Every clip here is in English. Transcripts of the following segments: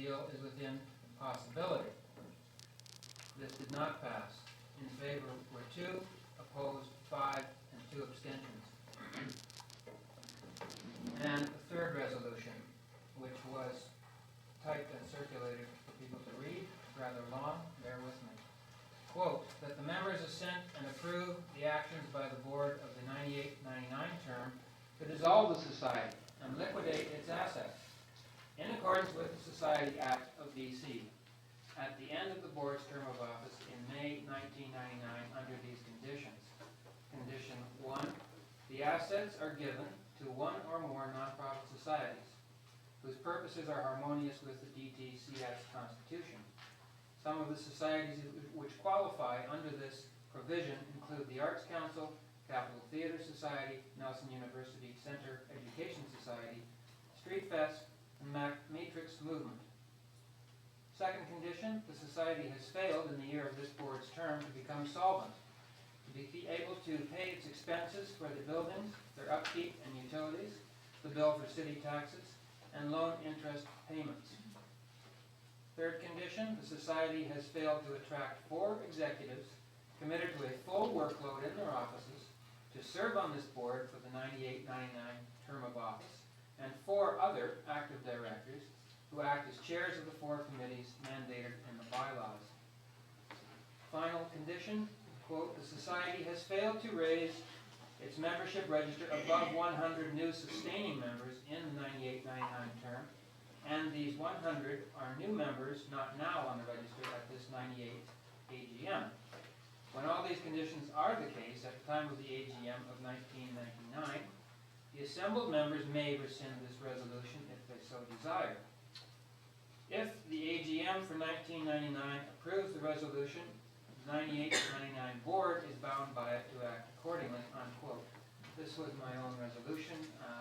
deal is within possibility. This did not pass. In favor were 2, opposed 5, and 2 abstentions. And the third resolution, which was typed and circulated for people to read, rather long, bear with me. Quote, that the members assent and approve the actions by the board of the 98-99 term to dissolve the society and liquidate its assets in accordance with the Society Act of BC at the end of the board's term of office in May 1999 under these conditions. Condition 1, the assets are given to one or more nonprofit societies whose purposes are harmonious with the DTCS Constitution. Some of the societies which qualify under this provision include the Arts Council, Capital Theatre Society, Nelson University Center Education Society, Street Fest, and Matrix Movement. Second condition, the society has failed in the year of this board's term to become solvent, to be able to pay its expenses for the buildings, their upkeep and utilities, the bill for city taxes, and loan interest payments. Third condition, the society has failed to attract 4 executives committed to a full workload in their offices to serve on this board for the 98-99 term of office, and 4 other active directors who act as chairs of the 4 committees mandated in the bylaws. Final condition, quote, the society has failed to raise its membership register above 100 new sustaining members in the 98-99 term, and these 100 are new members not now on the register at this 98 AGM. When all these conditions are the case at the time of the AGM of 1999, the assembled members may rescind this resolution if they so desire. If the AGM for 1999 approves the resolution, the 98-99 board is bound by it to act accordingly, unquote. This was my own resolution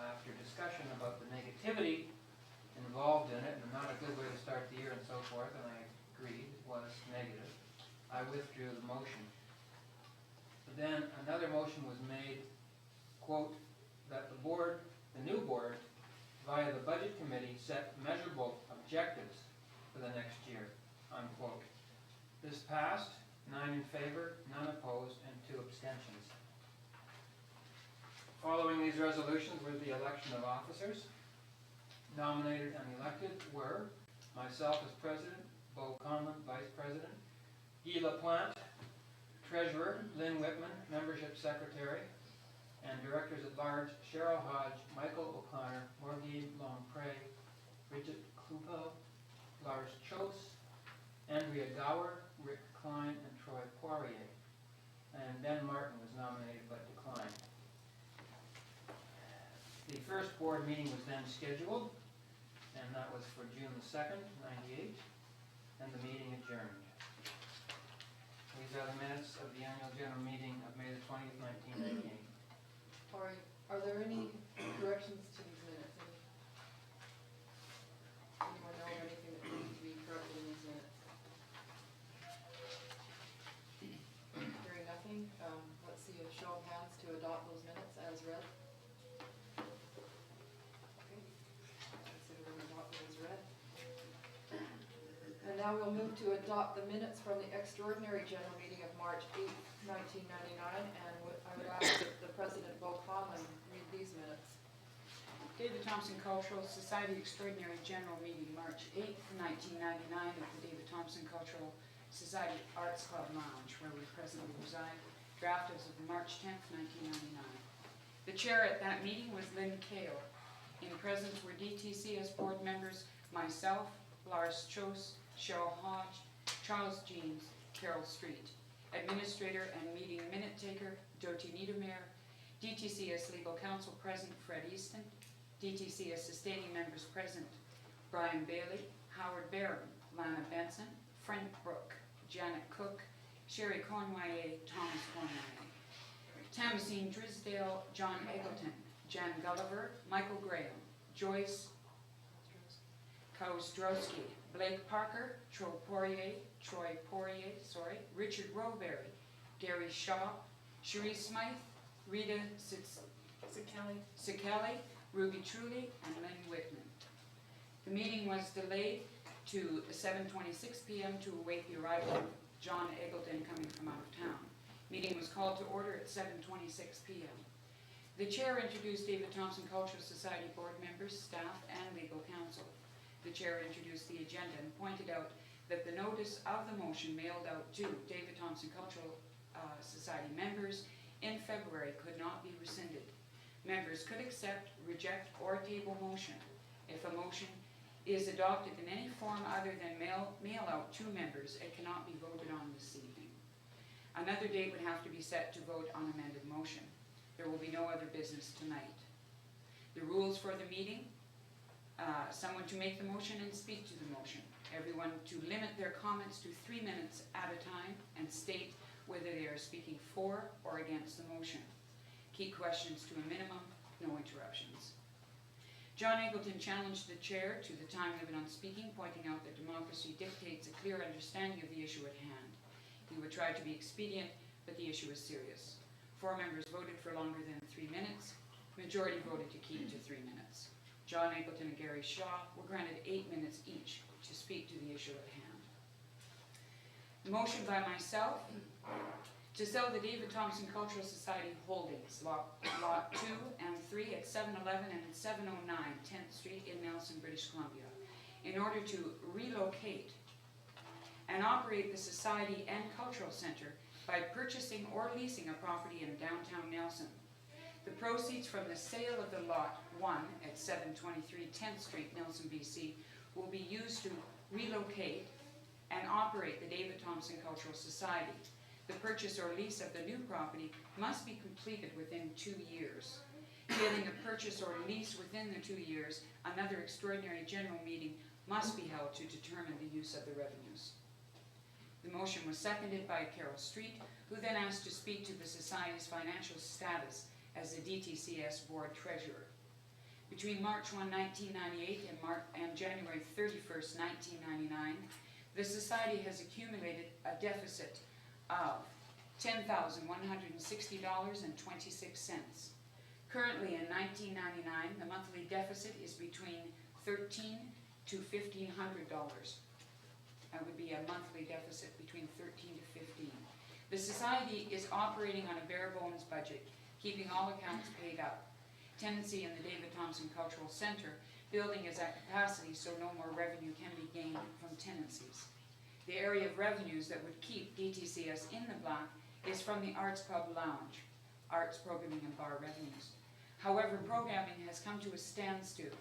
after discussion about the negativity involved in it, and not a good way to start the year and so forth, and I agreed it was negative. I withdrew the motion. But then another motion was made, quote, that the board, the new board, via the budget committee, set measurable objectives for the next year, unquote. This passed, 9 in favor, none opposed, and 2 abstentions. Following these resolutions were the election of officers. Nominated and elected were myself as president, Bo Conlan, vice president, Guy LaPlante, treasurer, Lynn Whitman, membership secretary, and directors at large Cheryl Lodge, Michael O'Connor, Morgan Longpre, Bridget Klupo, Lars Chose, Andrea Gower, Rick Klein, and Troy Poirier. And Ben Martin was nominated but declined. The first board meeting was then scheduled, and that was for June the 2nd, 98, and the meeting adjourned. These are the minutes of the annual general meeting of May the 20th, 1998. Are there any corrections to these minutes? Anyone know of anything that needs to be corrected in these minutes? Hearing nothing, let's see a show of hands to adopt those minutes as read. Okay, consider them adopted as read. And now we'll move to adopt the minutes from the extraordinary general meeting of March 8th, 1999, and I would ask that the President, Bo Conlan, read these minutes. David Thompson Cultural Society Extraordinary General Meeting, March 8th, 1999, at the David Thompson Cultural Society Arts Club Lounge, where we presently reside. Draft as of March 10th, 1999. The chair at that meeting was Lynn Kale. In presence were DTCS board members, myself, Lars Chose, Cheryl Lodge, Charles Jeans, Carol Street. Administrator and meeting minute taker, Doti Niedermeyer. DTCS legal counsel present, Fred Easton. DTCS sustaining members present, Brian Bailey, Howard Barron, Lana Benson, Frank Brook, Janet Cook, Sherry Conway, Thomas Conway. Tamazine Drisdale, John Eggleton, Jan Gulliver, Michael Graham, Joyce Kostrowski, Blake Parker, Troy Poirier, Richard Rowberry, Gary Shaw, Cherie Smythe, Rita Sikeli, Ruby Truly, and Lynn Whitman. The meeting was delayed to 7:26 p.m. to await the arrival of John Eggleton coming from out of town. Meeting was called to order at 7:26 p.m. The chair introduced David Thompson Cultural Society board members, staff, and legal counsel. The chair introduced the agenda and pointed out that the notice of the motion mailed out to David Thompson Cultural Society members in February could not be rescinded. Members could accept, reject, or table motion. If a motion is adopted in any form other than mail out to members, it cannot be voted on this evening. Another date would have to be set to vote on amended motion. There will be no other business tonight. The rules for the meeting, someone to make the motion and speak to the motion. Everyone to limit their comments to 3 minutes at a time and state whether they are speaking for or against the motion. Keep questions to a minimum, no interruptions. John Eggleton challenged the chair to the time limit on speaking, pointing out that democracy dictates a clear understanding of the issue at hand. He would try to be expedient, but the issue is serious. 4 members voted for longer than 3 minutes. Majority voted to keep to 3 minutes. John Eggleton and Gary Shaw were granted 8 minutes each to speak to the issue at hand. Motion by myself to sell the David Thompson Cultural Society Holdings, lot 2 and 3 at 711 and 709 10th Street in Nelson, British Columbia, in order to relocate and operate the Society and Cultural Center by purchasing or leasing a property in downtown Nelson. The proceeds from the sale of the lot 1 at 723 10th Street, Nelson, BC, will be used to relocate and operate the David Thompson Cultural Society. The purchase or lease of the new property must be completed within 2 years. Failing a purchase or lease within the 2 years, another extraordinary general meeting must be held to determine the use of the revenues. The motion was seconded by Carol Street, who then asked to speak to the Society's financial status as the DTCS Board Treasurer. Between March 1, 1998 and January 31st, 1999, the Society has accumulated a deficit of $10,160.26. Currently in 1999, the monthly deficit is between $1,300 to $1,500. That would be a monthly deficit between 13 to 15. The Society is operating on a bare bones budget, keeping all accounts paid up. Tenancy in the David Thompson Cultural Center building is at capacity, so no more revenue can be gained from tenancies. The area of revenues that would keep DTCS in the black is from the Arts Club Lounge, arts programming and bar revenues. However, programming has come to a standstill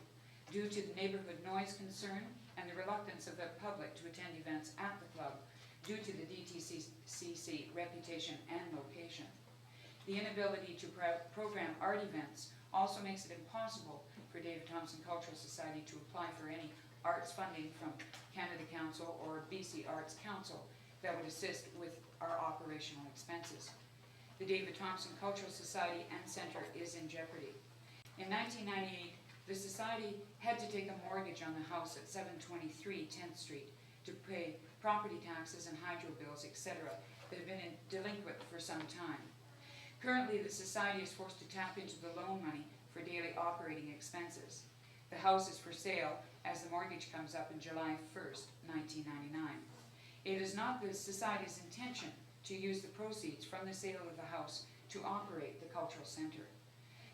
due to the neighborhood noise concern and the reluctance of the public to attend events at the club due to the DTCC reputation and location. The inability to program art events also makes it impossible for David Thompson Cultural Society to apply for any arts funding from Canada Council or BC Arts Council that would assist with our operational expenses. The David Thompson Cultural Society and Centre is in jeopardy. In 1998, the Society had to take a mortgage on the house at 723 10th Street to pay property taxes and hydro bills, etc. that have been delinquent for some time. Currently, the Society is forced to tap into the loan money for daily operating expenses. The house is for sale as the mortgage comes up in July 1st, 1999. It is not the Society's intention to use the proceeds from the sale of the house to operate the cultural center.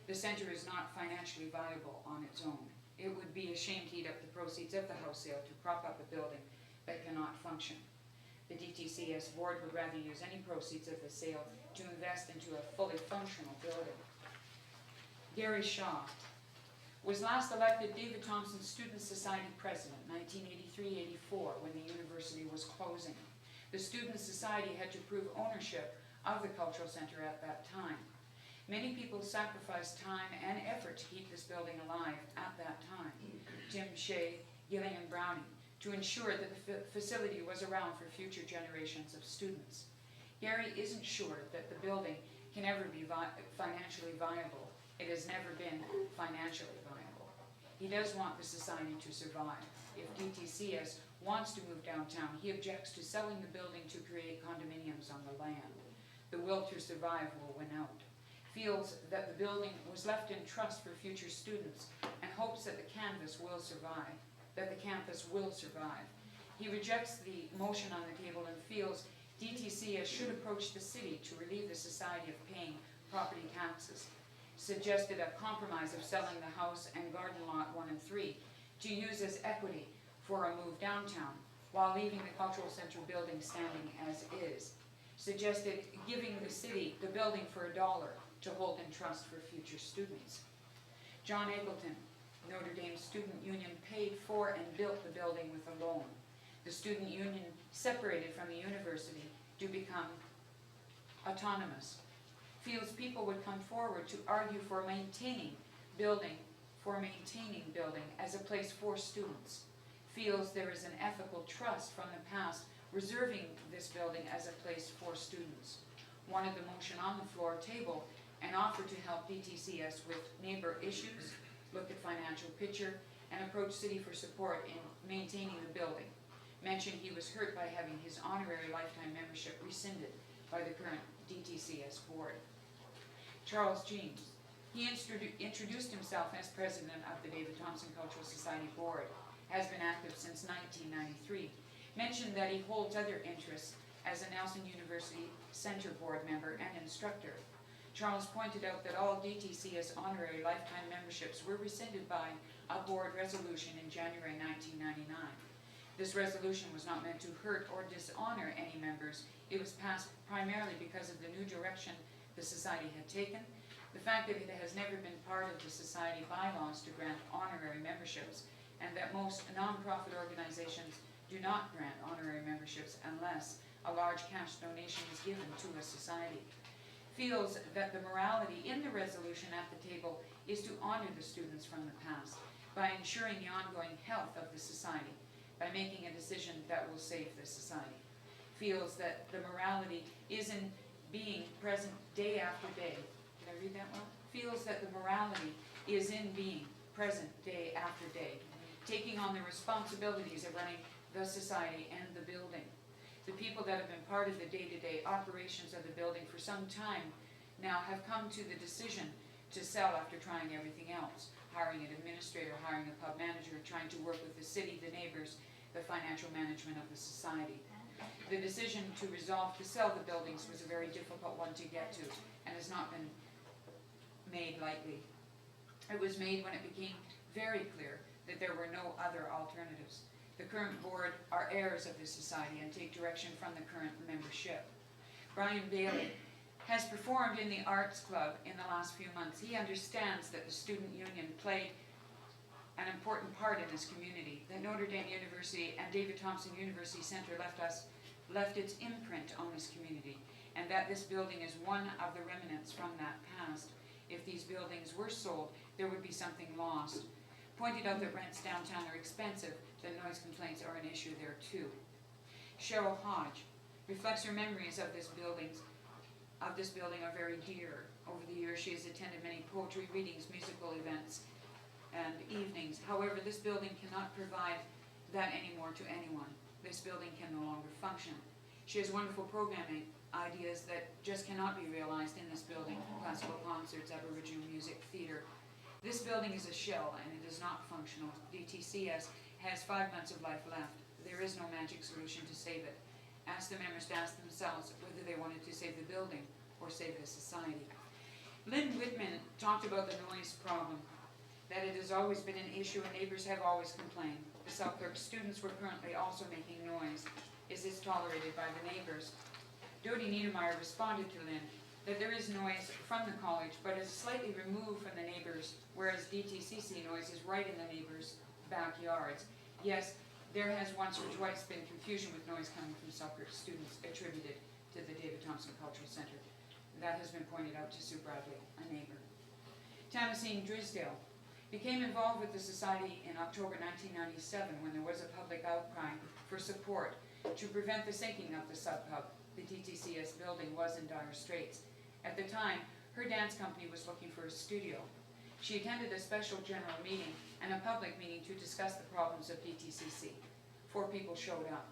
The center is not financially viable on its own. It would be a shame to eat up the proceeds of the house sale to prop up a building that cannot function. The DTCS board would rather use any proceeds of the sale to invest into a fully functional building. Gary Shaw was last elected David Thompson Student Society President, 1983-84, when the university was closing. The Student Society had to prove ownership of the cultural center at that time. Many people sacrificed time and effort to keep this building alive at that time. Tim Shea, Gillian Browning, to ensure that the facility was around for future generations of students. Gary isn't sure that the building can ever be financially viable. It has never been financially viable. He does want the Society to survive. If DTCS wants to move downtown, he objects to selling the building to create condominiums on the land. The will to survive will win out. Feels that the building was left in trust for future students and hopes that the campus will survive. He rejects the motion on the table and feels DTCS should approach the city to relieve the society of paying property taxes. Suggested a compromise of selling the house and garden lot 1 and 3 to use as equity for a move downtown, while leaving the cultural center building standing as is. Suggested giving the city the building for $1 to hold in trust for future students. John Eggleton, Notre Dame Student Union, paid for and built the building with a loan. The student union separated from the university to become autonomous. Feels people would come forward to argue for maintaining building as a place for students. Feels there is an ethical trust from the past reserving this building as a place for students. Wanted the motion on the floor table and offered to help DTCS with neighbor issues, look at financial picture, and approach city for support in maintaining the building. Mentioned he was hurt by having his honorary lifetime membership rescinded by the current DTCS board. Charles James, he introduced himself as president of the David Thompson Cultural Society Board, has been active since 1993. Mentioned that he holds other interests as a Nelson University Center board member and instructor. Charles pointed out that all DTCS honorary lifetime memberships were rescinded by a board resolution in January 1999. This resolution was not meant to hurt or dishonor any members. It was passed primarily because of the new direction the society had taken, the fact that it has never been part of the society bylaws to grant honorary memberships, and that most non-profit organizations do not grant honorary memberships unless a large cash donation is given to a society. Feels that the morality in the resolution at the table is to honor the students from the past by ensuring the ongoing health of the society, by making a decision that will save the society. Feels that the morality is in being present day after day. Did I read that well? Feels that the morality is in being present day after day, taking on the responsibilities of running the society and the building. The people that have been part of the day-to-day operations of the building for some time now have come to the decision to sell after trying everything else, hiring an administrator, hiring a pub manager, trying to work with the city, the neighbors, the financial management of the society. The decision to resolve to sell the buildings was a very difficult one to get to and has not been made lightly. It was made when it became very clear that there were no other alternatives. The current board are heirs of the society and take direction from the current membership. Brian Bailey has performed in the Arts Club in the last few months. He understands that the student union played an important part in this community, that Notre Dame University and David Thompson University Center left its imprint on this community, and that this building is one of the remnants from that past. If these buildings were sold, there would be something lost. Pointed out that rents downtown are expensive, that noise complaints are an issue there too. Cheryl Lodge reflects her memories of this building are very dear. Over the years, she has attended many poetry readings, musical events, and evenings. However, this building cannot provide that anymore to anyone. This building can no longer function. She has wonderful programming ideas that just cannot be realized in this building: classical concerts, Aboriginal music, theater. This building is a shell and it is not functional. DTCS has 5 months of life left. There is no magic solution to save it. Ask the members to ask themselves whether they wanted to save the building or save the society. Lynn Whitman talked about the noise problem, that it has always been an issue and neighbors have always complained. The Selkirk students were currently also making noise. Is this tolerated by the neighbors? Dodie Niedermeyer responded to Lynn that there is noise from the college, but it's slightly removed from the neighbors, whereas DTCC noise is right in the neighbors' backyards. Yes, there has once or twice been confusion with noise coming from Selkirk students attributed to the David Thompson Cultural Center. That has been pointed out to Sue Bradley, a neighbor. Thomasine Drysdale became involved with the society in October 1997 when there was a public outcry for support to prevent the sinking of the sub-pub. The DTCS building was in dire straits. At the time, her dance company was looking for a studio. She attended a special general meeting and a public meeting to discuss the problems of DTCC. 4 people showed up.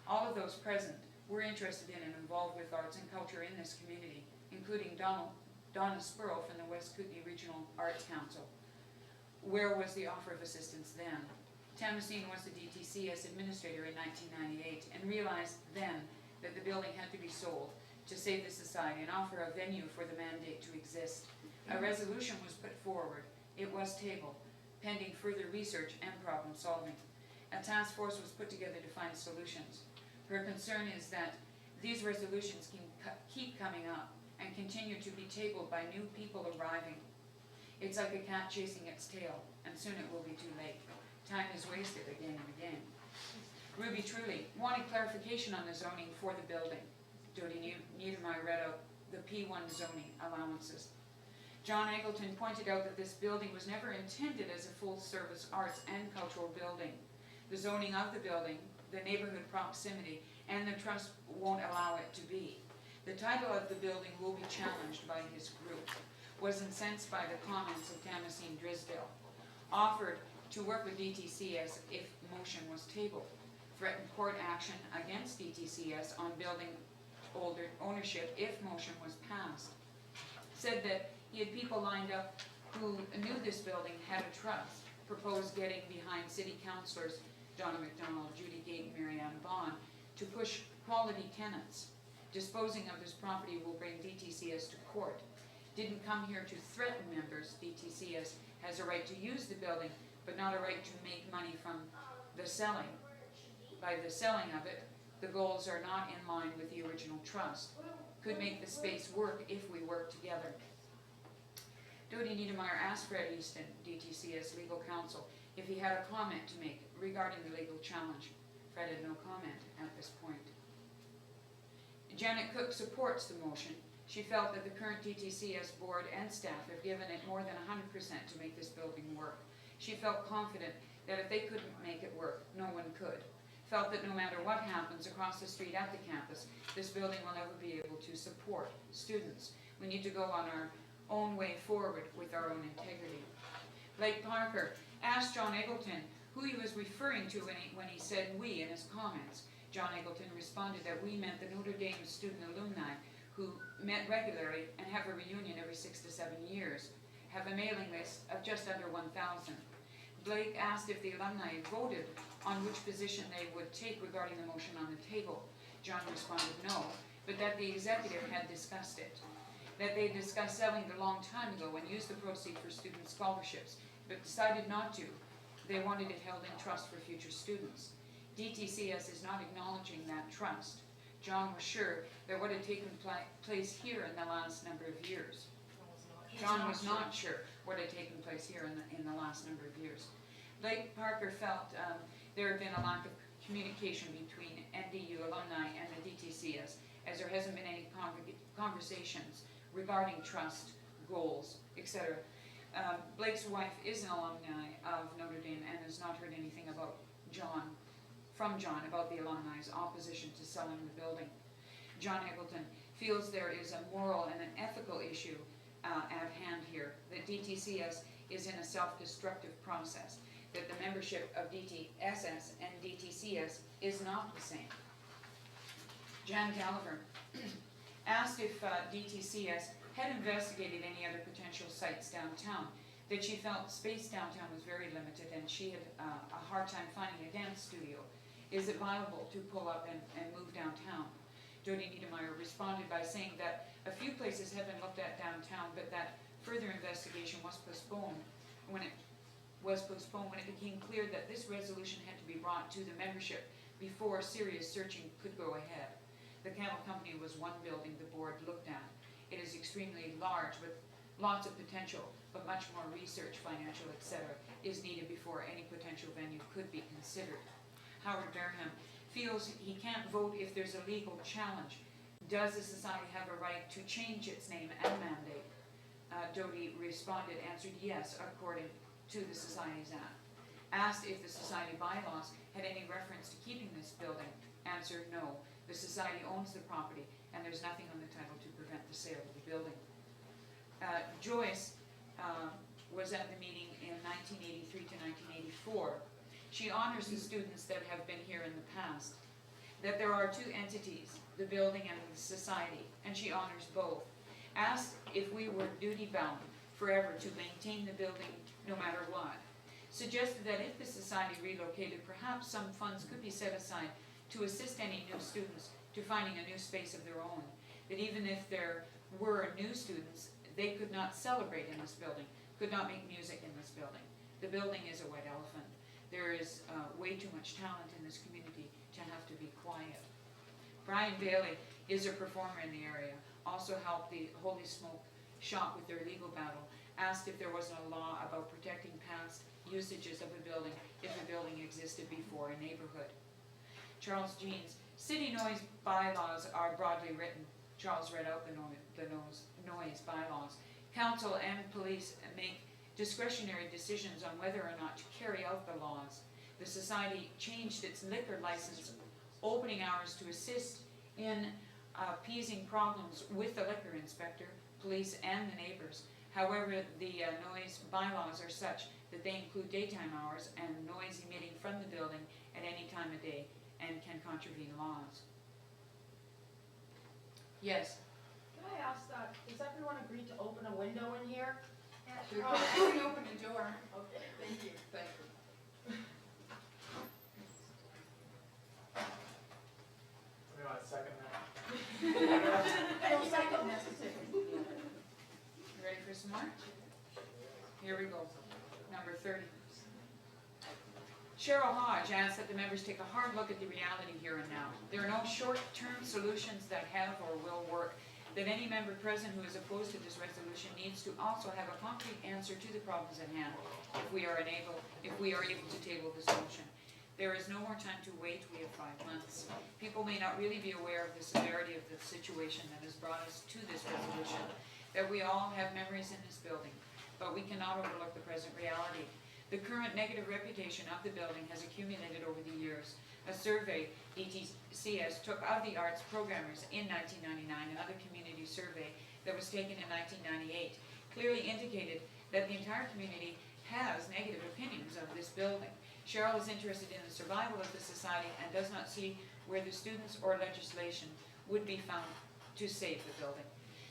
All of those present were interested in and involved with arts and culture in this community, including Donna Spurl from the West Kootenay Regional Arts Council. Where was the offer of assistance then? Thompson was the DTCS administrator in 1998 and realized then that the building had to be sold to save the society and offer a venue for the mandate to exist. A resolution was put forward. It was tabled, pending further research and problem solving. A task force was put together to find solutions. Her concern is that these resolutions can keep coming up and continue to be tabled by new people arriving. It's like a cat chasing its tail, and soon it will be too late. Time is wasted again and again. Ruby Truly wanted clarification on the zoning for the building. Jody Niedermeyer read out the P1 zoning allowances. John Eggleton pointed out that this building was never intended as a full-service arts and cultural building. The zoning of the building, the neighborhood proximity, and the trust won't allow it to be. The title of the building will be challenged by his group. Was incensed by the comments of Thompson Drisdale. Offered to work with DTCS if motion was tabled. Threatened court action against DTCS on building ownership if motion was passed. Said that he had people lined up who knew this building had a trust. Proposed getting behind city councillors Donna McDonald, Judy Gate, and Marianne Bond to push quality tenants. Disposing of this property will bring DTCS to court. Didn't come here to threaten members. DTCS has a right to use the building, but not a right to make money from the selling. By the selling of it, the goals are not in line with the original trust. Could make the space work if we work together. Dodie Niedermeyer asked Fred Easton, DTCS legal counsel, if he had a comment to make regarding the legal challenge. Fred had no comment at this point. Janet Cook supports the motion. She felt that the current DTCS board and staff have given it more than 100% to make this building work. She felt confident that if they couldn't make it work, no one could. Felt that no matter what happens across the street at the campus, this building will never be able to support students. We need to go on our own way forward with our own integrity. Blake Parker asked John Eggleton who he was referring to when he said we in his comments. John Eggleton responded that we meant the Notre Dame student alumni who met regularly and have a reunion every 6 to 7 years, have a mailing list of just under 1,000. Blake asked if the alumni voted on which position they would take regarding the motion on the table. John responded no, but that the executive had discussed it. That they discussed selling it a long time ago and used the proceeds for student scholarships, but decided not to. They wanted it held in trust for future students. DTCS is not acknowledging that trust. John was sure that what had taken place here in the last number of years. John was not sure what had taken place here in the last number of years. Blake Parker felt there had been a lack of communication between NDU alumni and the DTCS, as there hasn't been any conversations regarding trust, goals, etc. Blake's wife is an alumni of Notre Dame and has not heard anything about from John about the alumni's opposition to selling the building. John Eggleton feels there is a moral and an ethical issue at hand here, that DTCS is in a self-destructive process, that the membership of DTSS and DTCS is not the same. Jan Gallagher asked if DTCS had investigated any other potential sites downtown, that she felt space downtown was very limited and she had a hard time finding a dance studio. Is it viable to pull up and move downtown? Jody Niedermeyer responded by saying that a few places had been looked at downtown, but that further investigation was postponed when it became clear that this resolution had to be brought to the membership before serious searching could go ahead. The Candle Company was one building the board looked at. It is extremely large with lots of potential, but much more research, financial, etc. is needed before any potential venue could be considered. Howard Durham feels he can't vote if there's a legal challenge. Does the society have a right to change its name and mandate? Doty answered yes, according to the Society's Act. Asked if the society bylaws had any reference to keeping this building, answered no. The society owns the property and there's nothing on the title to prevent the sale of the building. Joyce was at the meeting in 1983 to 1984. She honors the students that have been here in the past, that there are two entities, the building and the society, and she honors both. Asked if we were duty-bound forever to maintain the building no matter what. suggested that if the society relocated, perhaps some funds could be set aside to assist any new students to finding a new space of their own. That even if there were new students, they could not celebrate in this building, could not make music in this building. The building is a white elephant. There is way too much talent in this community to have to be quiet. Brian Bailey is a performer in the area, also helped the Holy Smoke shop with their legal battle, asked if there wasn't a law about protecting past usages of a building if a building existed before a neighborhood. Charles Jeans, city noise bylaws are broadly written. Charles read out the noise bylaws. Council and police make discretionary decisions on whether or not to carry out the laws. The society changed its liquor license opening hours to assist in appeasing problems with the liquor inspector, police, and the neighbors. However, the noise bylaws are such that they include daytime hours and noise emitting from the building at any time of day and can contravene laws. Yes? Can I ask, does everyone agree to open a window in here? You can open the door. Okay, thank you. Thank you. We want to second that. No second necessary. You ready for some more? Here we go. Number 30. Cheryl Lodge asks that the members take a hard look at the reality here and now. There are no short-term solutions that have or will work. That any member present who is opposed to this resolution needs to also have a concrete answer to the problems at hand if we are able to table this motion. There is no more time to wait. We have 5 months. People may not really be aware of the severity of the situation that has brought us to this resolution, that we all have memories in this building, but we cannot overlook the present reality. The current negative reputation of the building has accumulated over the years. A survey DTCS took of the arts programmers in 1999, another community survey that was taken in 1998, clearly indicated that the entire community has negative opinions of this building. Cheryl is interested in the survival of the society and does not see where the students or legislation would be found to save the building.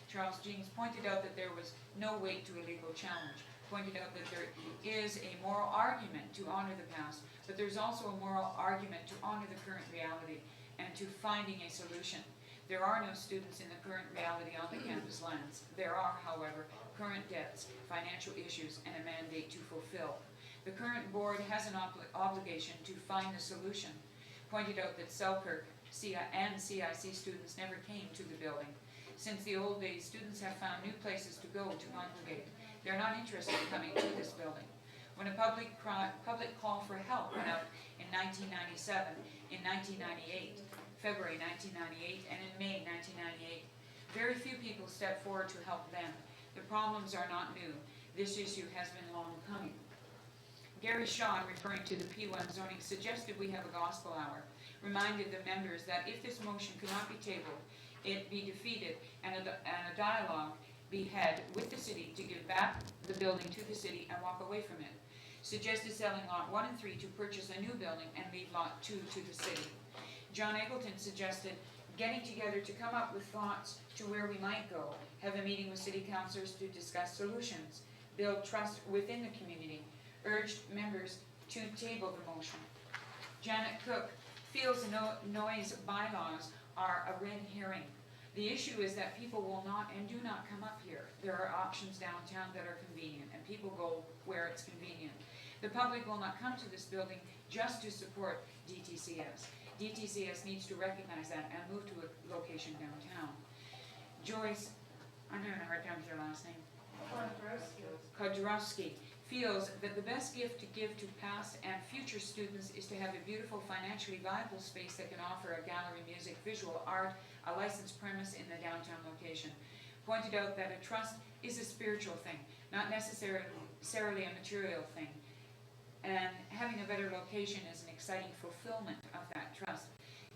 Charles Jeans pointed out that there was no weight to a legal challenge, pointed out that there is a moral argument to honor the past, but there's also a moral argument to honor the current reality and to finding a solution. There are no students in the current reality on the campus lands. There are, however, current debts, financial issues, and a mandate to fulfill. The current board has an obligation to find a solution. Pointed out that Selkirk and CIC students never came to the building. Since the old days, students have found new places to go to congregate. They're not interested in coming to this building. When a public call for help went out in 1997, in 1998, February 1998, and in May 1998, very few people stepped forward to help them. The problems are not new. This issue has been long coming. Gary Shaw, referring to the P1 zoning, suggested we have a gospel hour, reminded the members that if this motion could not be tabled, it be defeated and a dialogue be had with the city to give back the building to the city and walk away from it. Suggested selling lot 1 and 3 to purchase a new building and leave lot 2 to the city. John Eggleton suggested getting together to come up with thoughts to where we might go, have a meeting with city councilors to discuss solutions, build trust within the community, urged members to table the motion. Janet Cook feels the noise bylaws are a red herring. The issue is that people will not and do not come up here. There are options downtown that are convenient, and people go where it's convenient. The public will not come to this building just to support DTCS. DTCS needs to recognize that and move to a location downtown. Joyce, I'm having a hard time with your last name. Kodrowski feels that the best gift to give to past and future students is to have a beautiful, financially viable space that can offer a gallery, music, visual art, a licensed premise in the downtown location. Pointed out that a trust is a spiritual thing, not necessarily a material thing, and having a better location is an exciting fulfillment of that trust.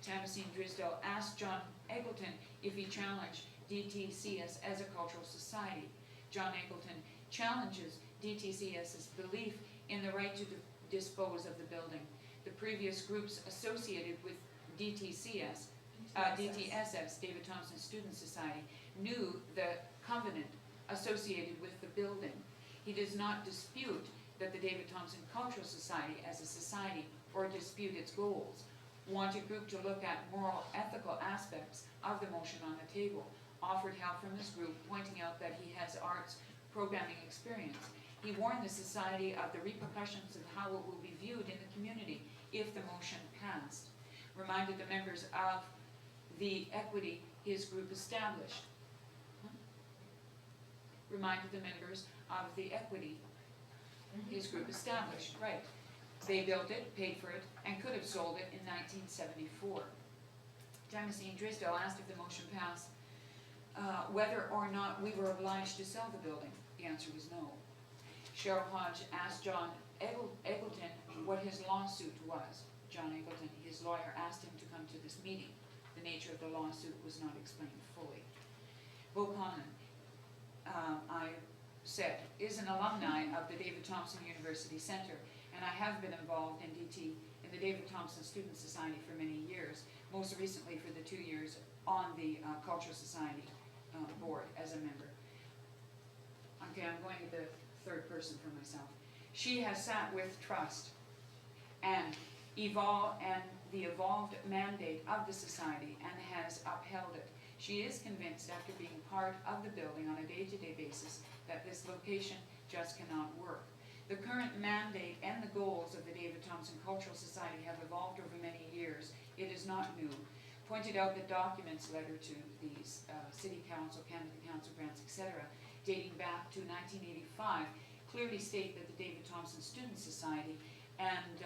Thomasine Drisdale asked John Eggleton if he challenged DTCS as a cultural society. John Eggleton challenges DTCS's belief in the right to dispose of the building. The previous groups associated with DTSS, David Thompson Student Society, knew the covenant associated with the building. He does not dispute that the David Thompson Cultural Society as a society or dispute its goals. Want a group to look at moral, ethical aspects of the motion on the table. Offered help from his group, pointing out that he has arts programming experience. He warned the society of the repercussions of how it will be viewed in the community if the motion passed. Reminded the members of the equity his group established. Reminded the members of the equity his group established, right. They built it, paid for it, and could have sold it in 1974. Thomasine Drisdale asked if the motion passed whether or not we were obliged to sell the building. The answer was no. Cheryl Lodge asked John Eggleton what his lawsuit was. John Eggleton, his lawyer, asked him to come to this meeting. The nature of the lawsuit was not explained fully. Bo Conlan, I said, is an alumni of the David Thompson University Center, and I have been involved in DT in the David Thompson Student Society for many years, most recently for the 2 years on the Cultural Society board as a member. Okay, I'm going to the third person for myself. She has sat with trust and the evolved mandate of the society and has upheld it. She is convinced, after being part of the building on a day-to-day basis, that this location just cannot work. The current mandate and the goals of the David Thompson Cultural Society have evolved over many years. It is not new. Pointed out that documents, letter to the City Council, Canada Council grants, etc., dating back to 1985, clearly state that the David Thompson Student Society and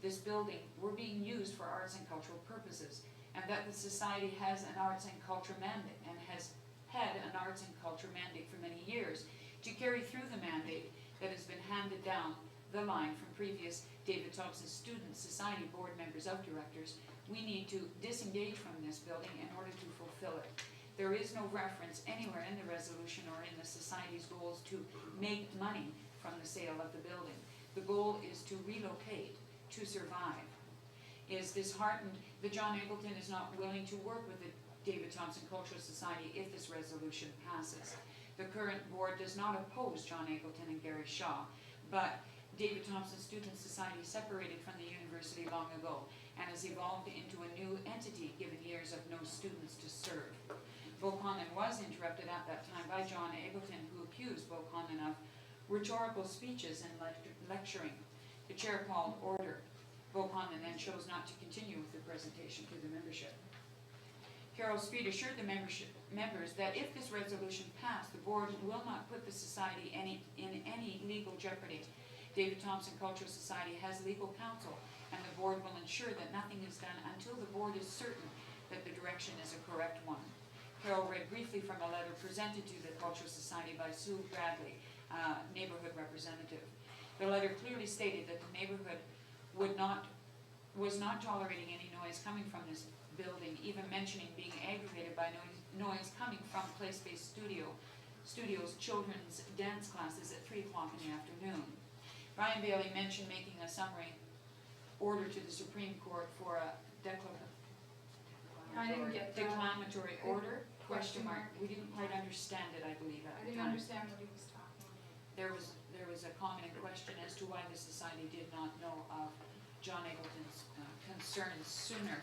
this building were being used for arts and cultural purposes, and that the society has an arts and culture mandate and has had an arts and culture mandate for many years. To carry through the mandate that has been handed down the line from previous David Thompson Student Society board members of directors, we need to disengage from this building in order to fulfill it. There is no reference anywhere in the resolution or in the society's goals to make money from the sale of the building. The goal is to relocate, to survive. Is disheartened that John Eggleton is not willing to work with the David Thompson Cultural Society if this resolution passes. The current board does not oppose John Eggleton and Gary Shaw, but David Thompson Student Society separated from the university long ago and has evolved into a new entity given years of no students to serve. Bo Conlan was interrupted at that time by John Eggleton, who accused Bo Conlan of rhetorical speeches and lecturing. The chair called order. Bo Conlan then chose not to continue with the presentation to the membership. Carol Speed assured the members that if this resolution passed, the board will not put the society in any legal jeopardy. David Thompson Cultural Society has legal counsel, and the board will ensure that nothing is done until the board is certain that the direction is a correct one. Carol read briefly from a letter presented to the Cultural Society by Sue Bradley, neighborhood representative. The letter clearly stated that the neighborhood was not tolerating any noise coming from this building, even mentioning being aggravated by noise coming from place-based studios, children's dance classes at 3 o'clock in the afternoon. Brian Bailey mentioned making a summary order to the Supreme Court for a I didn't get that. declamatory order, question mark. We didn't quite understand it, I believe, at I the didn't time. understand what he was talking about. There was a comment and question as to why the society did not know of John Eggleton's concerns sooner.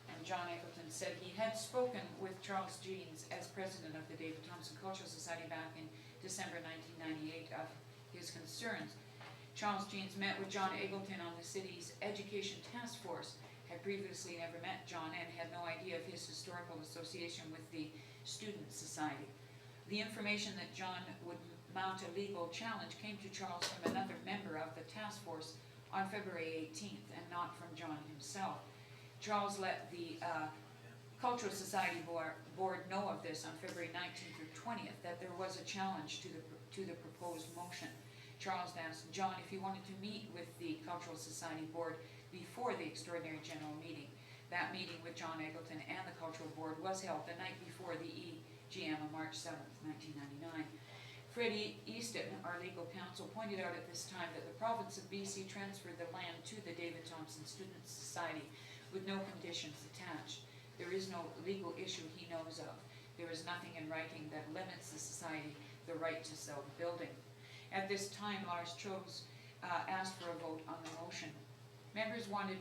And John Eggleton said he had spoken with Charles Jeans as president of the David Thompson Cultural Society back in December 1998 of his concerns. Charles Jeans met with John Eggleton on the city's education task force, had previously never met John and had no idea of his historical association with the Student Society. The information that John would mount a legal challenge came to Charles from another member of the task force on February 18th and not from John himself. Charles let the Cultural Society board know of this on February 19th or 20th, that there was a challenge to the proposed motion. Charles asked John if he wanted to meet with the Cultural Society board before the extraordinary general meeting. That meeting with John Eggleton and the Cultural Board was held the night before the AGM on March 7th, 1999. Freddie Easton, our legal counsel, pointed out at this time that the province of BC transferred the land to the David Thompson Student Society with no conditions attached. There is no legal issue he knows of. There is nothing in writing that limits the society the right to sell the building. At this time, Lars Chose asked for a vote on the motion. Members wanted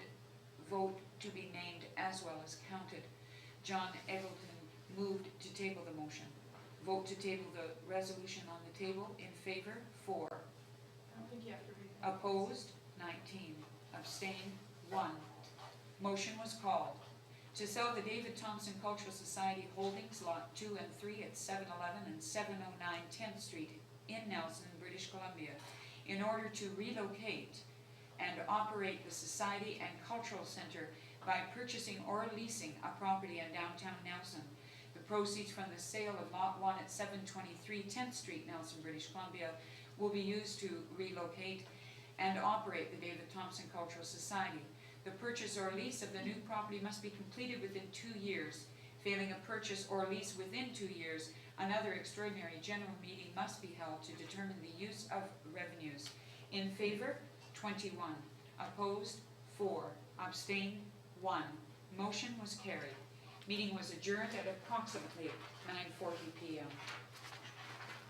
vote to be named as well as counted. John Eggleton moved to table the motion. Vote to table the resolution on the table. In favor, 4. I don't think you have to read it. Opposed, 19. Abstained, 1. Motion was called to sell the David Thompson Cultural Society Holdings, Lot 2 and 3 at 711 and 709 10th Street in Nelson, British Columbia, in order to relocate and operate the Society and Cultural Center by purchasing or leasing a property in downtown Nelson. The proceeds from the sale of Lot 1 at 723 10th Street, Nelson, British Columbia, will be used to relocate and operate the David Thompson Cultural Society. The purchase or lease of the new property must be completed within 2 years. Failing a purchase or lease within 2 years, another extraordinary general meeting must be held to determine the use of revenues. In favor, 21. Opposed, 4. Abstained, 1. Motion was carried. Meeting was adjourned at approximately 9:40 p.m.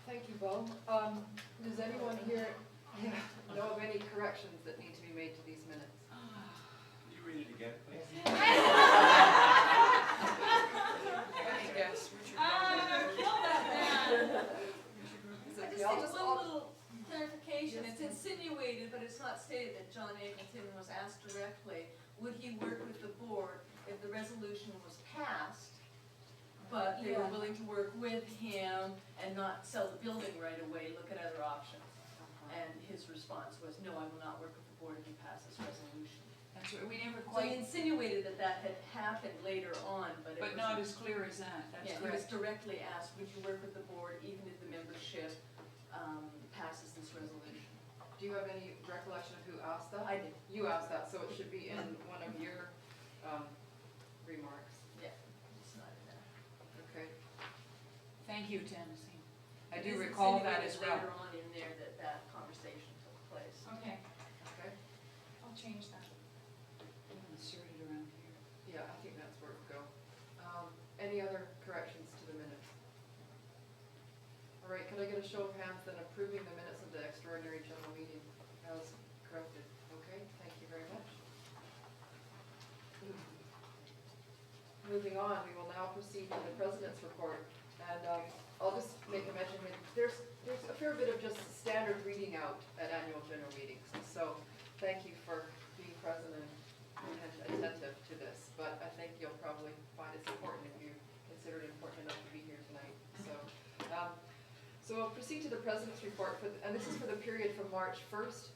Thank you, Bo. Does anyone here know of any corrections that need to be made to these minutes? Can you read it again, please? Let me guess, Richard. Kill that man. Is I it- just I'll think just- one I'll- little clarification, it's insinuated, but it's not stated that John Eggleton was asked directly, would he work with the board if the resolution was passed, but they were Yeah. willing to work with him and not sell the building right away, look at other options? And his response was, no, I will not work with the board if you pass this resolution. That's what, we never So he quite, insinuated that that had happened later on, but it but was. not as clear as that, that's Yeah, he was correct. directly asked, would you work with the board even if the membership passes this resolution? Do you have any recollection of who asked that? I did, You asked that, so it should be in one of your remarks. yeah, it's not in there. Okay. Thank you, Tennessee. I It do is recall that as insinuated well. later on in there that that conversation took place. Okay, Okay. I'll change that. I'll insert it around here. Yeah, I think that's where it would go. Any other corrections to the minutes? All right, could I get a show of hands then approving the minutes of the extraordinary general meeting as corrected? Okay, thank you very much. Moving on, we will now proceed to the president's report. And I'll just make a mention, there's a fair bit of just standard reading out at annual general meetings. So thank you for being present and attentive to this. But I think you'll probably find it's important if you consider it important enough to be here tonight. So we'll proceed to the president's report, and this is for the period from March 1st,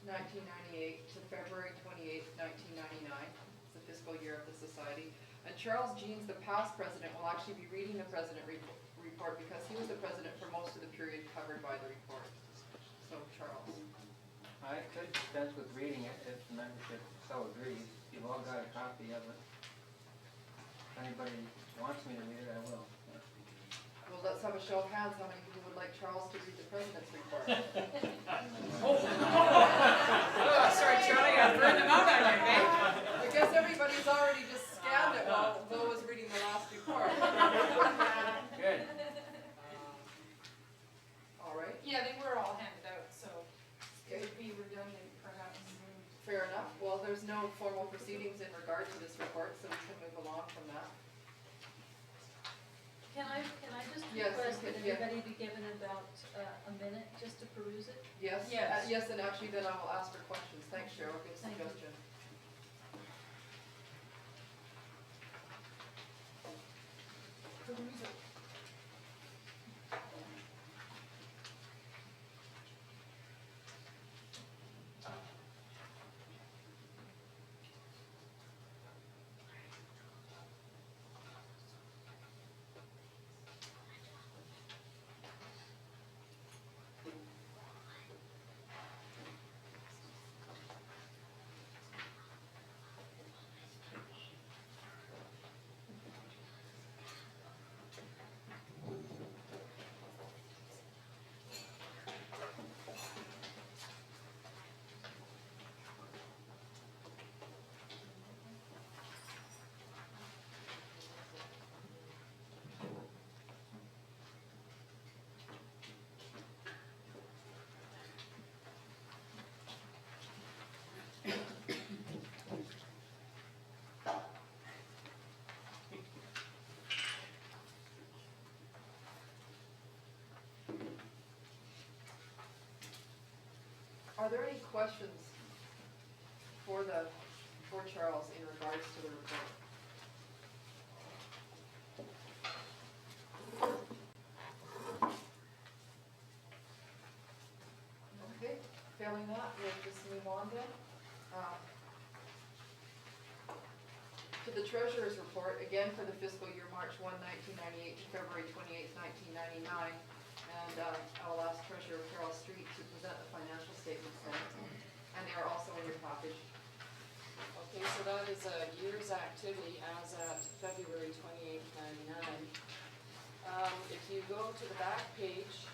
1998 to February 28th, 1999. It's the fiscal year of the society. And Charles Jeans, the past president, will actually be reading the president report because he was the president for most of the period covered by the report. So Charles. I could dispense with reading it if the membership so agrees. You've all got a copy of it. If anybody wants me to read it, I will. Well, let's have a show of hands. How many people would like Charles to read the president's report? Oh, sorry, Charlie, I burned them out on you, babe. I guess everybody's already just scanned it while Bo was reading the last report. Good. All right, Yeah, they were all handed out, so it would be redundant perhaps. fair enough. Well, there's no formal proceedings in regard to this report, so we can move along from that. Can I just Yes, request you that can, yeah. everybody be given about a minute just to peruse it? Yes? Yes. Yes, and actually then I will ask for questions. Thanks, Cheryl, good Thank you. suggestion. Peruse it. Are there any questions for Charles in regards to the report? Okay, failing that, we'll just move on then. To the treasurer's report, again for the fiscal year March 1, 1998 to February 28, 1999. And I will ask Treasurer Carol Street to present the financial statements then. And they are also in your package. Okay, so that is a year's activity as at February 28, 99. If you go to the back page,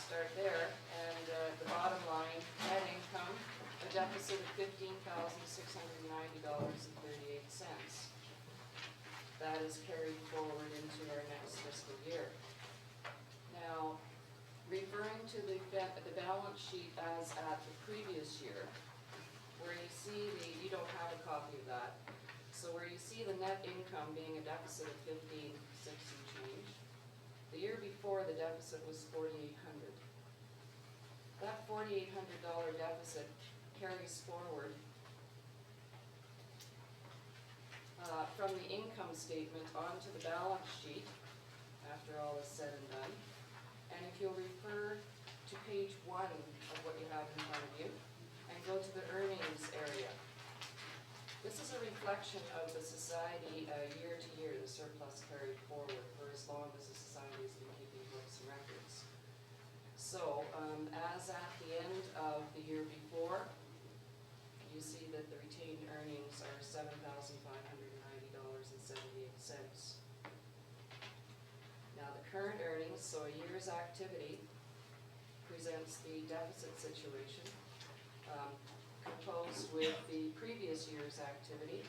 start there, and the bottom line, net income, a deficit of $15,690.38. That is carried forward into our next fiscal year. Now, referring to the balance sheet as at the previous year, where you see you don't have a copy of that, so where you see the net income being a deficit of 1560 change, the year before the deficit was $4,800. That $4,800 deficit carries forward from the income statement onto the balance sheet after all is said and done. And if you'll refer to page 1 of what you have in front of you and go to the earnings area, this is a reflection of the society year to year, the surplus carried forward for as long as the society has been keeping books and records. So as at the end of the year before, you see that the retained earnings are $7,590.78. Now the current earnings, so a year's activity, presents the deficit situation, composed with the previous year's activity,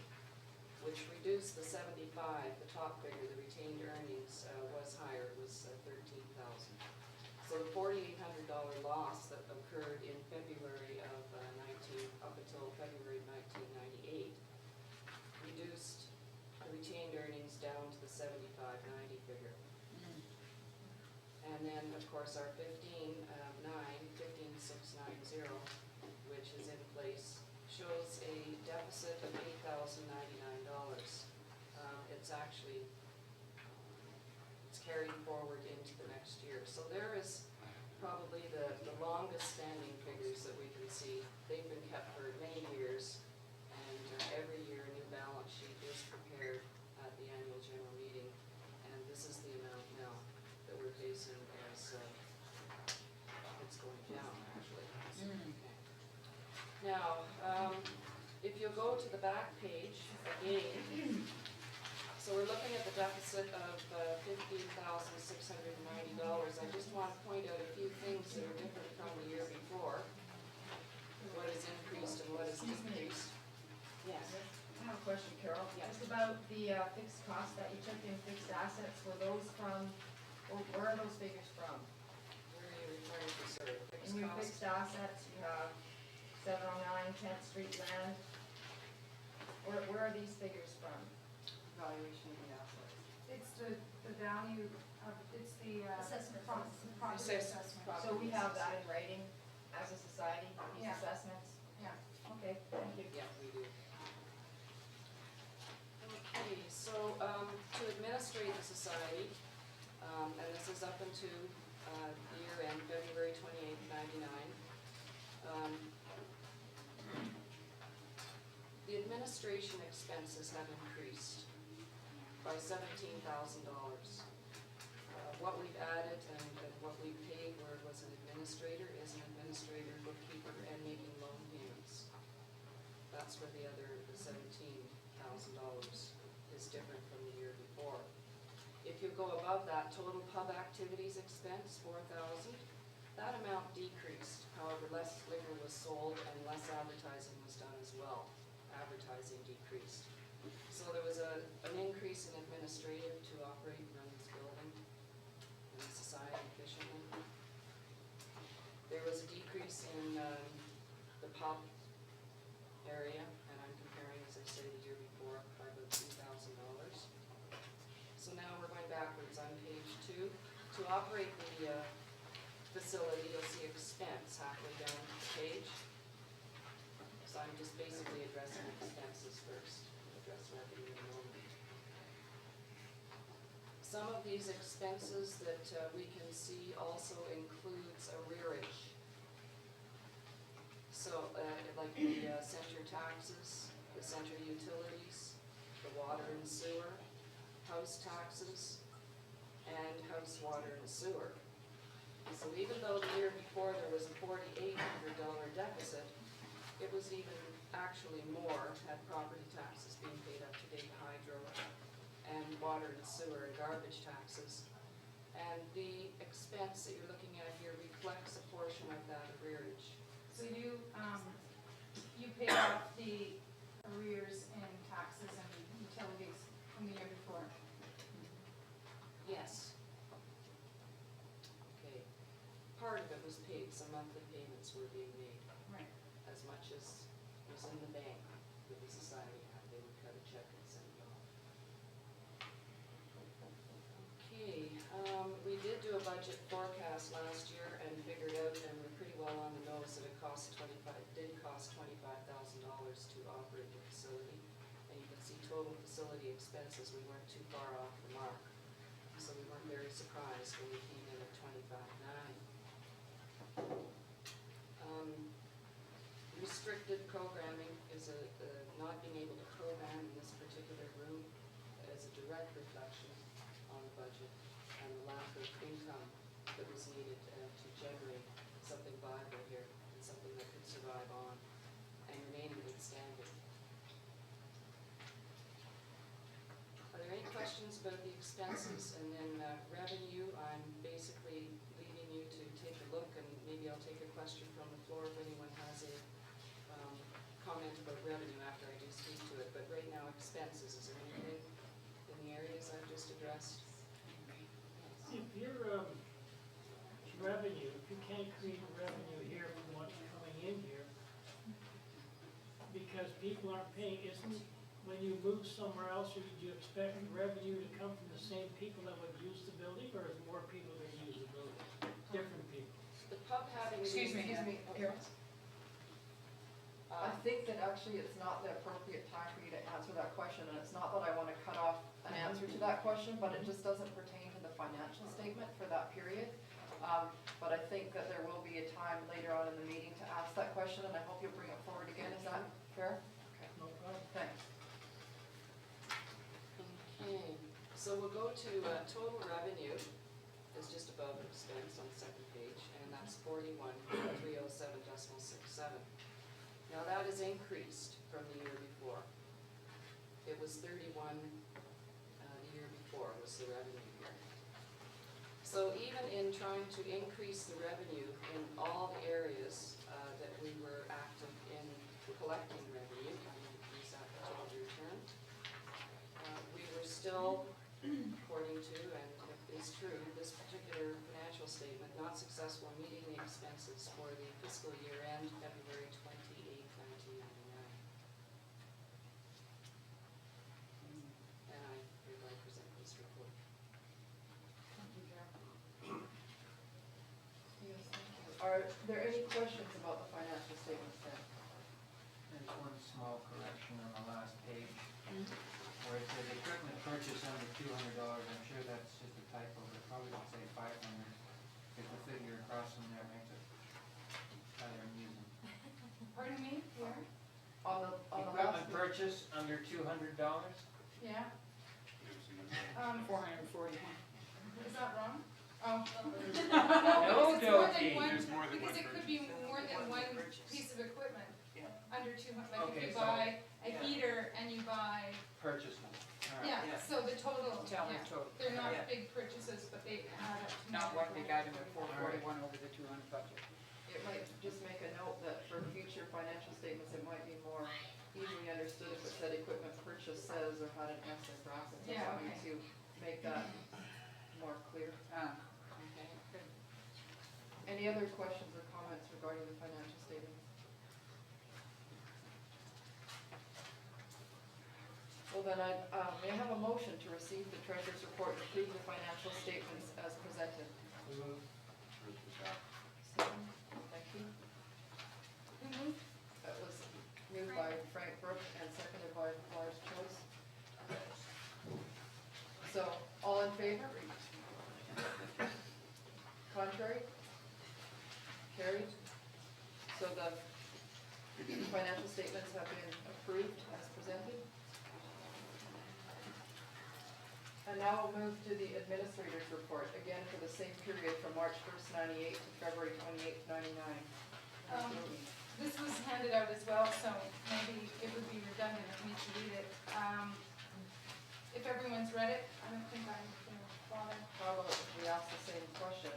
which reduced the 75, the top figure, the retained earnings was higher, it was 13,000. So the $4,800 loss that occurred in February of up until February 1998 reduced the retained earnings down to the 7590 figure. And then, of course, our 15690, which is in place, shows a deficit of $8,099. It's carried forward into the next year. So there is probably the longest standing figures that we can see. They've been kept for many years, and every year a new balance sheet is prepared at the annual general meeting, and this is the amount now that we're facing as it's going down, actually. Okay. Now, if you'll go to the back page again, so we're looking at the deficit of $15,690. I just want to point out a few things that are different from the year before. What is increased and what is decreased. Yes. I have a question, Carol. Yes. It's about the fixed costs that you took in fixed assets. Were those from, or where are those figures from? Where are you referring to, sir? Fixed In your costs? fixed assets, you have 709 10th Street land. Where are these figures from? Valuation of the assets. It's the value of, it's the Assessment. property assessment. So we have that in writing as a society, these Yeah. assessments? Yeah. Okay, thank you. Yeah, we do. Okay, so to administrate the society, and this is up into the year end, February 28, 99, the administration expenses have increased by $17,000. What we've added and what we've paid where it was an administrator is an administrator, bookkeeper, and making loan payments. That's where the $17,000 is different from the year before. If you go above that, total pub activities expense, $4,000, that amount decreased. However, less liquor was sold and less advertising was done as well. Advertising decreased. So there was an increase in administrative to operate and run this building and the society efficiently. There was a decrease in the pub area, and I'm comparing, as I say, the year before by about $2,000. So now we're going backwards on page 2. To operate the facility, you'll see expense halfway down the page. So I'm just basically addressing expenses first, address revenue in a moment. Some of these expenses that we can see also includes arrearage. So like the center taxes, the center utilities, the water and sewer, house taxes, and house water and sewer. So even though the year before there was a $4,800 deficit, it was even actually more had property taxes being paid up to date, hydro, and water and sewer and garbage taxes. And the expense that you're looking at here reflects a portion of that arrearage. So you paid off the arrears in taxes and utilities from the year before. Yes. Okay. Part of it was paid, some monthly payments were being made. Right. As much as was in the bank that the society had, they would cut a check and send it off. Okay, we did do a budget forecast last year and figured out, and we're pretty well on the nose, that it did cost $25,000 to operate the facility. And you can see total facility expenses, we weren't too far off the mark. So we weren't very surprised when we came in at $25,900. Restricted programming is not being able to program in this particular room as a direct reflection on the budget and the lack of income that was needed to generate something viable here and something that could survive on and remain in good standing. Are there any questions about the expenses? And then revenue, I'm basically leaving you to take a look, and maybe I'll take a question from the floor if anyone has a comment about revenue after I do speak to it. But right now, expenses, is there anything in the areas I've just addressed? If your revenue, if you can't create revenue here from what's coming in here, because people aren't paying, isn't, when you move somewhere else, or did you expect revenue to come from the same people that would use the building, or is more people that use the building? Different people. The pub having... Excuse me, Carol. I think that actually it's not the appropriate time for you to answer that question, and it's not that I want to cut off an answer to that question, but it just doesn't pertain to the financial statement for that period. But I think that there will be a time later on in the meeting to ask that question, and I hope you'll bring it forward again. Is that fair? Okay. No problem. Thanks. Okay, so we'll go to total revenue is just above expense on the second page, and that's 41,307.67. Now that is increased from the year before. It was 31 the year before was the revenue year. So even in trying to increase the revenue in all the areas that we were active in collecting revenue, I'm going to use that particular term, we were still, according to, and it is true, this particular financial statement, not successful in meeting the expenses for the fiscal year end February 28, 1999. And I hereby present this report. Are there any questions about the financial statements then? There's one small correction on the last page, where it says equipment purchase under $200. I'm sure that's just a typo, but probably should say 500, because the figure across from there makes it rather amusing. Pardon me, where? On the Equipment last. purchase under $200? Yeah, 441. is that wrong? Oh. No, Because it's more than Dopey. one- There's more than Because one it could be more than one piece of equipment, under 200, like Okay, if you so- buy a heater and you buy, Purchase one. All right. yeah, so the total, Tell me yeah, total. they're not Yeah. big purchases, but they add up to. Not one big item at 440. 441 over the 200 budget. It might just make a note that for future financial statements, it might be more easily understood if it said equipment purchase says or had an S in brackets or Yeah, something okay. to make that more clear. Okay. Any other questions or comments regarding the financial statements? Well then, may I have a motion to receive the treasurer's report and approve the financial statements as presented? We move. First, The financial statements have been approved as presented. And now we'll move to the administrator's report, again for the same period from March 1st, 98 to February 28th, 99. This was handed out as well, so maybe it would be redundant of me to read it. If everyone's read it, I don't think I'm gonna bother. How about if we ask the same question?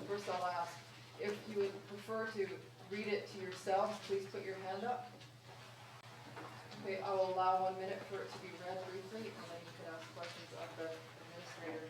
First I'll ask, if you would prefer to read it to yourselves, please put your hand up. Okay, I will allow 1 minute for it to be read briefly, and then you can ask questions of the administrator.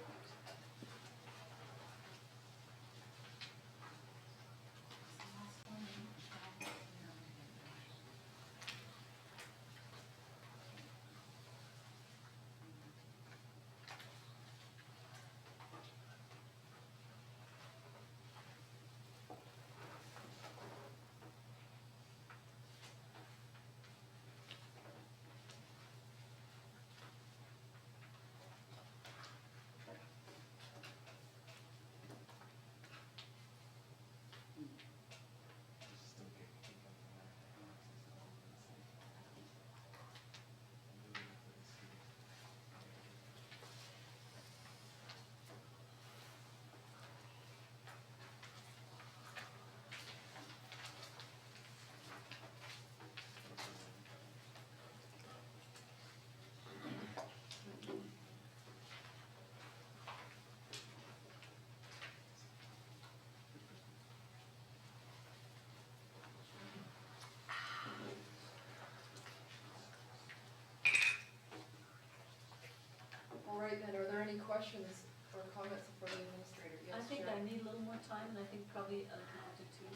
All right then, are there any questions or comments for the administrator? Yes, I think Sharon? I need a little more time, and I think probably a minute or two.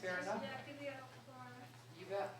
Fair enough? Yeah, give me a form. You bet.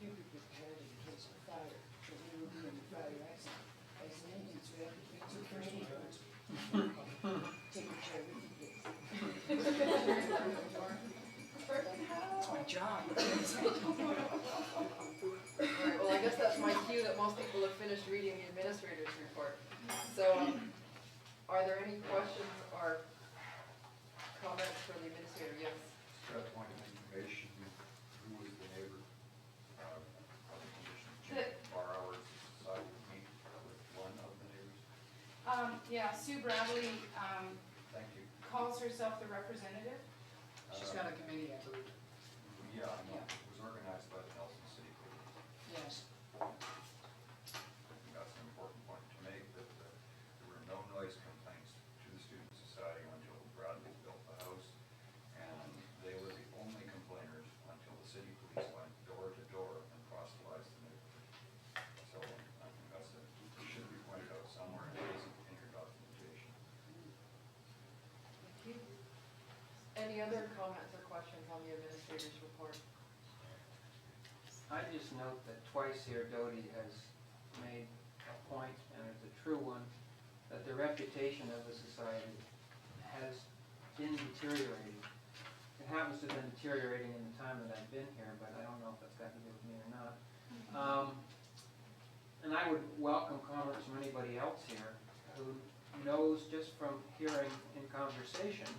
You be prepared in case of fire, but we will be in the fire accident. As an Indians, we have to be too afraid. Take a chair with you, please. It's my job. All right, well, I guess that's my cue that most people have finished reading the administrator's report. So, are there any questions or comments for the administrator? Yes. At that point of information, who was the neighbor, of the condition change, bar hours, society would meet with one of the neighbors? Yeah, Sue Bradley, Thank you. calls herself the representative. She's got a committee, I believe. Yeah, I know, it was organized by the Nelson City Police. Yes. I think that's an important point to make, that there were no noise complaints to the Student Society until Bradley built the house. And they were the only complainers until the city police went door to door and proselytized the neighborhood. So I think that's it should be pointed out somewhere in your documentation. Thank you. Any other comments or questions on the administrator's report? I just note that twice here Doty has made a point, and it's a true one, that the reputation of the society has been deteriorating. It happens to have been deteriorating in the time that I've been here, but I don't know if that's got to do with me or not. And I would welcome comments from anybody else here who knows just from hearing in conversation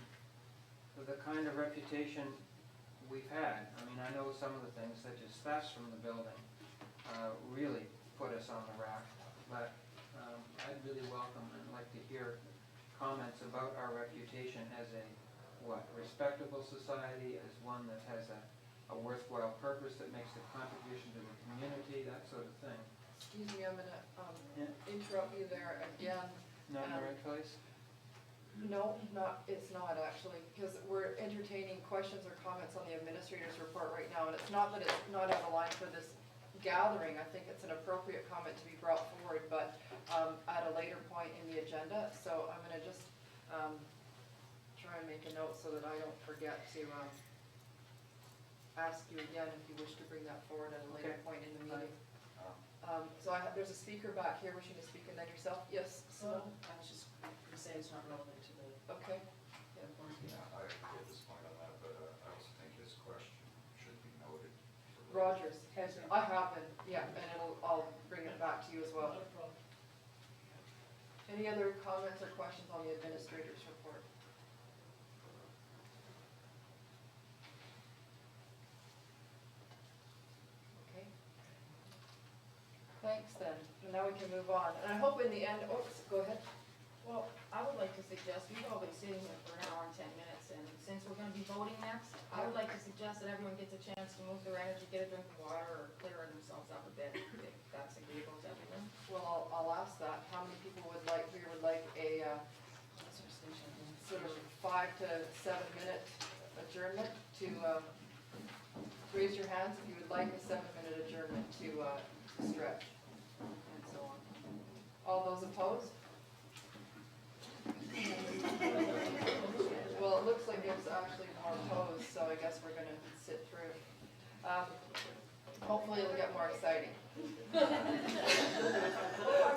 the kind of reputation we've had. I mean, I know some of the things, such as thefts from the building, really put us on the rack, but I'd really welcome and like like to hear comments about our reputation as a, respectable society, as one that has a worthwhile purpose that makes a contribution to the community, that sort of thing. Excuse me, I'm gonna, Yeah. interrupt you there again. Not in the right place? No, it's not actually, because we're entertaining questions or comments on the administrator's report right now, and it's not that it's not out of line for this gathering. I think it's an appropriate comment to be brought forward, but at a later point in the agenda. So I'm gonna just try and make a note so that I don't forget to ask you again if you wish to bring that forward at a later Okay. point in the meeting. So there's a speaker back here wishing to speak, and then yourself. Yes, So, Simone? I was just gonna say it's not relevant to the. Okay. Yeah, I agree at this point on that, but I also think his question should be noted. Rogers. Has it? I have been, yeah, and I'll bring it back to you as well. Not a problem. Any other comments or questions on the administrator's report? Okay. Thanks then, and now we can move on, and I hope in the end, go ahead. Well, I would like to suggest, we've all been sitting here for an hour and 10 minutes, and since we're gonna be voting next, I would like to suggest that everyone gets a chance to move their energy, get a drink of water, or clear themselves up a bit, if that's agreeable to everyone. Well, I'll ask that, how many people would like a sort of 5 to 7 minute adjournment to, raise your hands if you would like a 7-minute adjournment to stretch and so on. All those opposed? Well, it looks like there's actually more opposed, so I guess we're gonna sit through. Hopefully it'll get more exciting. I'm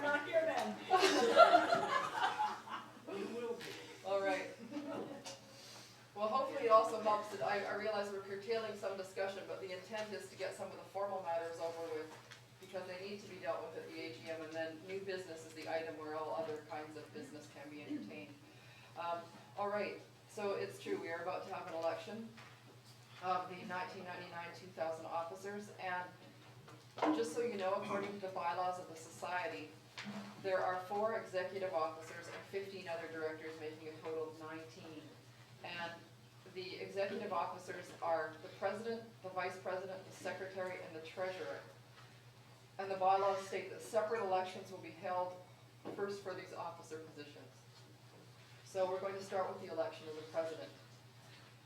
not here then. All right. Well, hopefully it also helps that I realize we're curtailing some discussion, but the intent is to get some of the formal matters over with because they need to be dealt with at the AGM, and then new business is the item where all other kinds of business can be entertained. All right, so it's true, we are about to have an election of the 1999-2000 officers, and just so you know, according to the bylaws of the society, there are 4 executive officers and 15 other directors, making a total of 19. And the executive officers are the president, the vice president, the secretary, and the treasurer. And the bylaws state that separate elections will be held first for these officer positions. So we're going to start with the election of the president.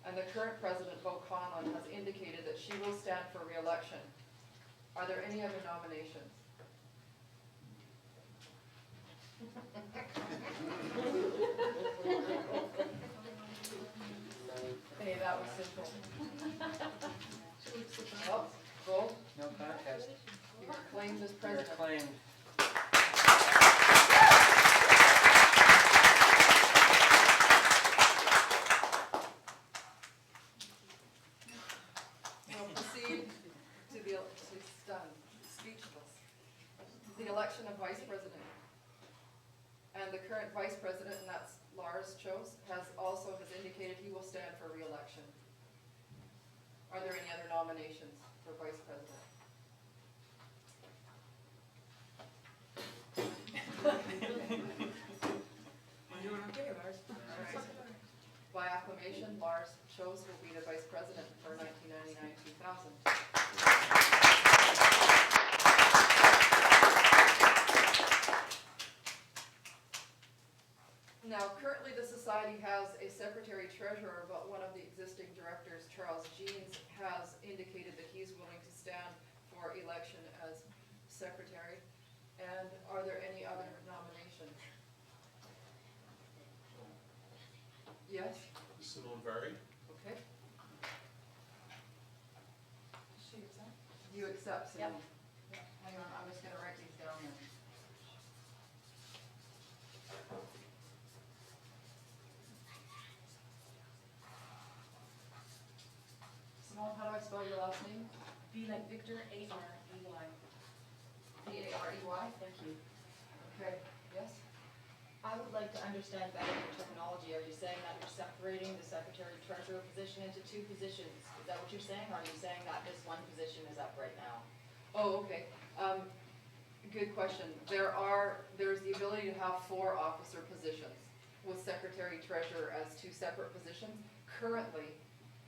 And the current president, Bo Conlan, has indicated that she will stand for re-election. Are there any other nominations? Hey, that was simple. Oh, Bo, No contest. you are claimed as You're president. acclaimed. We'll proceed to the, stunned, speechless. The election of vice president. And the current vice president, and that's Lars Chose, has indicated he will stand for re-election. Are there any other nominations for vice president? We're doing okay, Lars. All right. By acclamation, Lars Chose will be the vice president for 1999-2000. Now, currently the society has a secretary treasurer, but one of the existing directors, Charles Jeans, has indicated that he's willing to stand for election as secretary. And are there any other nominations? Yes? Simone Varey? Okay. She accept? You accept, Simone? Hang on, I'm just gonna write these down then. Simone, how do I spell your last name? B like Victor, A-R-E-Y. B-A-R-E-Y? Thank you. Okay, yes? I would like to understand better your terminology. Are you saying that you're separating the secretary treasurer position into two positions? Is that what you're saying, or are you saying that this one position is up right now? Oh, okay. Good question. There's the ability to have 4 officer positions with secretary, treasurer as 2 separate positions. Currently,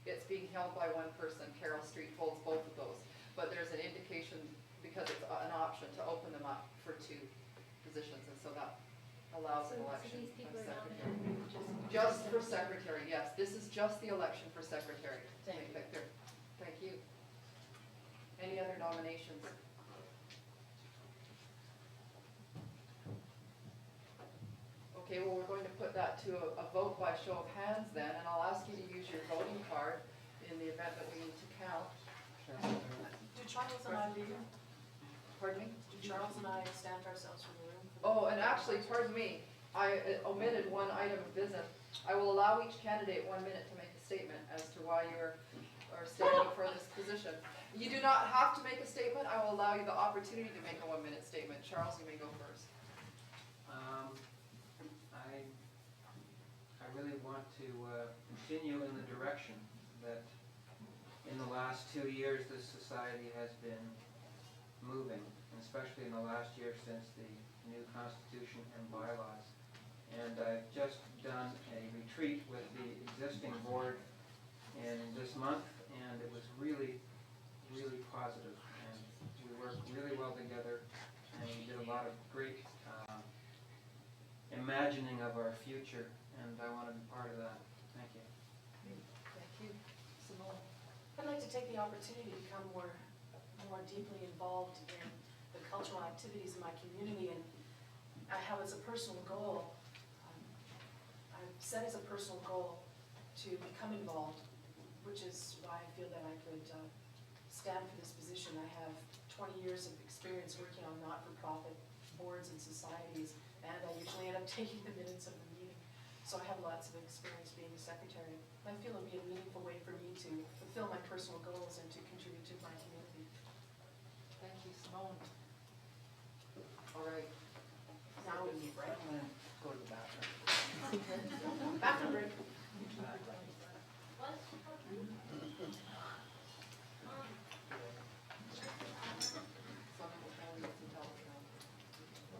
it's being held by one person. Carol Street holds both of those. But there's an indication, because it's an option, to open them up for 2 positions, and so that allows an election these people of are secretary. nominated Just for secretary, yes. This is just the election for secretary. Thank Make that clear. Thank you. Any other nominations? Okay, well, we're going to put that to a vote by show of hands then, and I'll ask you to use your voting card in the event that we need to count. Do Charles and I leave? Pardon me? Do Charles and I stand ourselves from the room? Oh, and actually, pardon me, I omitted one item of business. I will allow each candidate 1 minute to make a statement as to why you are standing for this position. You do not have to make a statement. I will allow you the opportunity to make a 1 minute statement. Charles, you may go first. I really want to continue in the direction that in the last 2 years this society has been moving, and especially in the last year since the new constitution and bylaws. And I've just done a retreat with the existing board in this month, and it was really, really positive. And we worked really well together, and we did a lot of great imagining of our future, and I want to be part of that. Thank you. Thank you. Simone. I'd like to take the opportunity to become more deeply involved in the cultural activities in my community, and I have as a personal goal, I've set as a personal goal to become involved, which is why I feel that I could stand for this position. I have 20 years of experience working on not-for-profit boards and societies, and I usually end up taking the minutes of the meeting. So I have lots of experience being a secretary. I feel it would be a meaningful way for me to fulfill my personal goals and to contribute to my community. Thank you, Simone. All right. Now we need break. I'm going to go to the bathroom. Bathroom break.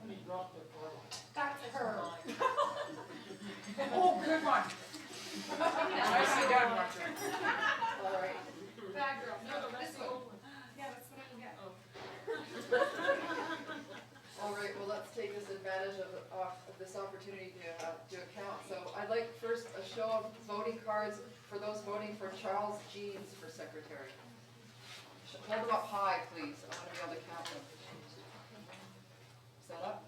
Let me drop the ball. That's her. Oh, good one. Nicely done, Roger. All right. Bad girl. No, this one. Yeah, that's what I can get. All right, well, let's take this advantage of this opportunity to account. So I'd like first a show of voting cards for those voting for Charles Jeans for secretary. Hold them up high, please. I want to be able to count them. Is that up?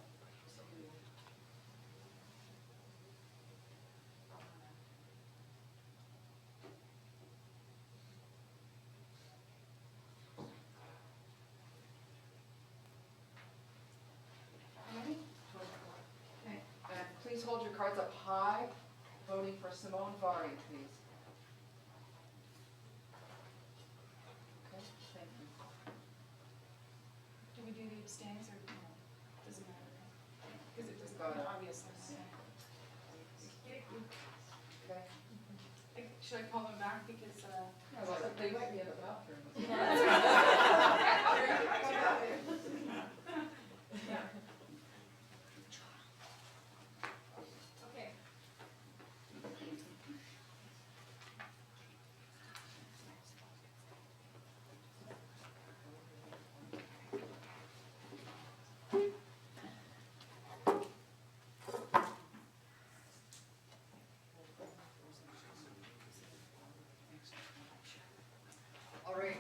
And please hold your cards up high. Voting for Simone Varey, please. Okay, thank you. Do we do the abstains or no? Doesn't matter. Because it doesn't, Got it. obviously. Okay. Should I call them back because, They might be in the bathroom. okay. All right.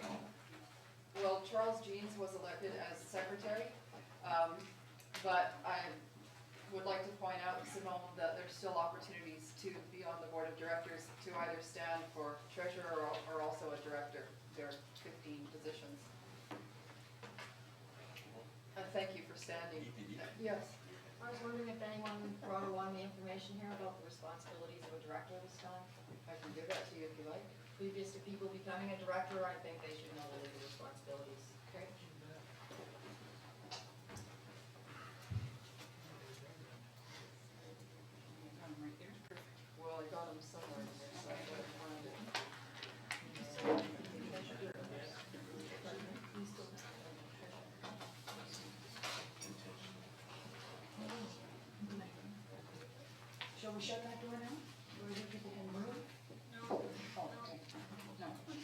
Well, Charles Jeans was elected as secretary, but I would like to point out, Simone, that there's still opportunities to be on the board of directors to either stand for treasurer or also a director. There are 15 positions. And thank you for standing. Yes. I was wondering if anyone brought along the information here about the responsibilities of a director this time. I can give that to you if you like. Previous to people becoming a director, I think they should know the legal responsibilities. Okay. Right there, perfect. Well, I got them somewhere in there, so I gotta find it. Shall we shut that door now? Or do people can move? No. Oh, okay. No, okay.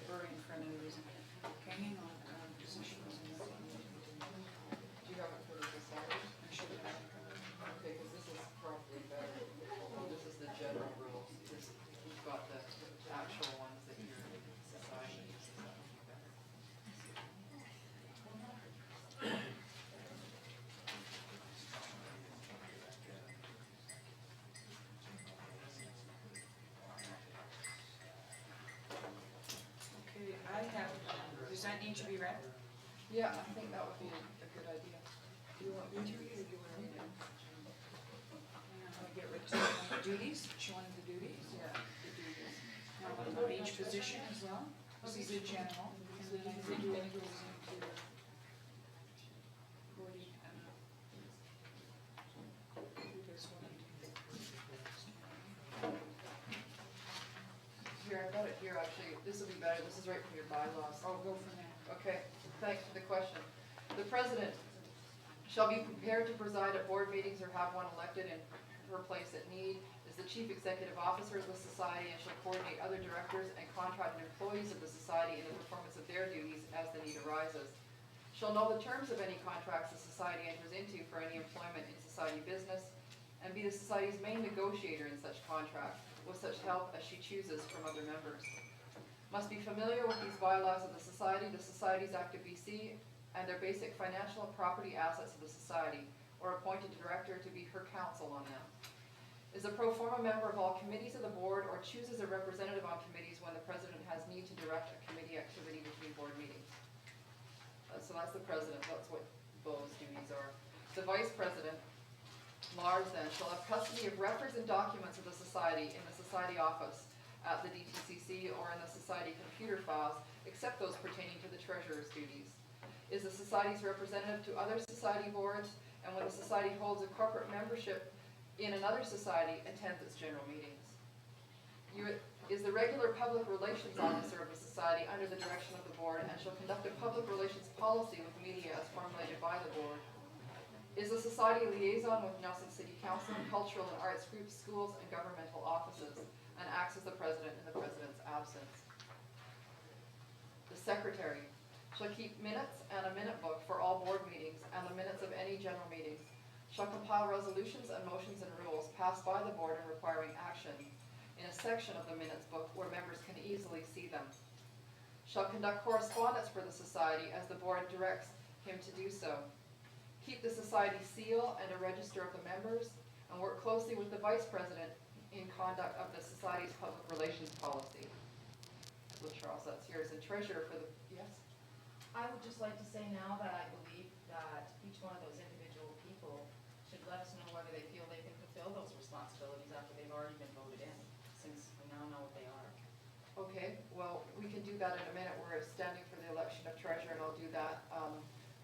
Very in front of the reason. Okay, hang on, positions and Do you have it for the society? I'm sure that. Okay, because this is probably better. This is the general rules. You've got the actual ones that your society uses. That would be better. Okay, I have, does that need to be read? Yeah, I think that would be a good idea. Do you want me to read or do you want to read it? I'll get rid of the duties, showing the duties. Yeah, the duties. Now, on each position as well. This is a general, and then I think that goes into 40, this one. Here, I've got it here, actually. This will be better. This is right from your bylaws. I'll go from there. Okay, thanks for the question. The president shall be prepared to preside at board meetings or have one elected in her place at need, is the chief executive officer of the society, and shall coordinate other directors and contracted employees of the society in the performance of their duties as the need arises. Shall know the terms of any contracts the society enters into for any employment in society business, and be the society's main negotiator in such contracts, with such help as she chooses from other members. Must be familiar with these bylaws of the Societies Act of BC, and their basic financial and property assets of the society, or appointed director to be her counsel on them. Is a pro forma member of all committees of the board, or chooses a representative on committees when the president has need to direct a committee activity between board meetings. So that's the president, that's what Bo's duties are. The vice president, Lars, then, shall have custody of records and documents of the society in the society office at the DTCC or in the society computer files, except those pertaining to the treasurer's duties. Is the society's representative to other society boards, and when the society holds a corporate membership in another society, attends its general meetings. Is the regular public relations officer of the society under the direction of the board, and shall conduct a public relations policy with media as formulated by the board. Is a society liaison with Nelson City Council, cultural and arts groups, schools, and governmental offices, and acts as the president in the president's absence. The secretary shall keep minutes and a minute book for all board meetings and the minutes of any general meetings. Shall compile resolutions and motions and rules passed by the board and requiring action in a section of the minutes book where members can easily see them. Shall conduct correspondence for the society as the board directs him to do so. Keep the society seal and a register of the members, and work closely with the vice president in conduct of the society's public relations policy. So Charles, that's yours, and treasurer for the, yes? I would just like to say now that I believe that each one of those individual people should let us know whether they feel they can fulfill those responsibilities after they've already been voted in, since we now know what they are. Okay, well, we can do that in a minute. We're standing for the election of treasurer, and I'll do that.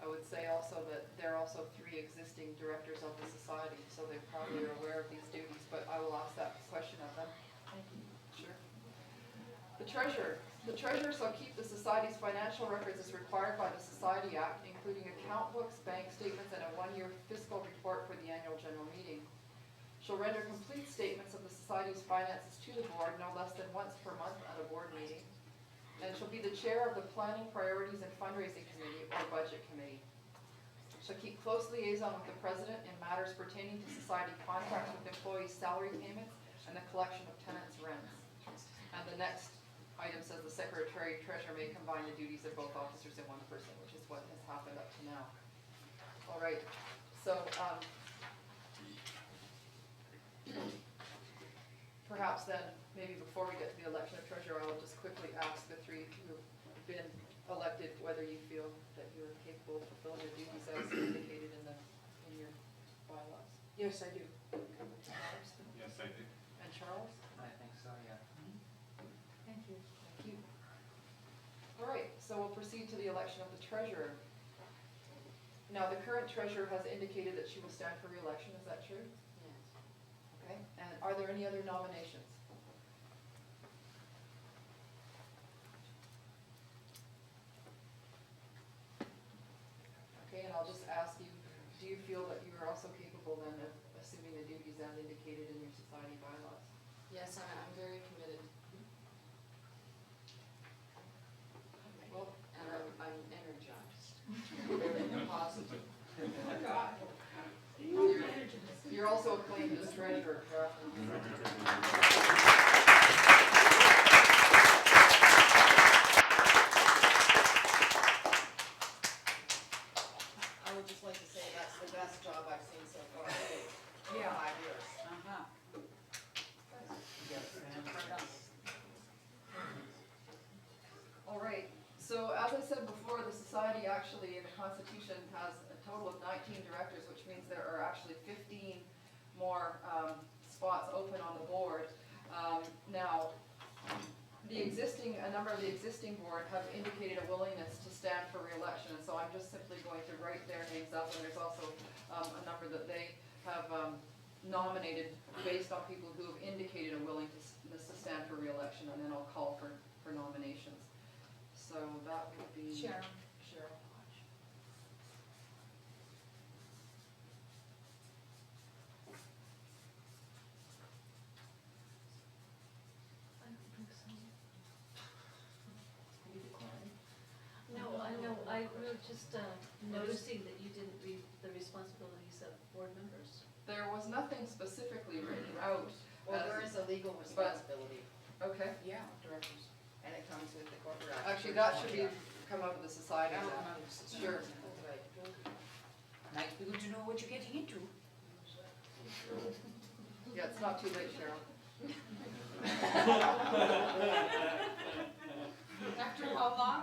I would say also that there are also 3 existing directors of the society, so they probably are aware of these duties, but I will ask that question of them. Thank you. Sure. The treasurer shall keep the society's financial records as required by the Society Act, including account books, bank statements, and a 1-year fiscal report for the annual general meeting. Shall render complete statements of the society's finances to the board no less than once per month at a board meeting. And shall be the chair of the Planning, Priorities, and Fundraising Committee or Budget Committee. Shall keep close liaison with the president in matters pertaining to society contracts with employees' salary payments and the collection of tenants' rents. And the next item says the secretary treasurer may combine the duties of both officers in one person, which is what has happened up to now. All right, so perhaps then, maybe before we get to the election of treasurer, I'll just quickly ask the 3 who have been elected whether you feel that you're capable of fulfilling your duties as indicated in your bylaws. Yes, I do. Yes, I do. And Charles? I think so, yeah. Thank you. Thank you. All right, so we'll proceed to the election of the treasurer. Now, the current treasurer has indicated that she will stand for re-election, is that true? Yes. Okay, and are there any other nominations? Okay, and I'll just ask you, do you feel that you are also capable then of assuming the duties as indicated in your society bylaws. Yes, I'm very committed. Well, and I'm energized. Very positive. You're also acclaimed as treasurer. I would just like to say that's the best job I've seen so far, in 5 years. Uh-huh. All right, so as I said before, the society actually in the Constitution has a total of 19 directors, which means there are actually 15 more spots open on the board. Now, a number of the existing board have indicated a willingness to stand for re-election, and so I'm just simply going to write their names up, and there's also a number that they have nominated based on people who have indicated a willingness to stand for re-election, and then I'll call for nominations. So that would be Cheryl. Cheryl Lodge. No, I was just noticing that you didn't read the responsibilities of board members. There was nothing specifically written out. Well, there is a legal responsibility, Okay. Yeah, directors. and it comes with the corporate act. Actually, that should come out of the society. That'll then. come out of the society. Sure. Right. Nice people to know what you're getting into. Yeah, it's not too late, Cheryl. After how long?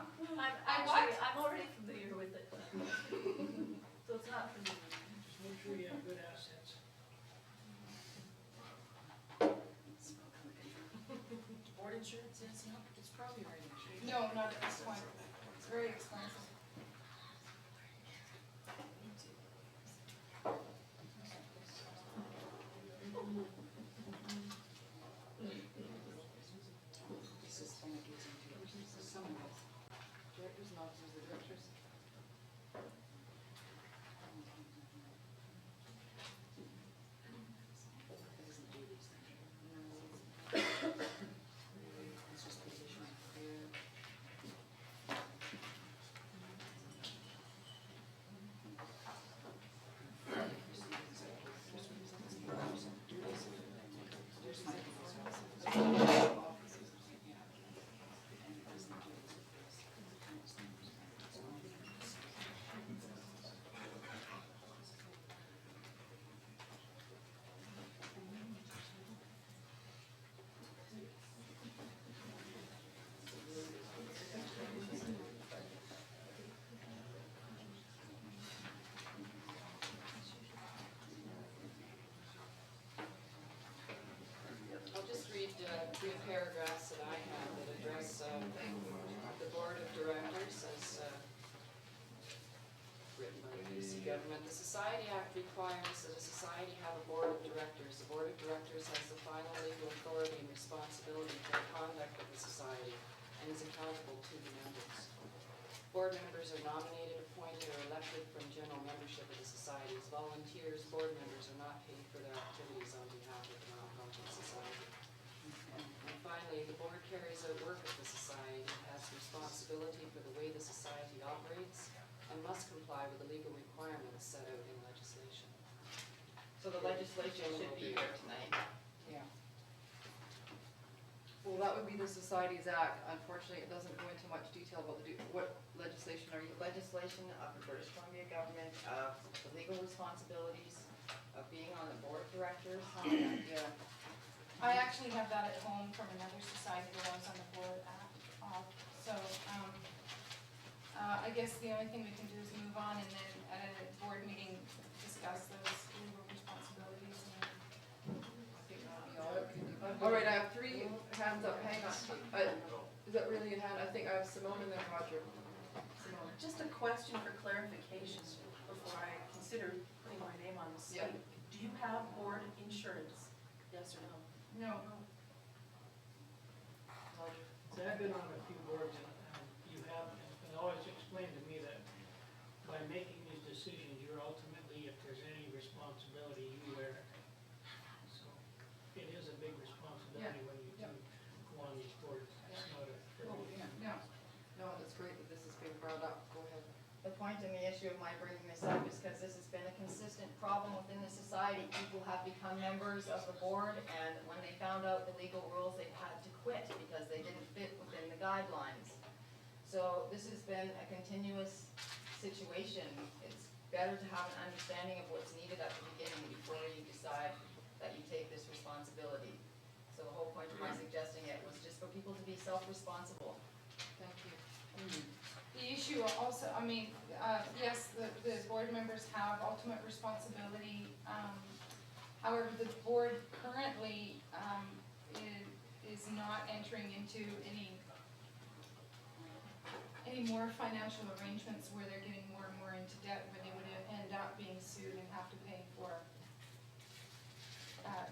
I'm already familiar with it. So it's not for me. Just make sure you have good assets. Board insurance, it's probably right. No, not at this point. It's very expensive. This is when it gets into some of this. Directors and officers, the directors. It's just position. I'll just read 3 paragraphs that I have that address the board of directors as written by the BC government. The Society Act requires that a society have a board of directors. The board of directors has the final legal authority and responsibility for the conduct of the society and is accountable to the members. Board members are nominated, appointed, or elected from general membership of the society. As volunteers, board members are not paid for their activities on behalf of the Mount Thompson Society. And finally, the board carries out work of the society, has responsibility for the way the society operates, and must comply with the legal requirements set out in legislation. So the legislation should be here tonight. Yeah. Well, that would be the Societies Act. Unfortunately, it doesn't go into much detail about what legislation are you, Legislation of the British Columbia government, of the legal responsibilities of being on the board of directors. yeah. I actually have that at home from another society that I was on the board of. So, I guess the only thing we can do is move on and then at a board meeting, discuss those legal responsibilities and I think that'll be all we can do. All right, I have 3 hands up. Hang on. Is that really a hand? I think I have Simone and then Roger. Simone. Just a question for clarification before I consider putting my name on this Yeah. slate. Do you have board insurance? Yes or no? no. Roger. So I've been on a few boards and you have, and always explained to me that by making these decisions, you're ultimately, if there's any responsibility, you wear it. become members of the board, and when they found out the legal rules, they had to quit because they didn't fit within the guidelines. So this has been a continuous situation. It's better to have an understanding of what's needed at the beginning before you decide that you take this responsibility. So the whole point of my suggesting it was just for people to be self-responsible. Thank you. The issue also, I mean, yes, the board members have ultimate responsibility. However, the board currently is not entering into any more financial arrangements where they're getting more and more into debt, where they would end up being sued and have to pay for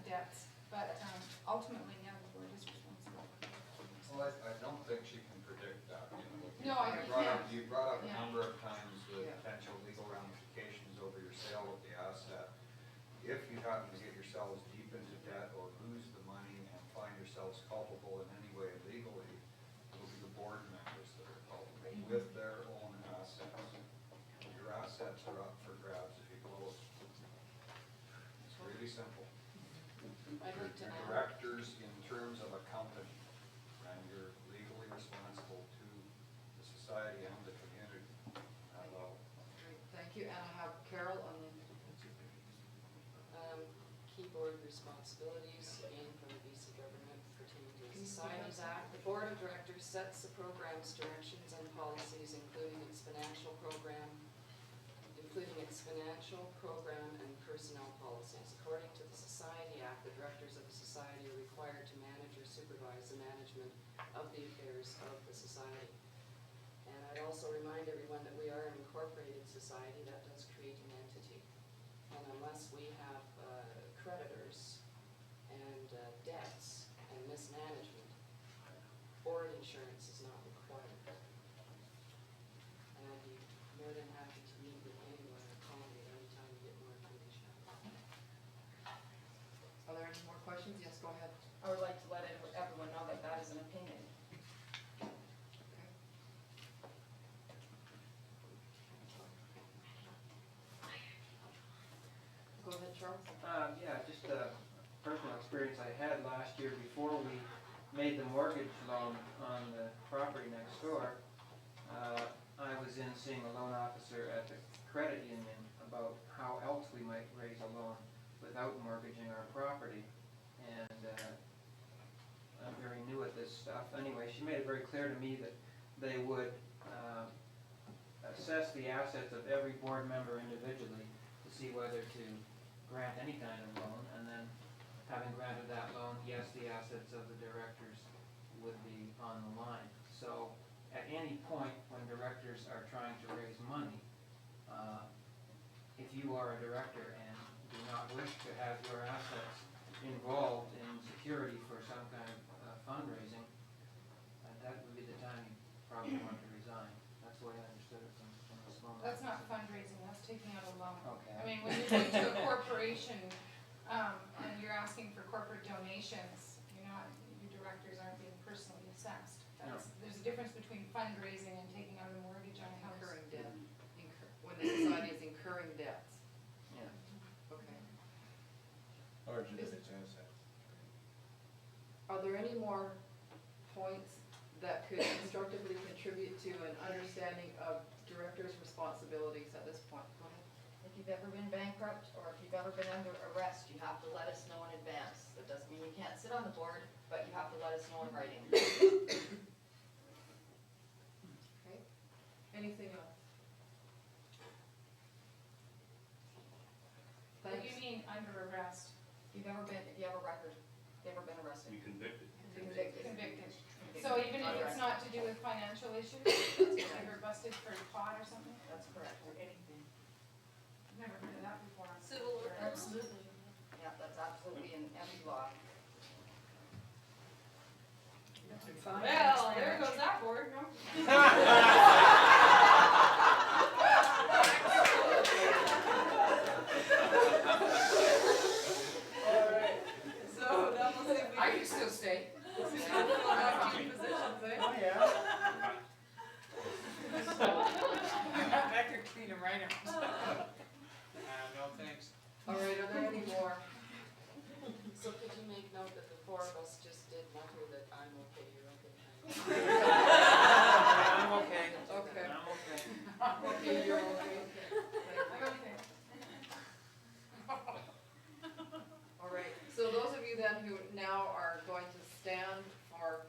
debts. But ultimately, yeah, the board is responsible. Well, I don't think she can predict that, you know. No, I can't. You brought up a Yeah. number of times the Yeah. potential legal ramifications over your sale of the asset. If you happen to get yourselves deep into debt or lose the money and find yourselves culpable in any way legally, it'll be the board members that are culpable with their own assets. Your assets are up for grabs if you close. It's really simple. I'd You're like to add, directors in terms of a company, and you're legally responsible to the society and the community at that level. Great, thank you, and I have Carol on the, key board responsibilities gained from the BC government pertaining to the Societies Act. The board of directors sets the program's directions and policies, including its financial program and personnel policies. According to the Society Act, the directors of the society are required to manage or supervise the management of the affairs of the society. And I'd also remind everyone that we are an incorporated society. That does create an entity. And unless we have creditors and debts and mismanagement, board insurance is not required. And I'd be more than happy to meet with anyone or call me anytime you get more information. are there any more questions? Yes, go ahead. I would like to let everyone know that that is an opinion. Okay. Go ahead, Charles. Yeah, just a personal experience I had last year before we made the mortgage loan on the property next door. I was in seeing a loan officer at the credit union about how else we might raise a loan without mortgaging our property. And I'm very new at this stuff. Anyway, she made it very clear to me that they would assess the assets of every board member individually to see whether to grant any kind of loan, and then having granted that loan, yes, the assets of the directors would be on the line. So at any point when directors are trying to raise money, if you are a director and do not wish to have your assets involved in security for some kind of fundraising, that would be the time you probably want to resign. That's the way I understood it from this moment. That's not fundraising, that's taking out a loan. Okay. I mean, when you're going to a corporation, and you're asking for corporate donations, your directors aren't being personally assessed. There's a difference between fundraising and taking out a mortgage on a house. Incurring debt, when the society is incurring debts. Yeah. Okay. Origin of its asset. Are there any more points that could constructively contribute to an understanding of directors' responsibilities at this point? Go ahead. If you've ever been bankrupt or if you've ever been under arrest, you have to let us know in advance. That doesn't mean you can't sit on the board, but you have to let us know in writing. Okay. Anything else? What do Thanks. you mean under arrest? If you have a record, if you've ever been arrested. You convicted. Convicted. Convicted. So even if it's not to do with financial issues, ever busted for pot or something? That's correct, or anything. I've never heard of that before. Civil or criminal? Absolutely. Yeah, that's absolutely in every law. Well, there goes that board, no? So that will say I can still stay. we have two positions, eh? Oh, yeah. I could clean them right up. No, thanks. All right, are there any more you then who now are going to stand for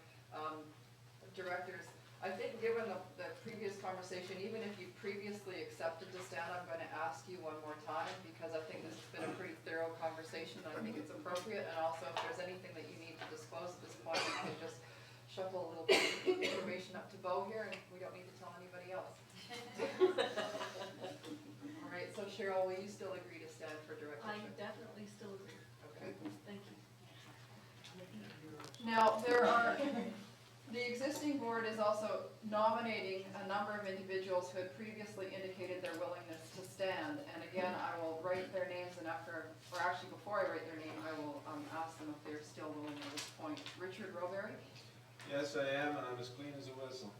directors, I think given the previous conversation, even if you previously accepted to stand, I'm going to ask you one more time, because I think this has been a pretty thorough conversation, and I think it's appropriate, and also if there's anything that you need to disclose at this point, you can just shuffle a little bit of information up to Bo here, and we don't need to tell anybody else. All right, so Cheryl, will you still agree to stand for I directorship? definitely still agree. Okay. Thank you. Now, the existing board is also nominating a number of individuals who had previously indicated their willingness to stand. And again, I will write their names, and before I write their name, I will ask them if they're still willing at this point. Richard Rowberry? Yes, I am, and I'm as clean as a whistle.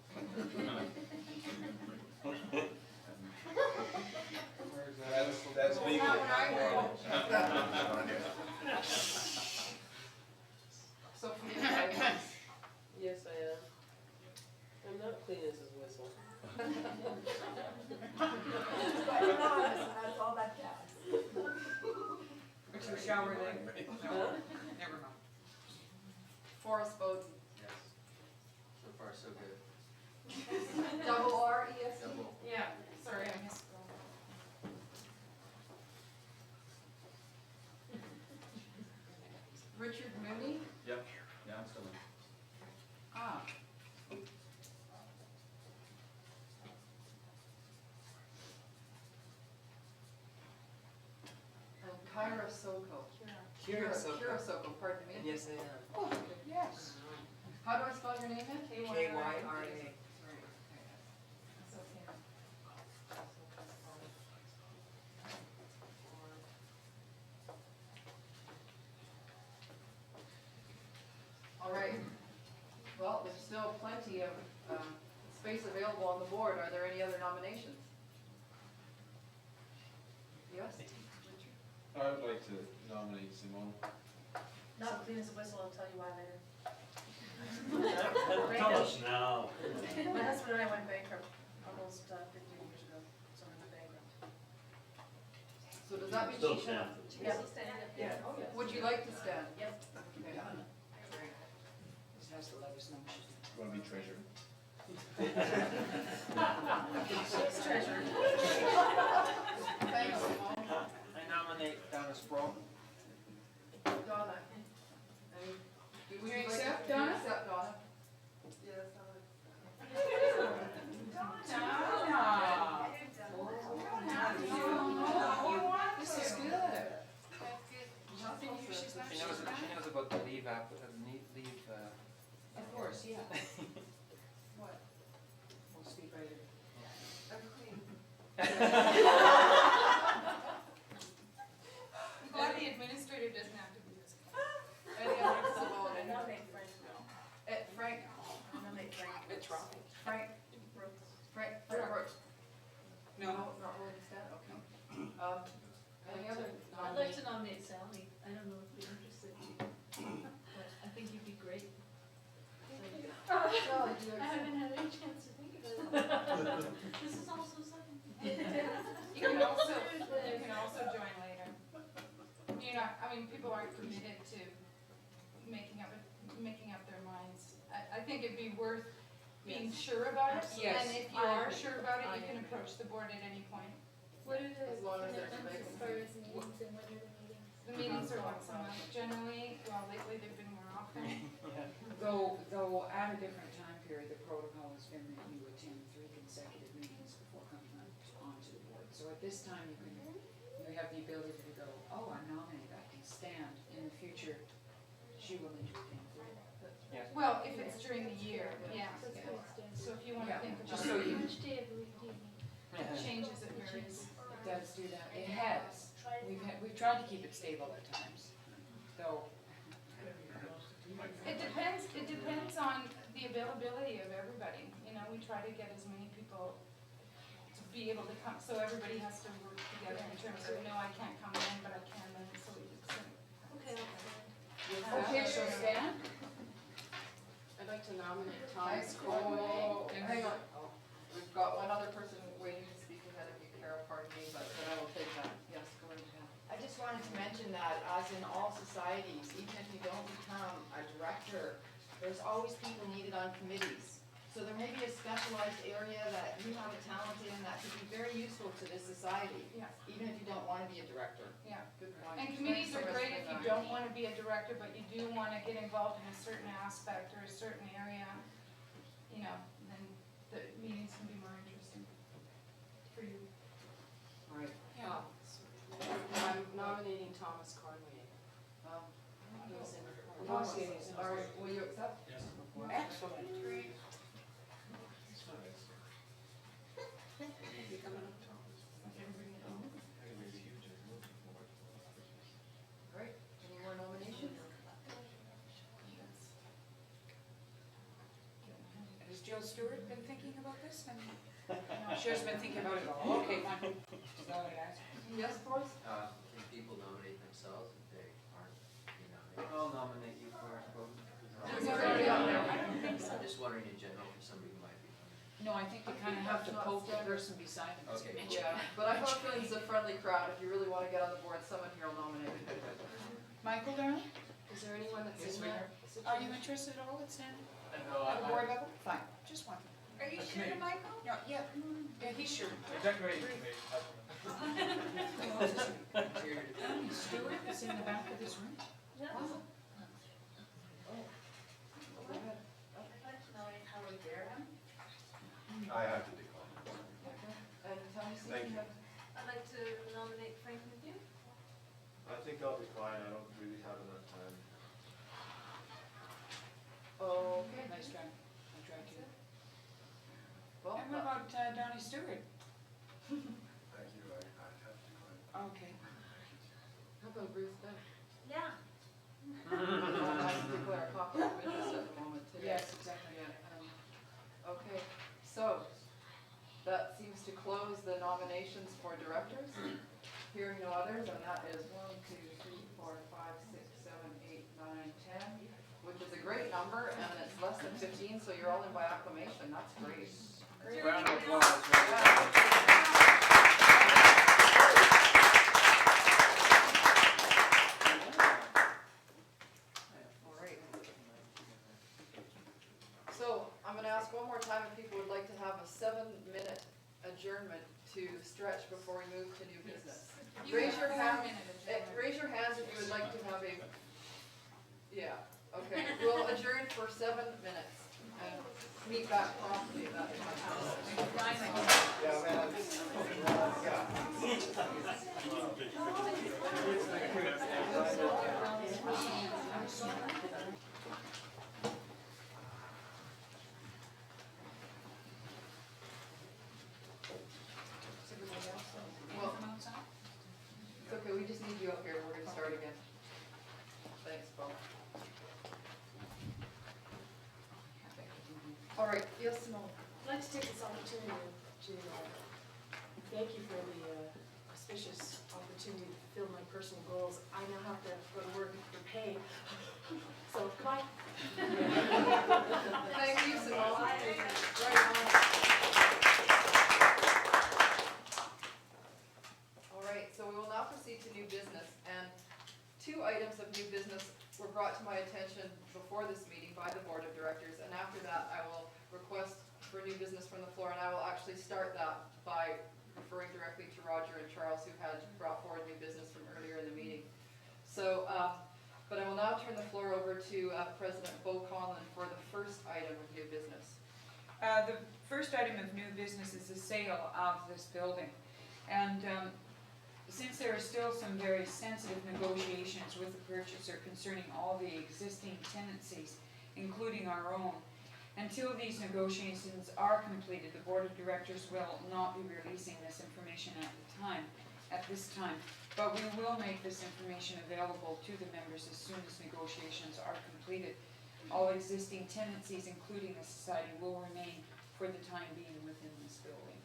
That's legal. Sophia Hyde? Yes, I am. I'm not clean as a whistle. But you're anonymous, and that's all that counts. What's your shower then? No, never mind. Forrest Bowden? Yes. So far, so good. Double R-E-S-E? Double. Yeah, sorry, I missed. Richard Mooney? Yep, yeah, I'm still in. Ah. And Kyra Soko. Kyra Soko, pardon me. Yes, I am. Oh, yes. How do I spell your name then? K-Y-R-A. All right. Well, there's still plenty of space available on the board. Are there any other nominations? Yes? I would like to nominate Simone. Not clean as a whistle, I'll tell you why later. Tell us now. My husband and I went bankrupt almost 15 years ago, so we went bankrupt. So does that mean Still she stand. Yeah. Yeah. Would you like to stand? Yep. Okay. Just has to let us know she's. You want to be treasurer? She's treasurer. Thanks, Simone. I nominate Donna Sproul. Donna. Would You like to- accept do you Donna? accept Donna? Yes, This is good. She knows about the leave app, leave, Of course, yeah. What? We'll speak later. I'm clean. I'm glad the administrator doesn't have to do this. Any other Simone? I nominate Frank. Frank? I nominate Frank. It's wrong. Frank? Frank Brooks? No. Not willing to stand, okay. Any other I'd like to nominate Sally. I don't know if you're interested, but I think you'd be great. Sally, do you I accept? haven't had any chance to think about it. This is also something. You can also join later. You're not, I mean, people aren't committed to making up their minds. I think it'd be worth being sure about it. Yes. And if you are sure about it, you can approach the board at any point. What are the As long as there's commitments as vacancy. far as meetings and when are the meetings? The meetings are once a month generally, well, lately they've been more often. Though at a different time period, the protocol has been that you attend 3 consecutive meetings before coming onto the board. So at this time, you have the ability to go, oh, I'm nominated, I can stand. In the future, she will need to attend 3. Well, if it's during the year, yeah. That's quite standard. So if you wanna Yeah, think just about so you- Which day of the week do you meet? it, changes it varies. It does do that. It has. We've tried to keep it stable at times, though. It depends on the availability of everybody. You know, we try to get as many people to be able to come, so everybody has to work together in terms of, no, I can't come in, but I can then, so we just. Okay, I'll stand. Okay, so Stan? I'd like to nominate Tom Thanks, Cole. Hang on. We've got one other person waiting to speak ahead of you, Carol, pardon me, but then I will take that. Yes, go right ahead. I just want wanted to mention that as in all societies, even if you don't become a director, there's always people needed on committees. So there may be a specialized area that you have a talent in that could be very useful to this society, Yeah. even if you don't want to be a director. Yeah. Good point. And committees Thanks are for great if you mentioning don't wanna be a director, but you do wanna get involved in a certain aspect or a certain area, you know, then the meetings can be more interesting for you. that. All right. Yeah. I'm nominating Thomas Conway. Thomas, Negotiating. all right, will you accept? Yes. Excellent. All right, any more nominations? Has Jill Stewart been thinking about this? No, she hasn't been thinking about it at all. Okay, fine. Just thought I'd ask. Yes, boys? Can people nominate themselves if they aren't, you know? I'll nominate you for it, Bo. It's already on there. I don't think so. I'm just wondering in general for somebody who might be nominated. No, I think you kind of have to poke the person beside them. Okay. Yeah, but I have a feeling it's a friendly crowd. If you really want to get on the board, someone here will nominate you. Michael, darling, Is there anyone that's in that situation? are you interested at all in standing No, at the board level? Fine, just one. Are you sure, Michael? No, yeah, yeah, he's sure. Decorating committee. Tony Stewart is in the back of this room. Go ahead. I have to decline. And Tony, see Thank if you you. have. I'd like to nominate Frank McHugh. I think I'll decline, I don't really have enough time. Okay. Nice try. I tried to. Well, And what about Donnie Stewart? Thank you, I have to decline. Okay. how about Ruth Beck? Yeah. I declare a conflict of interest at the moment today. Yes, exactly. Yeah, okay, so that seems to close the nominations for directors. Hearing no others, and that is 1, 2, 3, 4, 5, 6, 7, 8, 9, 10, which is a great number, and it's less than 15, so you're all in by acclamation. That's great. Round of applause. All right. So I'm going to ask one more time if people would like to have a 7-minute adjournment to stretch before we move to new business. Raise your hand. Raise your hands if you would like to have a, yeah, okay. We'll adjourn for 7 minutes and meet back promptly at that Well, it's okay, we just need you up here, we're gonna start again. Thanks, Bo. All right, yes, Simone? I'd like to take this opportunity to thank you for the auspicious opportunity to fulfill my personal goals. I now have to go to work for pay, so goodbye. Thank you, Simone. Right on. All right, so we will now proceed to new business, and 2 items of new business were brought to my attention before this meeting by the board of directors, and after that, I will request for new business from the floor, and I will actually start that by referring directly to Roger and Charles, who had brought forward new business from earlier in the meeting. So, but I will now turn the floor over to President Bo Conlan for the first item of new business. The first item of new business is the sale of this building. And since there are still some very sensitive negotiations with the purchaser concerning all the existing tenancies, including our own, until these negotiations are completed, the board of directors will not be releasing this information at this time. But we will make this information available to the members as soon as negotiations are completed. All existing tenancies, including the society, will remain for the time being within this building.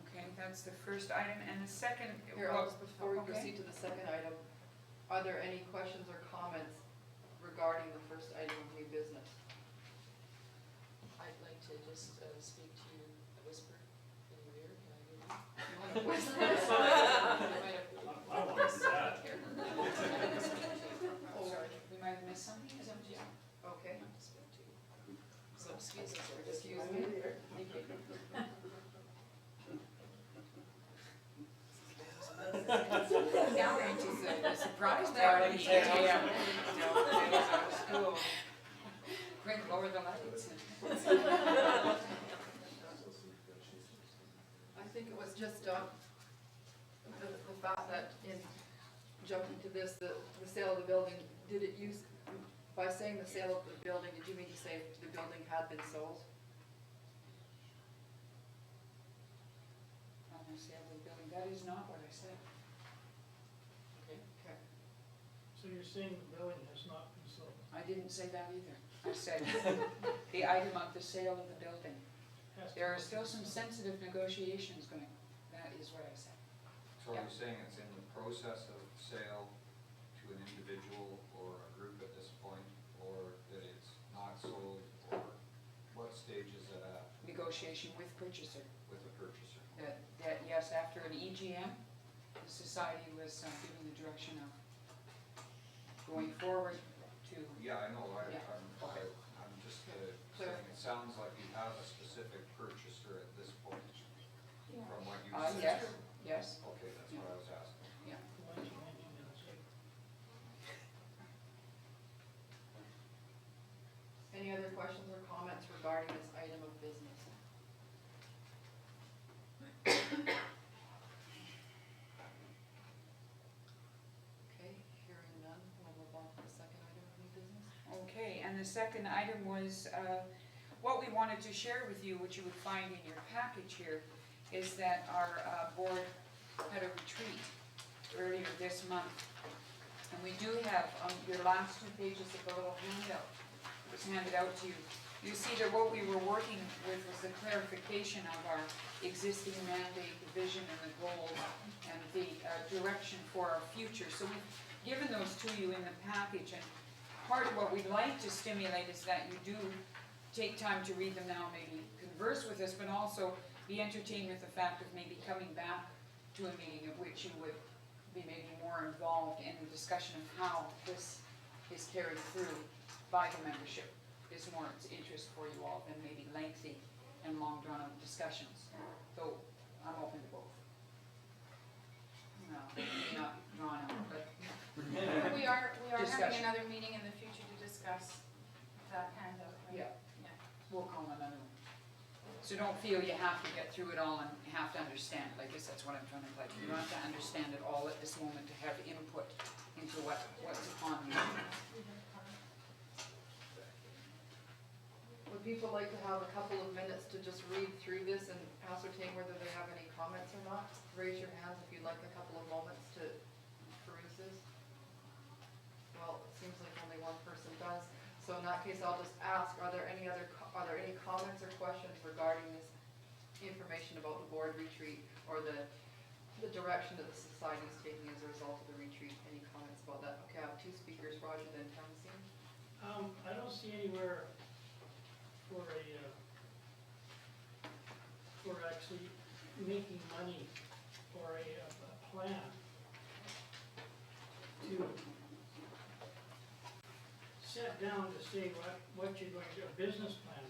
Okay, that's the first item, and the second. Here, before we okay. proceed to the second item, are there any questions or comments regarding the first item of new business? I'd like to just speak to you, whisper in your ear, can I do that? You want to whisper? You might have surprise Yeah, party. you say AGM. No, days out of school. Quick, lower the lights. I think it was just, the fact that in jumping to this, the sale of the building, did it use, by saying the sale of the building, did you mean to say the building had been sold? On the sale of the building, that is not what I said. Okay. So you're saying the building has not been sold? I didn't say that either. I said the item of the sale of the building. Has to There are go still through. some sensitive negotiations going. That is what I said. So are you saying it's in the process of sale to an individual or a group at this point, or that it's not sold, or what stage is it at Negotiation with purchaser. with the purchaser? That yes, after an EGM, the society was given the direction of going forward to, Yeah, I know, Yeah. I'm just saying, it sounds like you have a specific purchaser at this point, from what you said. yes, yes. Okay, that's what I was asking. What you mentioned in the second. Any other questions or comments regarding this item of business? Okay, hearing none, we'll move on to the second item of new business. Okay, and the second item was, what we wanted to share with you, which you would find in your package here, is that our board had a retreat earlier this month. And we do have, on your last 2 pages of the little handout, it was handed out to you. You see that what we were working with was the clarification of our existing mandate, the vision and the goals, and the direction for our future. So we've given those to you in the package, and part of what we'd like to stimulate is that you do take time to read them now, maybe converse with us, but also be entertained with the fact of maybe coming back to a meeting of which you would be maybe more involved in the discussion of how this is carried through by the membership. Is more its interest for you all than maybe lengthy and long drawn out discussions. Though I'm open to both. No, maybe not drawn out, but We are having Discussion. another meeting in the future to discuss that handout, right? yeah, we'll call another one. So don't feel you have to get through it all and have to understand it. I guess that's what I'm trying to like. You don't have to understand it all at this moment to have input into what's upon you. Would people like to have a couple of minutes to just read through this and ascertain whether they have any comments or not? Raise your hands if you'd like a couple of moments to peruse this. Well, it seems like only one person does. So in that case, I'll just ask, are there any comments or questions regarding this information about the board retreat or the direction that the society is taking as a result of the retreat? Any comments about that? Okay, I have 2 speakers, Roger, then Thompson. I don't see anywhere for actually making money or a plan to set down to say what you're going to do, a business plan.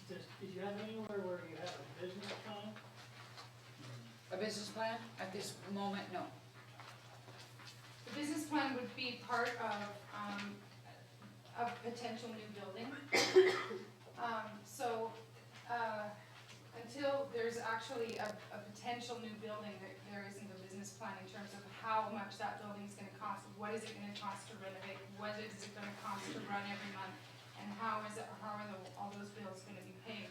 Did you have anywhere where you have a business plan? A business plan? At this moment, no. The business plan would be part of a potential new building. Until there's actually a potential new building, there isn't a business plan in terms of how much that building's gonna cost, what is it gonna cost to renovate, what is it gonna cost to run every month, and how are all those bills gonna be paid?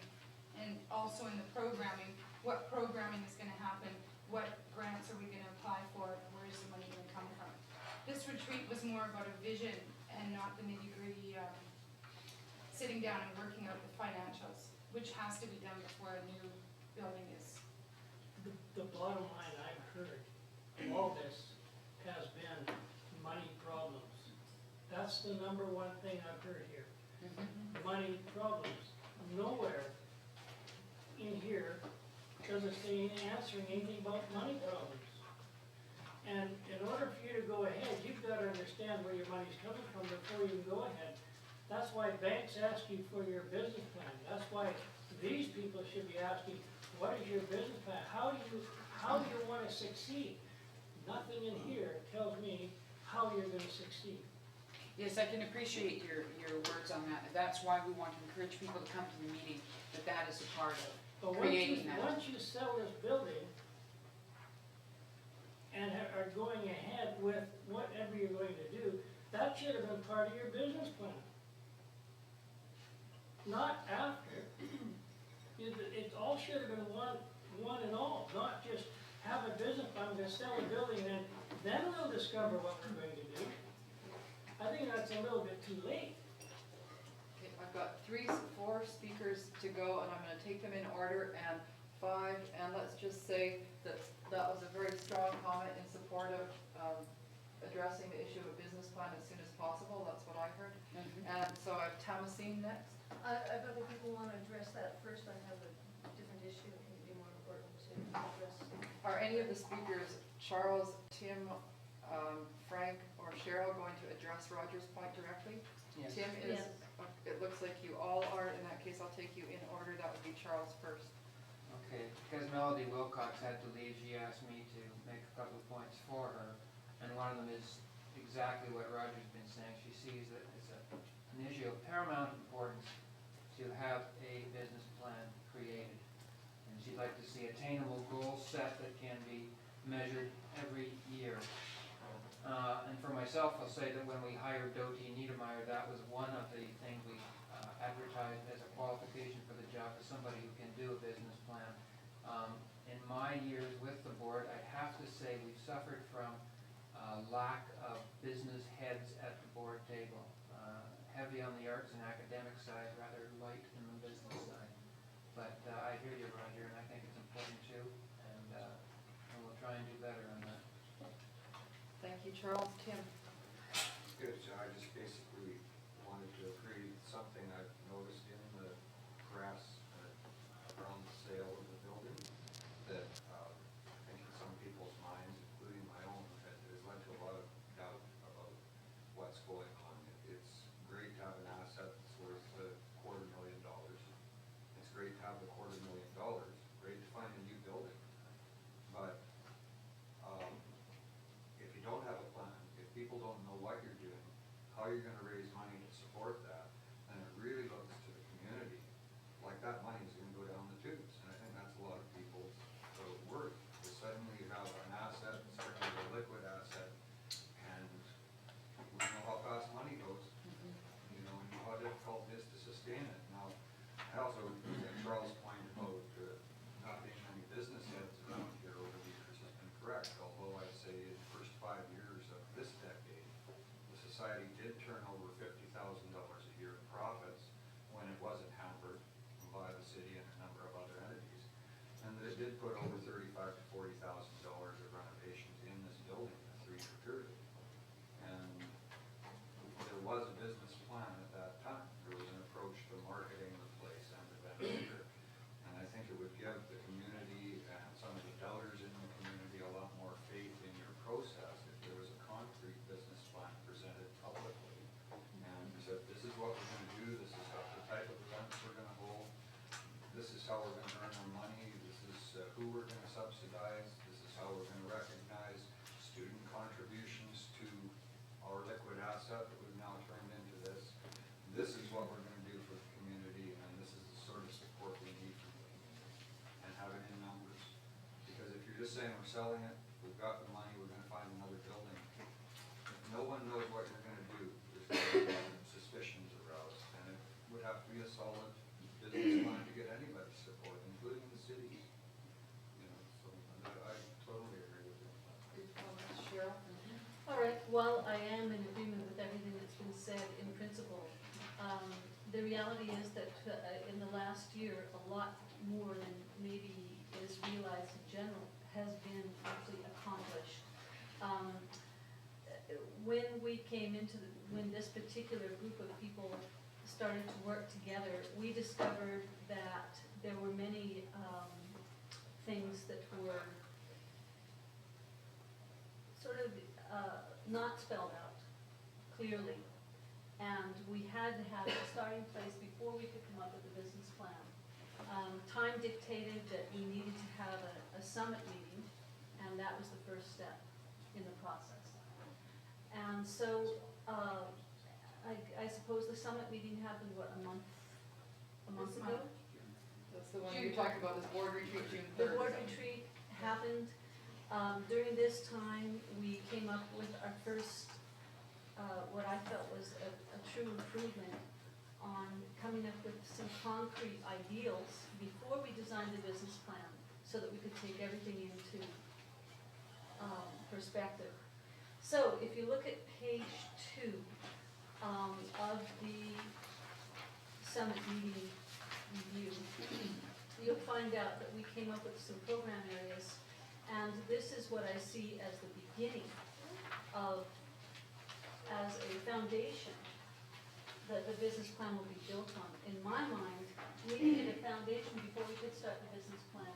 And also in the programming, what programming is gonna happen, what grants are we gonna apply for, where is the money gonna come from? This retreat was more about a vision and not the nitty-gritty, sitting down and working out the financials, which has to be done before a new building is. The bottom line I've heard of all this has been money problems. That's the number one thing I've heard here. Money problems. Nowhere in here does it say answering anything about money problems. And in order for you to go ahead, you've got to understand where your money's coming from before you can go ahead. That's why banks ask you for your business plan. That's why these people should be asking, what is your business plan? How do you want to succeed? Nothing in here tells me you're gonna succeed. Yes, I can appreciate your words on that. That's why we want to encourage people to come to the meeting, that is a part of But creating that. once you sell this building and are going ahead with whatever you're going to do, that should have been part of your business plan. Not after. It all should have been one and all, not just have a business plan, I'm gonna sell a building, and then we'll discover what we're going to do. I think that's a little bit too late. Okay, I've got 4 speakers to go, and I'm gonna take them in order, and 5, and let's just say that that was a very strong comment in support of addressing the issue of a business plan as soon as possible, that's what I heard. And so I have Thomasine next. If other people want to address that first, I have a different issue that can be more important to address. Are any of the speakers, Charles, Tim, Frank, or Cheryl, going to address Roger's point directly? Yes. Tim is, Yes. it looks like you all are, in that case I'll take you in order, that would be Charles first. Okay, because Melody Wilcox had to leave, she asked me to make a couple of points for her, and one of them is exactly what Roger's been saying. She sees that it's an issue of paramount importance to have a business plan created. And she'd like to see attainable goals set that can be measured every year. And for myself, I'll say that when we hired Doty Niedermeyer, that was one of the things we advertised as a qualification for the job, as somebody who can do a business plan. In my years with the board, I have to say we've suffered from lack of business heads at the board table. Heavy on the arts and academic side, rather light in the business side. But I hear you, Roger, and I think it's important too, and we'll try and do better on that. Thank you, Charles. Tim? Good, so I just basically wanted to agree with something I've noticed in the press around the sale of the building, that I think in some people's minds, including my own, that has led to a lot of doubt about what's going on. It's great to have an asset that's worth $250,000. It's great to have the $250,000, great to find a new building. But if you don't have a plan, if people don't know what you're doing, how you're gonna raise money to support that, then it really looks to the community like that money is gonna go down the tubes. And I think that's a lot of people's worry. Because suddenly you have an asset, certainly a liquid asset, and we know how fast money goes. You know, and how difficult it is to sustain it. Now, I also, Charles' point about not being many business heads around here over the years has been correct, although I'd say in the first 5 years of this decade, the society did turn over $50,000 a year in profits when it wasn't hampered by the city and a number of other entities. And that it did put over $35,000 to $40,000 of renovations in this building in a 3-year period. And there was a business plan at that time. There was an approach to marketing the place and the vendor. And I think it would give the community and some of the doubters in the community a lot more faith in your process if there was a concrete business plan presented publicly. And you said, this is what we're gonna do, this is the type of events we're gonna hold, this is how we're gonna earn our money, this is who we're gonna subsidize, this is how we're gonna recognize student contributions to our liquid asset that we've now turned into this. This is what we're gonna do for the community, and this is the sort of support we need from the community. And have it in numbers. Because if you're just saying we're selling it, we've got the money, we're gonna find another building, if no one knows what you're gonna do, there's gonna be suspicions aroused. And it would have to be a solid business plan to get anybody's support, including the cities. You know, so I totally agree with you. Good comments. Cheryl? All right, while I am in agreement with everything that's been said in principle, the reality is that in the last year, a lot more than maybe is realized in general has been actually accomplished. When we came into, when this particular group of people started to work together, we discovered that there were many things that were sort of not spelled out clearly. And we had to have a starting place before we could come up with a business plan. Time dictated that we needed to have a summit meeting, and that was the first step in the process. And And so, I suppose the summit meeting happened, what, a month This ago? month. That's the one you talked about, this board retreat June The 3rd. board retreat happened. During this time, we came up with our first, what I felt was a true improvement on coming up with some concrete ideals before we designed the business plan, so that we could take everything into perspective. So if you look at page 2 of the summit meeting review, you'll find out that we came up with some program areas, and this is what I see as the beginning of, as a foundation that the business plan will be built on. In my mind, we needed a foundation before we could start the business plan.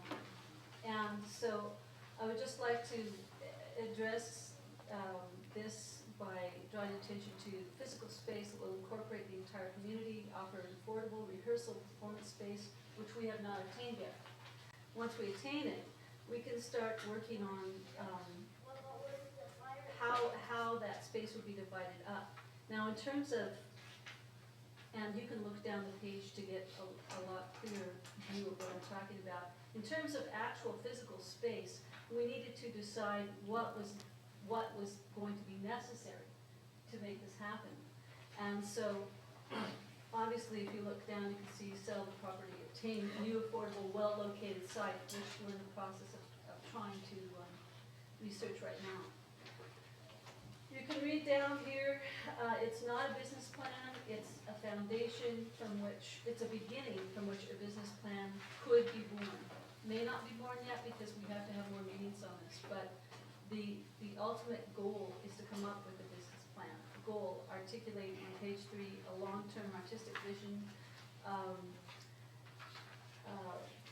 And so I would just like to address this by drawing attention to physical space that will incorporate the entire community, offer an affordable rehearsal performance space, which we have not attained yet. Once we attain it, we can start working on how that space would be divided up. Now, in terms of, and you can look down the page to get a lot clearer view of what I'm talking about. In terms of actual physical space, we needed to decide what was going to be necessary to make this happen. And so, obviously, if you look down, you can see sell the property, obtain new, affordable, well-located site, which we're in the process of trying to research right now. You can read down here, it's not a business plan, it's a foundation from which, it's a beginning from which a business plan could be born. May not be born yet because we have to have more meetings on this, but the ultimate goal is to come up with a business plan. Goal articulated on page 3, a long-term artistic vision,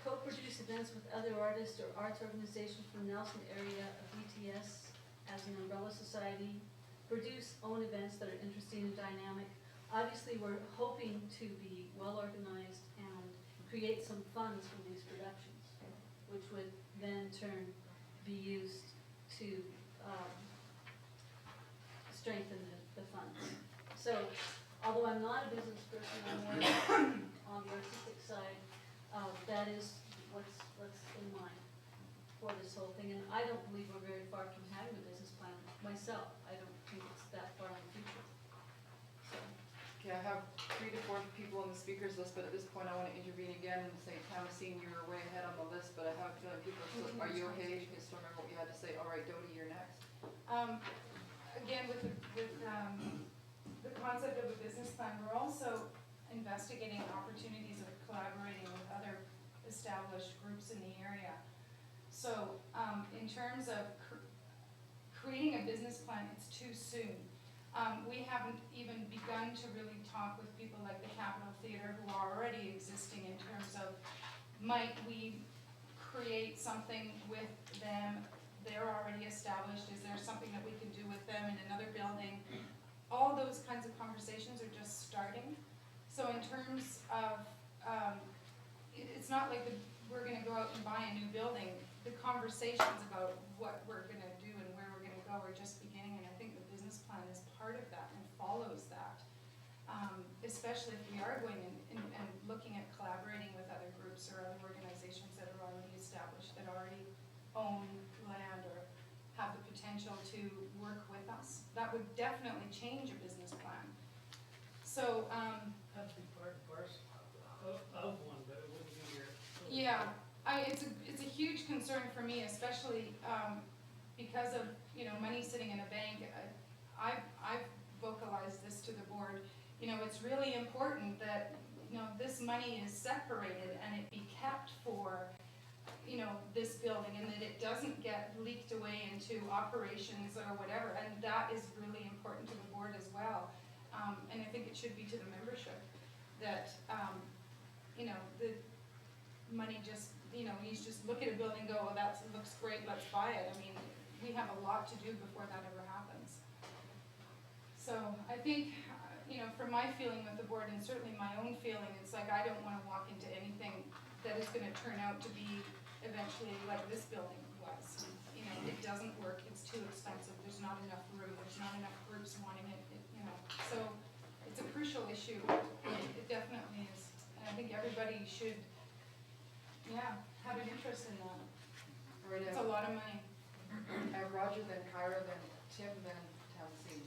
co-produce events with other artists or arts organizations from Nelson area of BTS as an umbrella society, produce own events that are interesting and dynamic. Obviously, we're hoping to be well-organized and create some funds from these productions, which would then in turn be used to strengthen the funds. So, although I'm not a business person, I'm more on the artistic side, that is what's in mind for this whole thing. And I don't believe we're very far from having a business plan myself. I don't think it's that far in the future. So. Okay, I have 3 to 4 people on the speakers list, but at this point I want to intervene again and say, Thomasine, you were way ahead on the list, but I have a feeling people still, are you okay? You can still remember what you had to say. All right, Dodie, you're next. Again, with the concept of a business plan, we're also investigating opportunities of collaborating with other established groups in the area. So, in terms of creating a business plan, it's too soon. We haven't even begun to really talk with people like the Capitol Theatre who are already existing in terms of, might we create something with them? They're already established. Is there something that we can do with them in another building? All those kinds of conversations are just starting. So in terms of, it's not like we're gonna go out and buy a new building. The conversations about what we're gonna do and where we're gonna go are just beginning, and I think the business plan is part of that and follows that. Especially if we are going in and looking at collaborating with other groups or other organizations that are already established, that already own land or have the potential to work with us. That would definitely change a business plan. So, Have to be part and parcel of one, but it wouldn't be your. yeah, it's a huge concern for me, especially because of, money sitting in a bank. I've vocalized this to the board. It's really important that, this money is separated and it be kept for, this building, and that it doesn't get leaked away into operations or whatever. And that is really important to the board as well. And I think it should be to the membership that, the money just, you just look at a building, go, oh, that looks great, let's buy it. I mean, we have a lot to do before that ever happens. So I think, from my feeling with the board, and certainly my own feeling, it's like I don't want to walk into anything that is going to turn out to be eventually like this building was. It doesn't work, it's too expensive, there's not enough room, there's not enough groups wanting everybody should, have an interest in that. Right, It's a lot of money. I have Roger, then Kyra, then Tim, then Thompson.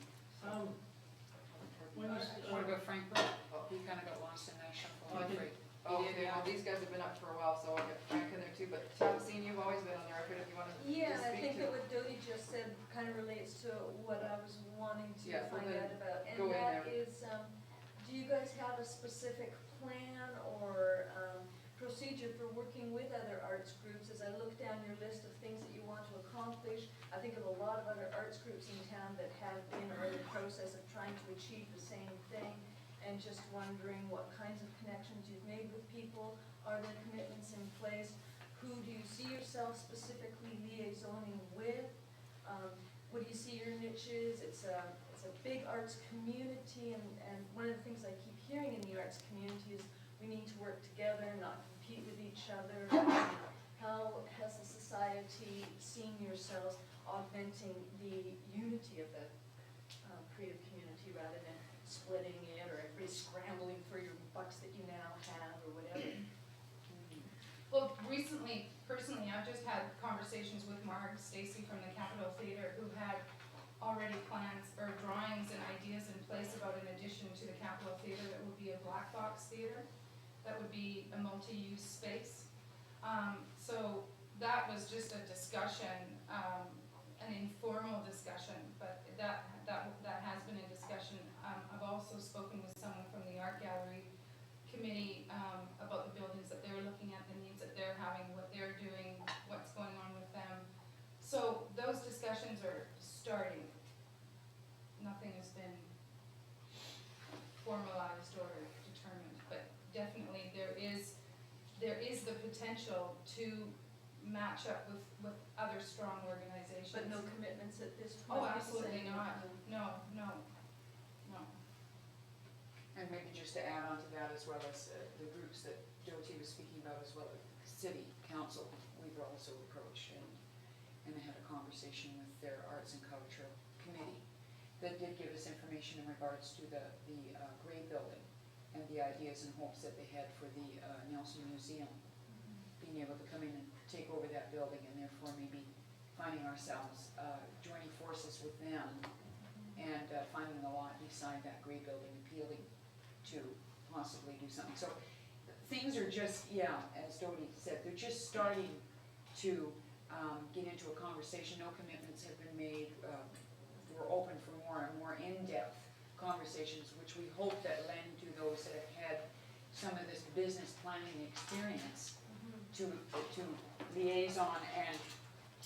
When you, What about Frank Burke? He kinda got lost in that shuffle, Oh, I I'm didn't- afraid. Oh, He did, okay, yeah. well, these guys have been up for a while, so I'll get Frank in there too, but Thompson, you've always been on the record if you wanna Yeah, just I speak think to. that what Dodie just said kind of relates to what I was wanting to Yeah, well find then, out about. go in And that there. is, do you guys have a specific plan or procedure for working with other arts groups? As I look down your list of things that you want to accomplish, I think of a lot of other arts groups in town that have been or are in the process of trying to achieve the same thing, and just wondering what kinds of connections you've made with people. Are there commitments in place? Who do you see yourself specifically liaisoning with? What do you see your niches? It's a big arts community, and one of the things I keep hearing in the arts community is we need to work together, not compete with each other. How has the society seen yourselves augmenting the unity of the creative community rather than splitting it, or everybody scrambling for your bucks that you now have, or whatever? Well, recently, personally, I've just had conversations with Marg Stacy from the Capitol Theatre, who had already plans or drawings and ideas in place about an addition to the Capitol Theatre that would be a black box theatre, that would be a multi-use space. So that was just a discussion, an informal discussion, but that has been a discussion. I've also spoken with someone from the art gallery committee about the buildings that they're looking at, the needs that they're having, what they're doing, what's going on with them. So those discussions are starting. Nothing has been formalized or determined, but definitely there is the potential to match up with other strong organizations. But no commitments at this point? Oh, absolutely not. No. And maybe just to add on to that, as well as the groups that Jyoti was speaking about, as well as city council, we've also approached and had a conversation with their arts and culture committee that did give us information in regards to the Gray building and the ideas and hopes that they had for the Nelson Museum, being able to come in and take over that building, and therefore maybe finding ourselves joining forces with them and finding a lot beside that Gray building appealing to possibly do something. So things are just, as Dodie said, they're just starting to get into a conversation. No commitments have been made. We're open for more and more in-depth conversations, which we hope that lend to those that have had some of this business planning experience to liaison and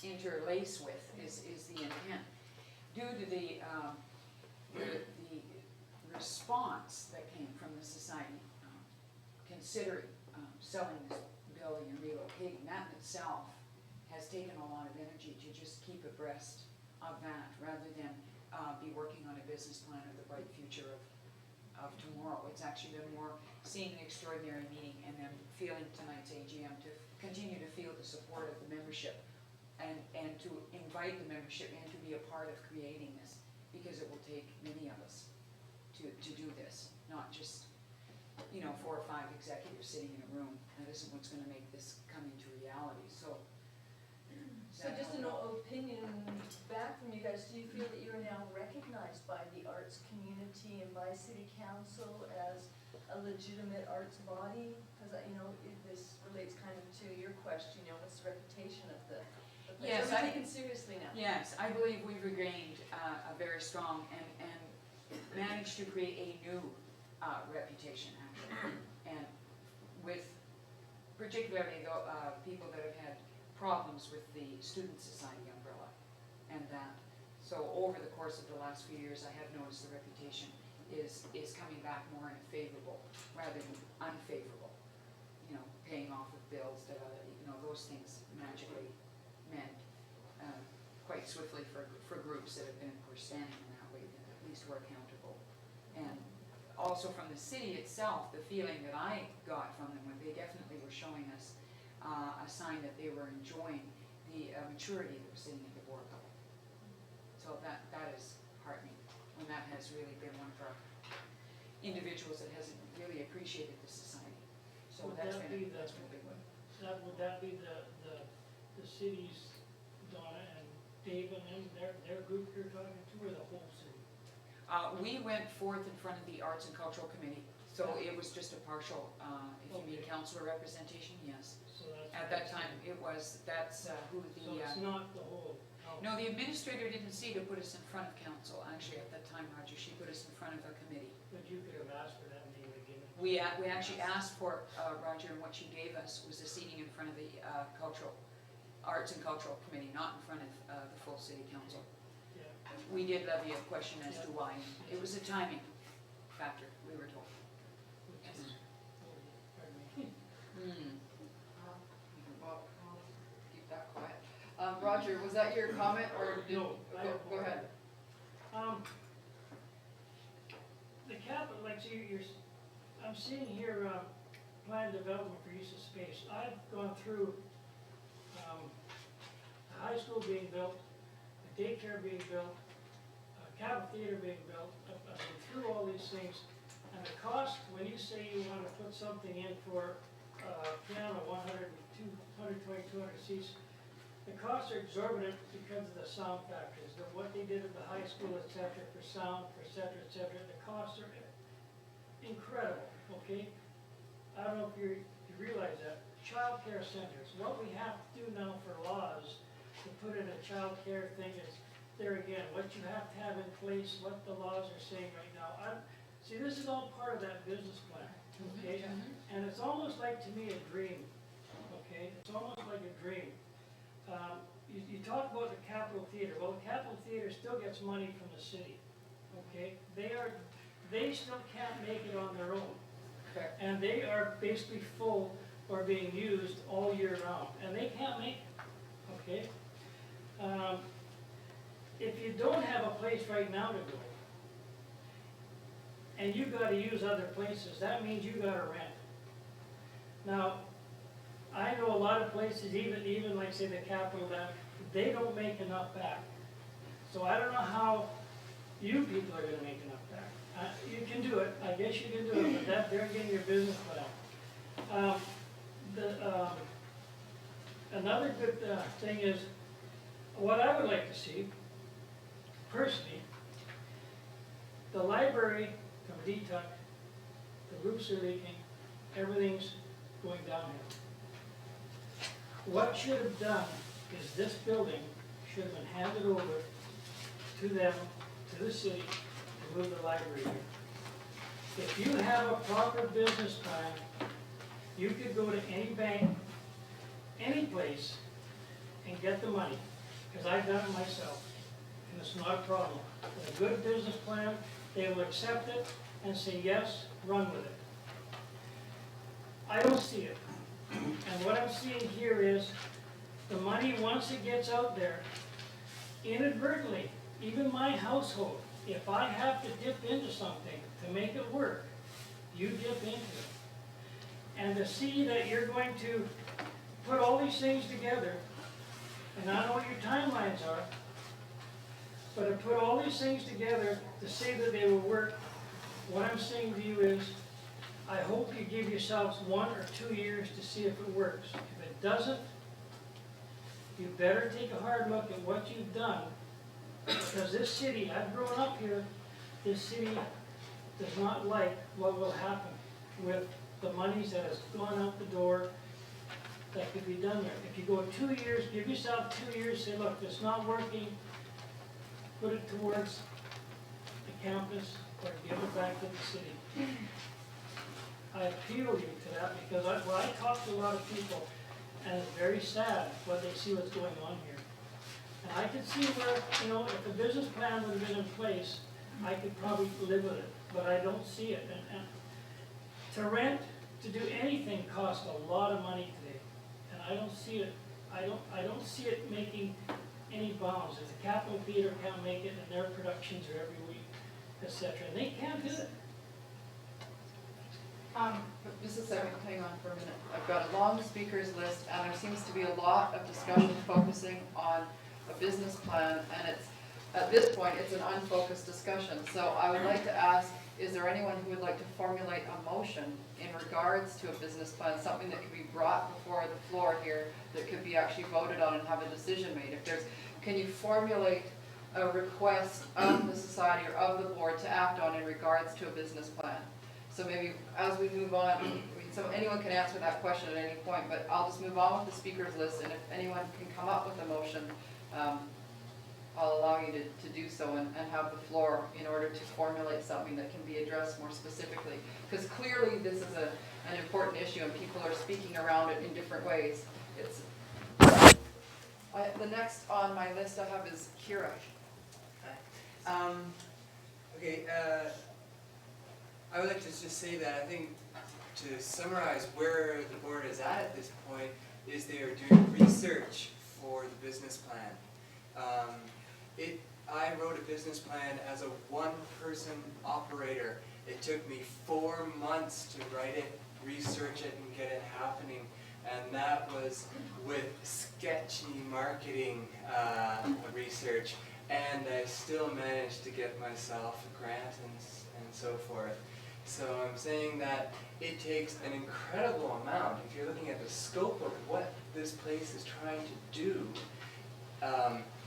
interlace with is the intent. Due to the response that came from the society considering selling this building and relocating, that in itself has taken a lot of energy to just keep abreast of that rather than be working on a business plan of the bright future of tomorrow. It's actually been more seeing the extraordinary meeting and then feeling tonight's AGM to continue to feel the support of the membership and to invite the membership in to be a part of creating this, because it will take many of us to do this, not just 4 or 5 executives sitting in a room. That isn't what's going to make this come into reality. So just an opinion back from you guys, do you feel that you're now recognized by the arts community and by city council as a legitimate arts body? Because, this relates kind of to your question, what's the reputation of the place? Yes, Are we taken seriously now? Yes, I believe we've regained a very strong and managed to create a new reputation, actually. And with particularly the people that have had problems with the student society umbrella and that. So over the course of the last few years, I have noticed the reputation is coming back more in a favorable rather than unfavorable. Paying off of bills that those things magically meant quite swiftly for groups that have been, of course, standing in that way, that at least were accountable. And also from the city itself, the feeling that I got from them, when they definitely were showing us a sign that they were enjoying the maturity that was sitting at the board level. So that is heartening, and that has really been one of our individuals that hasn't really appreciated the society. So So Would that's that been, be the- that's been a big one. Would that be the city's, Donna and Dave and them, their group you're talking to, or the whole city? We went forth in front of the Arts and Cultural Committee, so it was just a partial, if you mean Okay. councillor representation, yes. So that's. At that time, that's who So it's the, not the whole council? no, the administrator didn't see to put us in front of council, actually, at that time, Roger, she put us in front of a committee. But you could have asked for that and they would have given it. We actually asked for, Roger, and what she gave us was a seating in front of the Arts and Cultural Committee, not in front of the full city council. Yeah. We did levy a question as to why. It was a timing factor, we were told. Which Yes. is, pardon me. Well, I'll keep that quiet. Roger, was that your comment, or did? No, I have Go ahead. The capital, like, so I'm seeing here, plan development for use of space. I've gone through, the high school being built, the daycare being built, a Capitol Theater being built. I've been through all these things, and the cost, when you say you wanna put something in for, piano, 120, 200 seats, the costs are exorbitant because of the sound factors, what they did at the high school, et cetera, for sound, et cetera, the costs are incredible, okay? I don't know if you realize that. Child care centers, what we have to do now for laws to put in a child care thing is, there again, what you have to have in place, what the laws are saying right now. See, this is all part of that business plan, okay? And it's almost like, to me, a dream, okay? It's almost like a dream. You talk about the Capitol Theater. Well, the Capitol Theater still gets money from the city, okay? They still can't make it on their own. Correct. And they are basically full or being used all year round, and they can't make it, okay? If you don't have a place right now to go, and you gotta use other places, that means you gotta rent. Now, I know a lot of places, even like say the Capitol, that they don't make enough back. So I don't know how you people are gonna make enough back. You can do it, I guess you can do it, but they're getting your business plan. Another good thing is, what I would like to see, personally, the library from DTUC, the roofs are leaking, everything's going downhill. What should have done is this building should have been handed over to them, to the city, to move the library here. If you have a proper business plan, you could go to any bank, any place, and get the money, because I've done it myself, and it's not a problem. With a good business plan, they will accept it and say, yes, run with it. I don't see it. And what I'm seeing here is, the money, once it gets out there, inadvertently, even my household, if I have to dip into something to make it work, you dip into it. And to see that you're going to put all these things together, and I don't know what your timelines are, but to put all these things together to say that they will work, what I'm saying to you is, I hope you give yourselves 1 or 2 years to see if it works. If it doesn't, you better take a hard look at what you've done, because this city, I've grown up here, this city does not like what will happen with the monies that has gone out the door that could be done there. If you go 2 years, give yourself 2 years, say, look, it's not working, put it towards the campus or give it back to the city. I appeal you to that because I talk to a lot of people, and it's very sad when they see what's going on here. And I could see where, if the business plan would have been in place, I could probably live with it, but I don't see it. And to rent, to do anything costs a lot of money today, and I don't see it. I don't see it making any bounds. If the Capitol Theater can't make it, and their productions are every week, etc., and they can't do it. Just a second, hang on for a minute. I've got a long speakers list, and there seems to be a lot of discussion focusing on a business plan, and it's at this point, it's an unfocused discussion. So I would like to ask, is there anyone who would like to formulate a motion in regards to a business plan, something that could be brought before the floor here, that could be actually voted on and have a decision made? If there's, can you formulate a request of the society or of the board to act on in regards to a business plan? So maybe as we move on, so anyone can answer that question at any point, but I'll just move on with the speakers list, and if anyone can come up with a motion, I'll allow you to do so and have the floor in order to formulate something that can be addressed more specifically. Because clearly this is an important issue and people are speaking around it in different ways. The next on my list I have is Kira. Okay, I would like to just say that I think to summarize where the board is at this point is they are doing research for the business plan. I wrote a business plan as a one-person operator. It took me 4 months to write it, research it, and get it happening. And that was with sketchy marketing research. And I still managed to get myself a grant and so forth. So I'm saying that it takes an incredible amount. If you're looking at the scope of what this place is trying to do,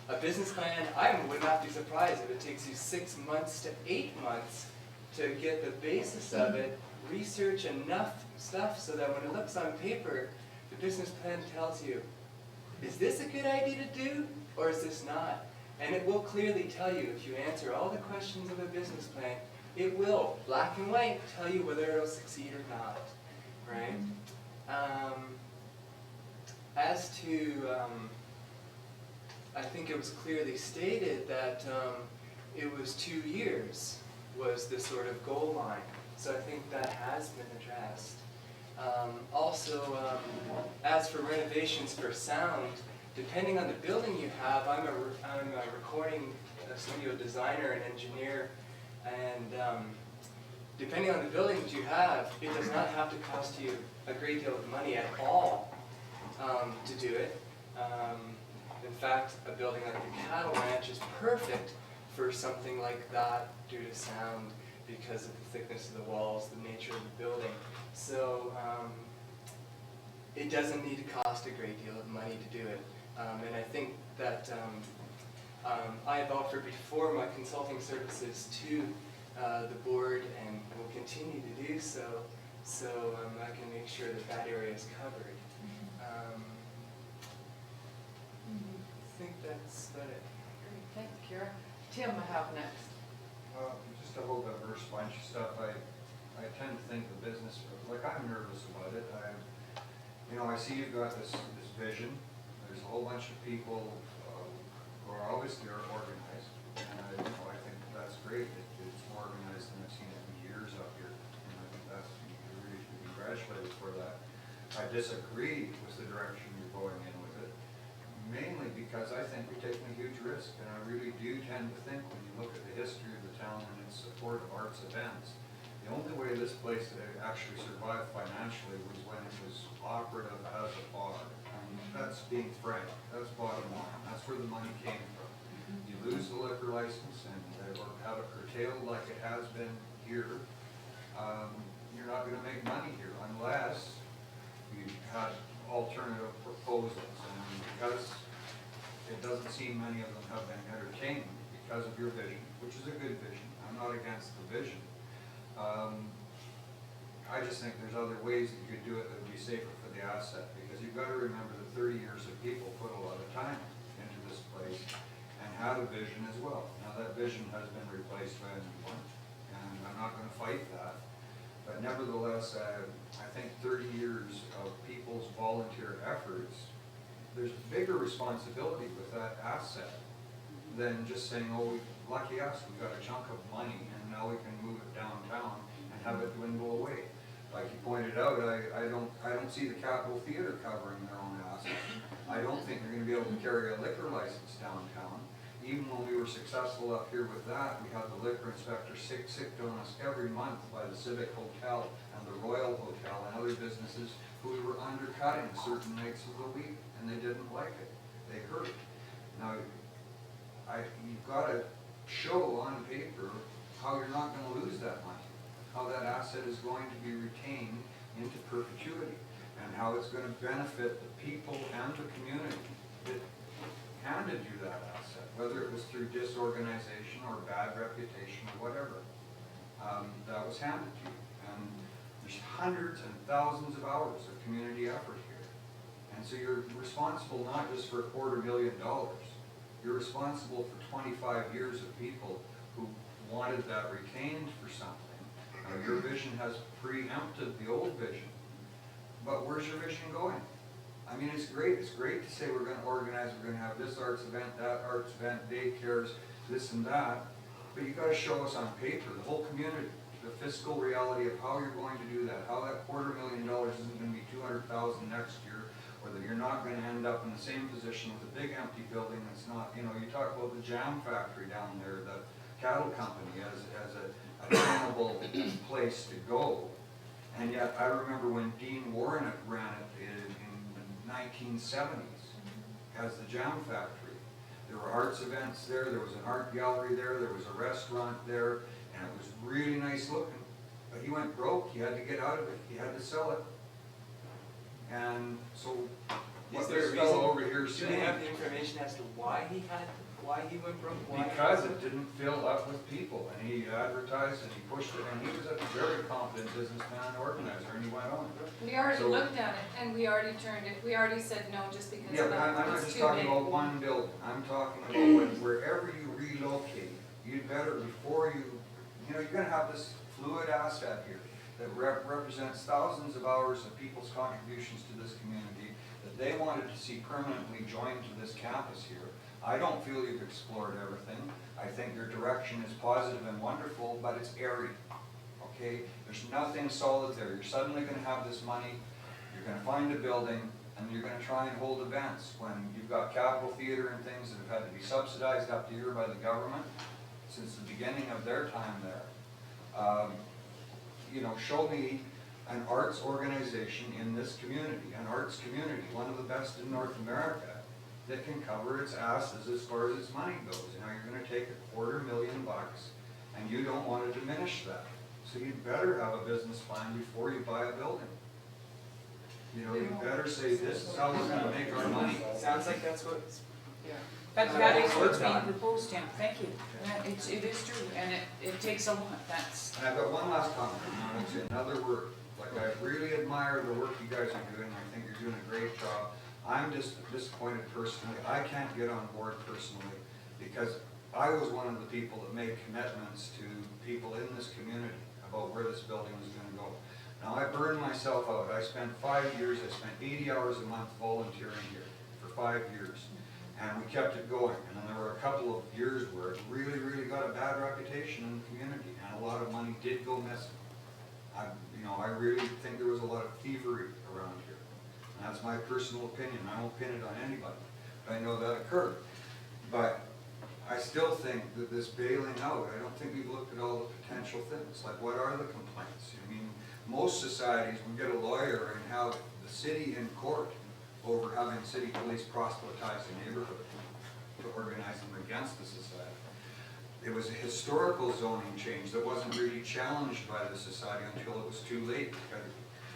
a business plan, I would not be surprised if it takes you 6 months to 8 months to get the basis of it, research enough stuff so that when it looks on paper, the business plan tells you, is this a good idea to do or is this not? And it will clearly tell you, if you answer all the questions of a business plan, it will, black and white, tell you whether it'll succeed or not, right? As to, I think it was clearly stated that it was 2 years was the sort of goal line. So I think that has been addressed. Also, as for renovations for sound, depending on the building you have, I'm a recording studio designer and engineer, and depending on the buildings you have, it does not have to cost you a great deal of money at all to do it. In fact, a building like the Cattle Ranch is perfect for something like that due to sound because of the thickness of the walls, the nature of the building. So it doesn't need to cost a great deal of money to do it. And I think that I have offered before my consulting services to the board and will continue to do so, so I can make sure that that area is covered. I think that's about it. Great, thank you, Kira. Tim, I have next. Just a whole diverse bunch of stuff. I tend to think the business, like I'm nervous about it. I see you've got this vision. There's a whole bunch of people who are obviously organized, and I think that's great. It's more organized than I've seen it in years up here, and I think that's, you really should be congratulated for that. I disagree with the direction you're going in with it, mainly because I think we're taking a huge risk, and I really do tend to think when you look at the history of the town and its support of arts events, the only way this place actually survived financially was when it was operative as a bar. That's being frank. That's bottom line. That's where the money came from. You lose the liquor license and have it curtailed like it has been here, you're not going to make money here unless you had alternative proposals. And because it doesn't seem many of them have been entertained because of your vision, which is a good vision. I'm not against the vision. I just think there's other ways that you could do it that would be safer for the asset, because you've got to remember that 30 years of people put a lot of time into this place and had a vision as well. Now that vision has been replaced by a new one, and I'm not going to fight that, but nevertheless, I think 30 years of people's volunteer efforts, there's bigger responsibility with that asset than just saying, oh, lucky us, we've got a chunk of money and now we can move it downtown and have it dwindle away. Like you pointed out, I don't see the Capitol Theater covering their own assets. I don't think they're going to be able to carry a liquor license downtown. Even when we were successful up here with that, we had the liquor inspector sick on us every month by the Civic Hotel and the Royal Hotel and other businesses who were undercutting certain nights of the week, and they didn't like it. They heard it. Now, you've gotta show on paper how you're not gonna lose that money, how that asset is going to be retained into perpetuity, and how it's gonna benefit the people and the community that handed you that asset, whether it was through disorganization or bad reputation or whatever. That was handed to you. And there's hundreds and thousands of hours of community effort here. And so you're responsible not just for $250,000. You're responsible for 25 years of people who wanted that retained for something. Your vision has preempted the old vision. But where's your vision going? I mean, it's great. It's great to say we're going to organize, we're going to have this arts event, that arts event, daycares, this and that. But you got to show us on paper, the whole community, the fiscal reality of how you're going to do that, how that $250,000 isn't going to be $200,000 next year, or that you're not going to end up in the same position with a big empty building that's not, you know, you talk about the jam factory down there, the cattle company as a attainable place to go. And yet, I remember when Dean Warren ran it in the 1970s as the jam factory. There were arts events there, there was an art gallery there was a restaurant there, and it was really nice looking. But he went broke, he had to get out of it, he had to sell it. And so, what this fellow over here is Do saying. they have the information as to why he went broke? Because it didn't fill up with people, and he advertised and he pushed it, and he was a very competent businessman and organizer, and he went on. We already So- looked at it, and we already turned it, we already said no, just because Yeah, but I'm not it's just too talking big. about one building, I'm talking about wherever you relocate, you'd better, before you know, you're gonna have this fluid asset here that represents thousands of hours of people's contributions to this community, that they wanted to see permanently joined to this campus here. I don't feel you've explored everything. I think your direction is positive and wonderful, but it's airy, okay? There's nothing solid there. You're suddenly gonna have this money, you're gonna find a building, and you're gonna try and hold events when you've got Capitol Theater and things that have had to be subsidized up to here by the government since the beginning of their time there. You know, show me an arts organization in this community, an arts community, one of the best in North America, that can cover its asses as far as its money goes. You know, you're gonna take $250,000 and you don't wanna diminish that. So you'd better have a business plan before you buy a building. You know, you better say, this is how we're gonna make our money. Sounds like that's what. That is what's being proposed, Tim, thank you. Yeah, it is true, and it takes a lot, that's. And I've got one last comment, and it's another word. Like, I really admire the work you guys are doing, I think you're doing a great job. I'm just disappointed personally, I can't get on board personally, because I was one of the people that made commitments to people in this community about where this building was gonna go. Now, I burned myself out, I spent 5 years, I spent 80 hours a month volunteering here for 5 years. And we kept it going, and then there were a couple of years where it really, really got a bad reputation in the community, and a lot of money did go missing. I really think there was a lot of thievery around here. And that's my personal opinion, I won't pin it on anybody, but I know that occurred. But I still think that this bailing out, I don't think we've looked at all the potential things, like what are the complaints? I mean, most societies would get a lawyer and have the city in court over having city police proselytize the neighborhood to organize them against the society. It was a historical zoning change that wasn't really challenged by the society until it was too late. Because,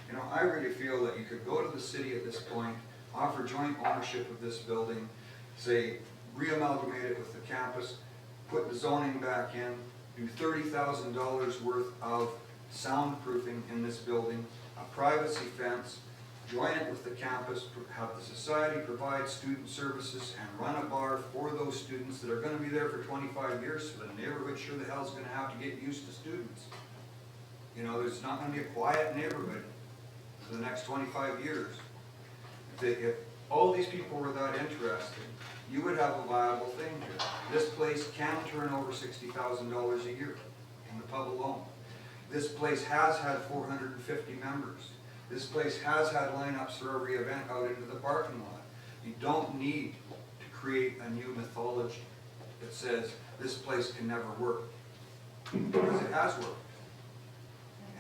you know, I really feel that you could go to the city at this point, offer joint ownership of this building, say, re-amalgamate it with the campus, put the zoning back in, do $30,000 worth of soundproofing in this building, a privacy fence, join it with the campus, have the society provide student services, and run a bar for those students that are gonna be there for 25 years, so the neighborhood sure the hell's gonna have to get used to students. You know, there's not gonna be a quiet neighborhood for the next 25 years. If all these people were that interested, you would have a viable thing here. This place can turn over $60,000 a year in the pub alone. This place has had 450 members. This place has had lineups for every event out into the parking lot. You don't need to create a new mythology that says this place can never work, because it has worked.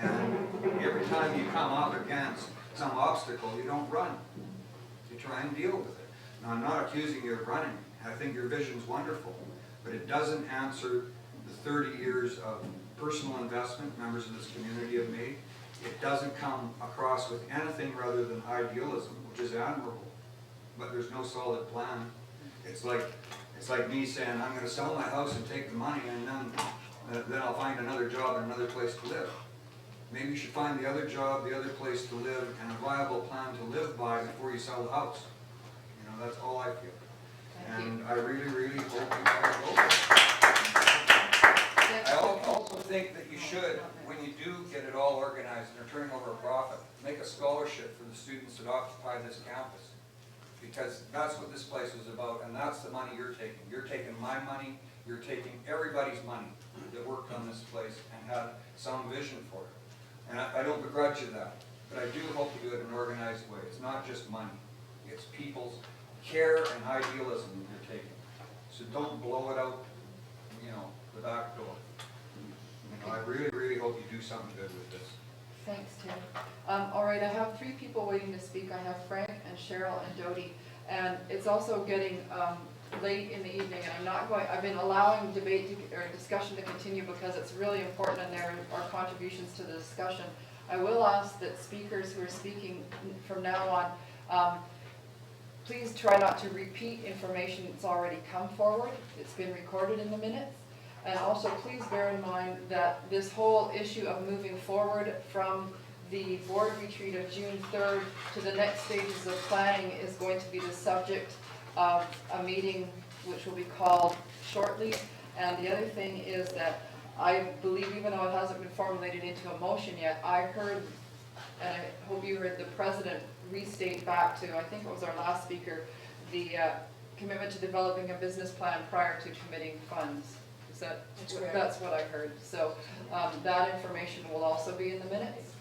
And every time you come up against some obstacle, you don't run. You try and deal with it. Now, I'm not accusing you of running. I think your vision's wonderful. but it doesn't answer the 30 years of personal investment members of this community have made. It doesn't come across with anything rather than idealism, which is admirable, but there's no solid plan. It's like me saying, I'm gonna sell my house and take the money, and then I'll find another job and another place to live. Maybe you should find the other job, the other place to live, and a viable plan to live by before you sell the house. You know, that's all I feel. And I really, really hope you guys vote. I also think that you should, when you do get it all organized and are turning over a profit, make a scholarship for the students that occupy this campus. Because that's what this place is about, and that's the money you're taking. You're taking my money, you're taking everybody's money that worked on this place and had some vision for it. And I don't begrudge you that, but I do hope you do it in an organized way. It's not just money. It's people's care and idealism that you're taking. So don't blow it out, you know, the back door. You know, I really, really hope you do something good with this. Thanks, Tim. All right, I have 3 people waiting to speak. I have Frank and Cheryl and Dodie. And it's also getting late in the evening, and I've been allowing discussion to continue because it's really important and there are contributions to the discussion. I will ask that speakers who are speaking from now on, please try not to repeat information that's already come forward. It's been recorded in the minutes. And also please bear in mind that this whole issue of moving forward from the board retreat of June 3rd to the next stages of planning is going to be the subject of a meeting which will be called shortly. And the other thing is that I believe, even though it hasn't been formulated into a motion yet, I heard, and I hope you heard the president restate back to, I think it was our last speaker, the commitment to developing a business plan prior to committing funds. That's what I heard. So that information will also be in the minutes.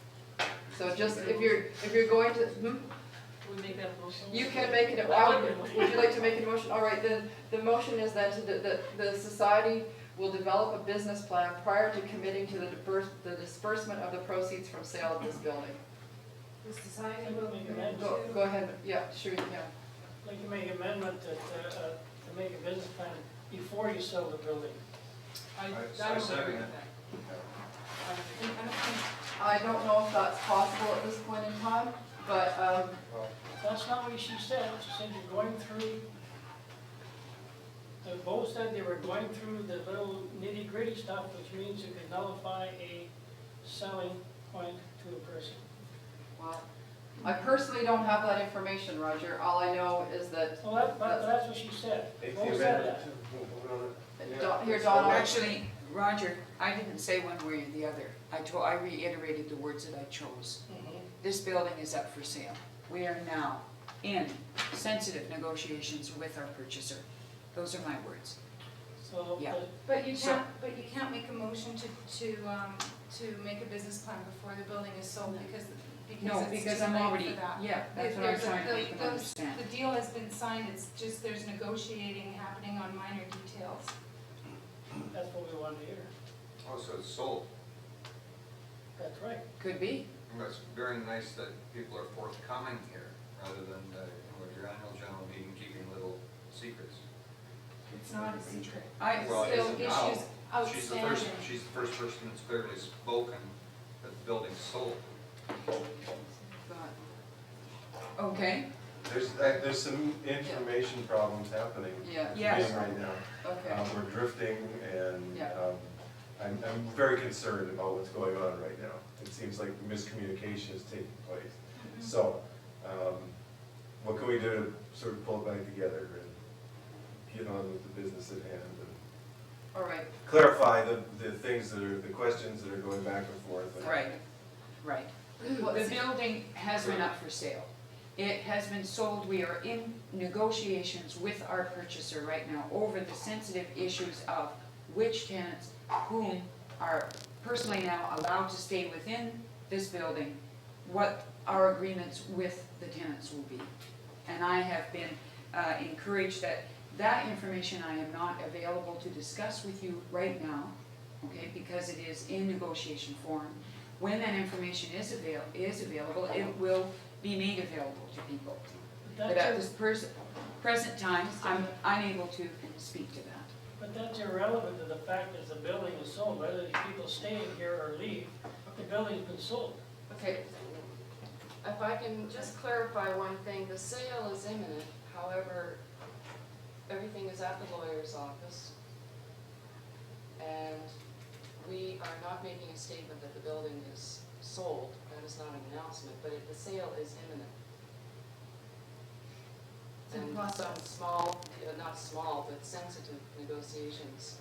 So just if you're going to, We make that motion? you can make it. Would you like to make a motion? All right, then the motion is that the society will develop a business plan prior to committing to the disbursement of the proceeds from sale of this building. The society I'm will gonna make an amendment. Go ahead. Yeah, sure. Yeah. I'd like to make an amendment to make a business plan before you sell the building. I second it. I don't know if that's possible at this point in time, but That's not what she said. She said you're going through, both said they were going through the little nitty-gritty stuff, which means you can nullify a selling point to a person. well, I personally don't have that information, Roger. All I know is that. Well, that's what she said. Both said that. Here, Donald. Actually, Roger, I didn't say one way or the other. I reiterated the words that I chose. This building is up for sale. We are now in sensitive negotiations with our purchaser. Those are my words. So, Yeah. But you can't make a motion to make a business plan before the building is sold because I'm too late already, for that. yeah, that's what I'm trying to make them understand. The deal has been signed, it's just there's negotiating happening on minor details. that's what we wanted to hear. Oh, so it's sold. That's right. Could be. It's very nice that people are forthcoming here, rather than, at your annual general meeting, keeping little secrets. It's not a secret. Well, Still it isn't now. issues She's the first person that's clearly spoken that the building's sold. Okay, There's some information problems happening Yeah. Yes. right now. Okay. We're drifting, and Yeah. I'm very concerned about what's going on right now. It seems like miscommunication is taking place. So, what can we do to sort of pull it back together and get on with the business at hand and All right. clarify the things that are, the questions that are going back and forth? right. The building has been up for sale. It has been sold. We are in negotiations with our purchaser right now over the sensitive issues of which tenants, whom are personally now allowed to stay within this building, what our agreements with the tenants will be. And I have been encouraged that information I am not available to discuss with you right now, okay, because it is in negotiation form. When that information is available, it will be made available to people. But at this present time, I'm unable to speak to that. But that's irrelevant to the fact that the building is sold, whether these people stay in here or leave, the building's been sold. Okay, if I can just clarify one thing, the sale is imminent, however, everything is at the lawyer's office. And we are not making a statement that the building is sold, that is not an announcement, but the sale is imminent. It's in And process. some small, not small, but sensitive negotiations.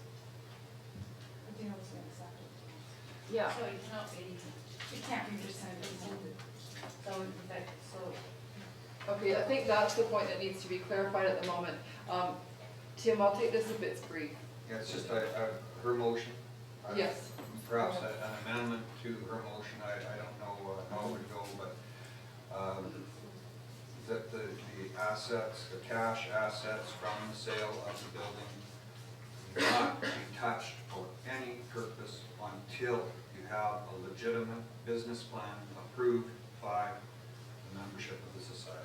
The deal has been accepted. Yeah. So it's not really, it can't be rescinded. So in fact, so. Okay, I think that's the point that needs to be clarified at the moment. Tim, I'll take this if it's brief. Yeah, it's just her motion. Yes. Perhaps an amendment to her motion, I don't know how it would go, but that the assets, the cash assets from the sale of the building do not be touched for any purpose until you have a legitimate business plan approved by the membership of the society.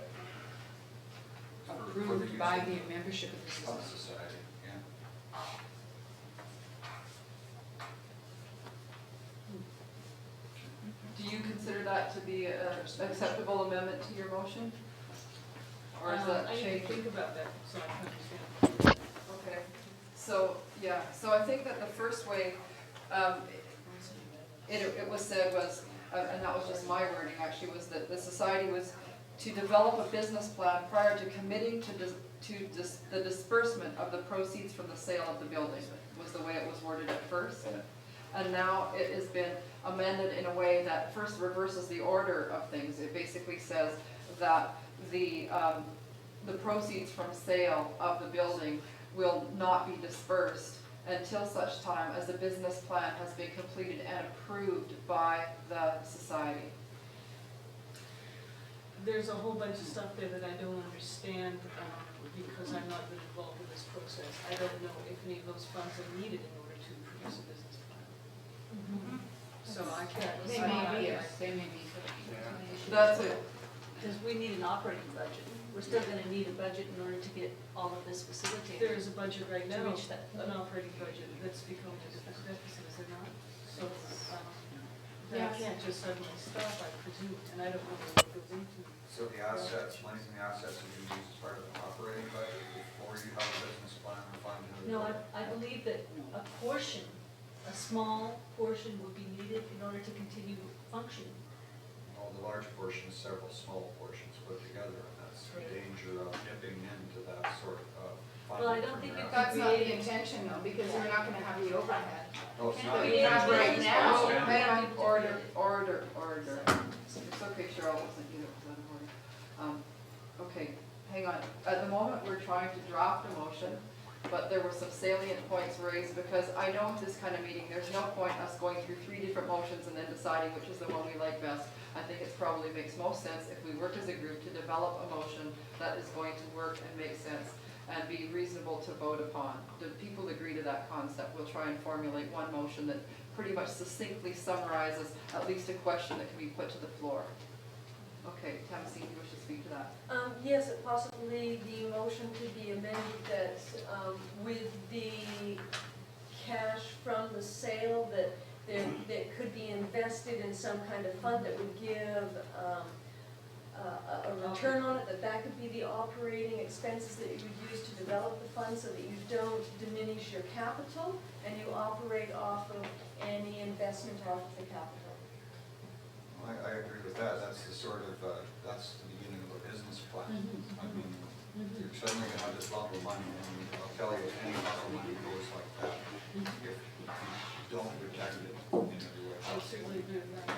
For the Approved use by of the membership of the Of the society. society, yeah. Do you consider that to be an acceptable amendment to your motion? Or is that I need changed? to think about that, so I can understand. Okay, so, yeah, so I think that the first way, it was said was, and that was just my wording actually, was that the society was to develop a business plan prior to committing to the disbursement of the proceeds from the sale of the building, was the way it was worded at first. And now it has been amended in a way that first reverses the order of things. It basically says that the proceeds from sale of the building will not be dispersed until such time as the business plan has been completed and approved by the society. There's a whole bunch of stuff there that I don't understand, because I'm not been involved in this process. I don't know if any of those funds are needed in order to produce a business plan. So I can't. They may be, they may be. That's it. Because we need an operating budget. We're still gonna need a budget in order to get all of this facilitated. There is a budget right To now, reach that. an operating budget that's become a deficit, is it not? So, that Yes. can't just suddenly stop, I presume, and I don't know what goes into. So the assets, money from the assets will be used as part of the operating budget before you have a business plan or fund? No, I believe that a portion, a small portion would be needed in order to continue functioning. Well, the large portion is several small portions put together, and that's the danger of dipping into that sort of funding. Well, I don't think you from could That's not the intention though, because we're not gonna have the overhead. Oh, it's not. We have right now. Oh, hang on, order. It's okay, Cheryl, wasn't you that was out of order. Okay, hang on. At the moment, we're trying to draft a motion, but there were some salient points raised, because I know at this kind of meeting, there's no point us going through 3 different motions and then deciding which is the one we like best. I think it probably makes most sense if we work as a group to develop a motion that is going to work and make sense and be reasonable to vote upon. Do people agree to that concept? We'll try and formulate one motion that pretty much succinctly summarizes at least a question that can be put to the floor. Okay, Thompson, you wish to speak to that? Yes, possibly the motion could be amended that with the cash from the sale that could be invested in some kind of fund that would give a return on it, that could be the operating expenses that you would use to develop the fund so that you don't diminish your capital and you operate off of any investment off of the capital. I agree with that. That's the sort of, that's the beginning of a business plan. I mean, you're suddenly gonna have this lump of money, and I'll tell you, any lump of money goes like that. If you don't protect it in every way. I certainly agree with that.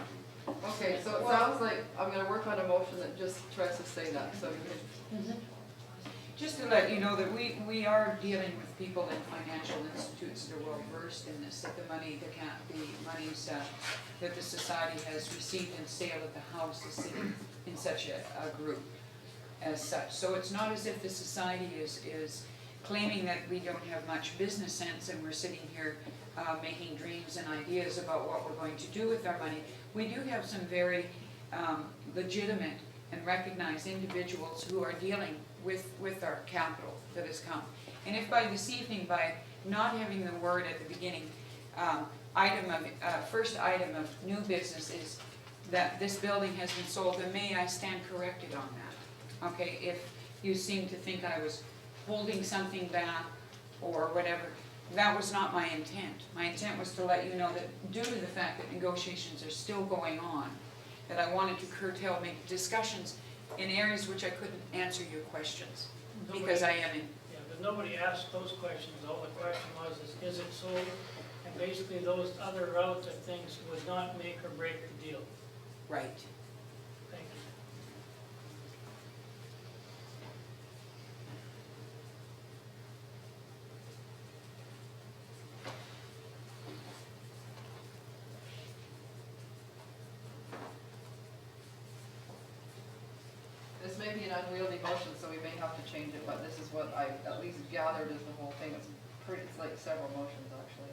Okay, so it sounds like I'm gonna work on a motion that just tries to say that, so you can. Just to let you know that we are dealing with people in financial institutes that are well versed in this, that the monies that the society has received in sale of the house is sitting in such a group as such. So it's not as if the society is claiming that we don't have much business sense and we're sitting here making dreams and ideas about what we're going to do with our money. We do have some very legitimate and recognized individuals who are dealing with our capital that has come. And if by this evening, by not having the word at the beginning, first item of new business is that this building has been sold, and may I stand corrected on that? Okay, if you seem to think I was holding something back or whatever, that was not my intent. My intent was to let you know that due to the fact that negotiations are still going on, that I wanted to curtail discussions in areas which I couldn't answer your questions, because I am in. Yeah, but nobody asked those questions. All the question was, is it sold? And basically those other relative things would not make or break the deal. Right. Thank you. This may be an unwieldy motion, so we may have to change it, but this is what I at least gathered is the whole thing. It's like several motions, actually.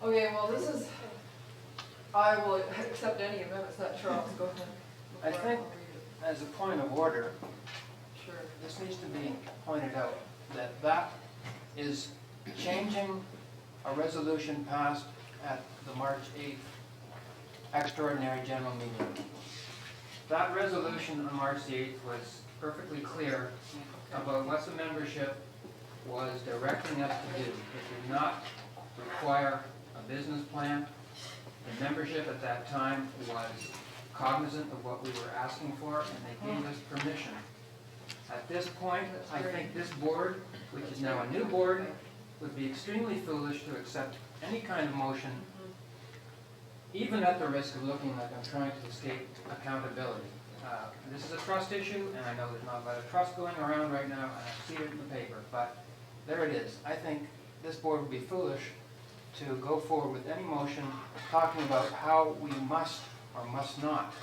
Okay, well, this is, I will accept any amendments that Charles, go ahead. I think, as a point of order, Sure. this needs to be pointed out, that that is changing a resolution passed at the March 8th extraordinary general meeting. That resolution on March 8th was perfectly clear about what the membership was directing us to do. It did not require a business plan. The membership at that time was cognizant of what we were asking for, and they gave us permission. At this point, I think this board, which is now a new board, would be extremely foolish to accept any kind of motion, even at the risk of looking like I'm trying to escape accountability. This is a trust issue, and I know there's not a lot of trust going around right now, and I see it in the paper, but there it is. I think this board would be foolish to go forward with any motion talking about how we must or must not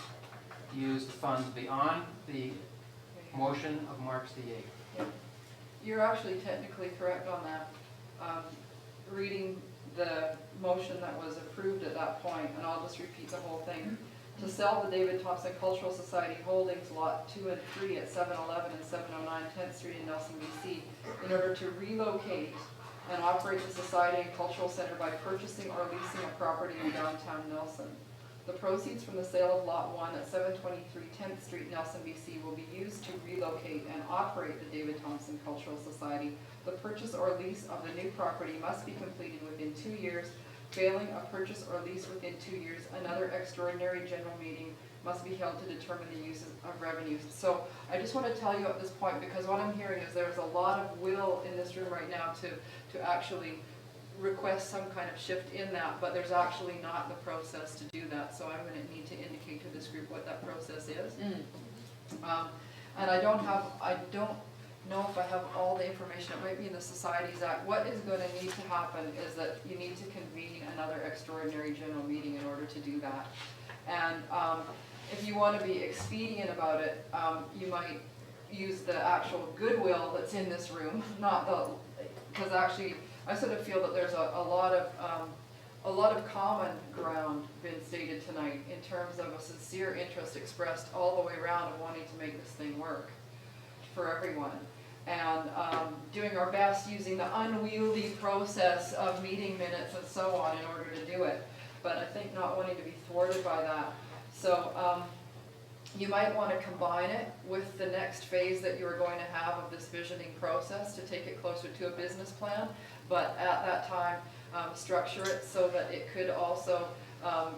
use the funds beyond the motion of March the 8th. You're actually technically correct on that. Reading the motion that was approved at that point, and I'll just repeat the whole thing. To sell the David Thompson Cultural Society Holdings Lot 2 and 3 at 711 and 709 10th Street in Nelson, BC, in order to relocate and operate the Society and Cultural Center by purchasing or leasing a property in downtown Nelson. The proceeds from the sale of Lot 1 at 723 10th Street, Nelson, BC will be used to relocate and operate the David Thompson Cultural Society. The purchase or lease of the new property must be completed within 2 years. Failing a purchase or lease within 2 years, another extraordinary general meeting must be held to determine the use of revenues. So I just want to tell you at this point, because what I'm hearing is there's a lot of will in this room right now to actually request some kind of shift in that, but there's actually not the process to do that. So I'm going to need to indicate to this group what that process is. And I don't know if I have all the information. It might be in the Societies Act. What is going to need to happen is that you need to convene another extraordinary general meeting in order to do that. And if you want to be expedient about it, you might use the actual goodwill that's in this room, not the, because actually I sort of feel that there's a lot of common ground been stated tonight in terms of a sincere interest expressed all the way around of wanting to make this thing work for everyone. and doing our best using the unwieldy process of meeting minutes and so on in order to do it. But I think not wanting to be thwarted by that. So you might want to combine it with the next phase that you are going to have of this visioning process to take it closer to a business plan. But at that time, structure it so that it could also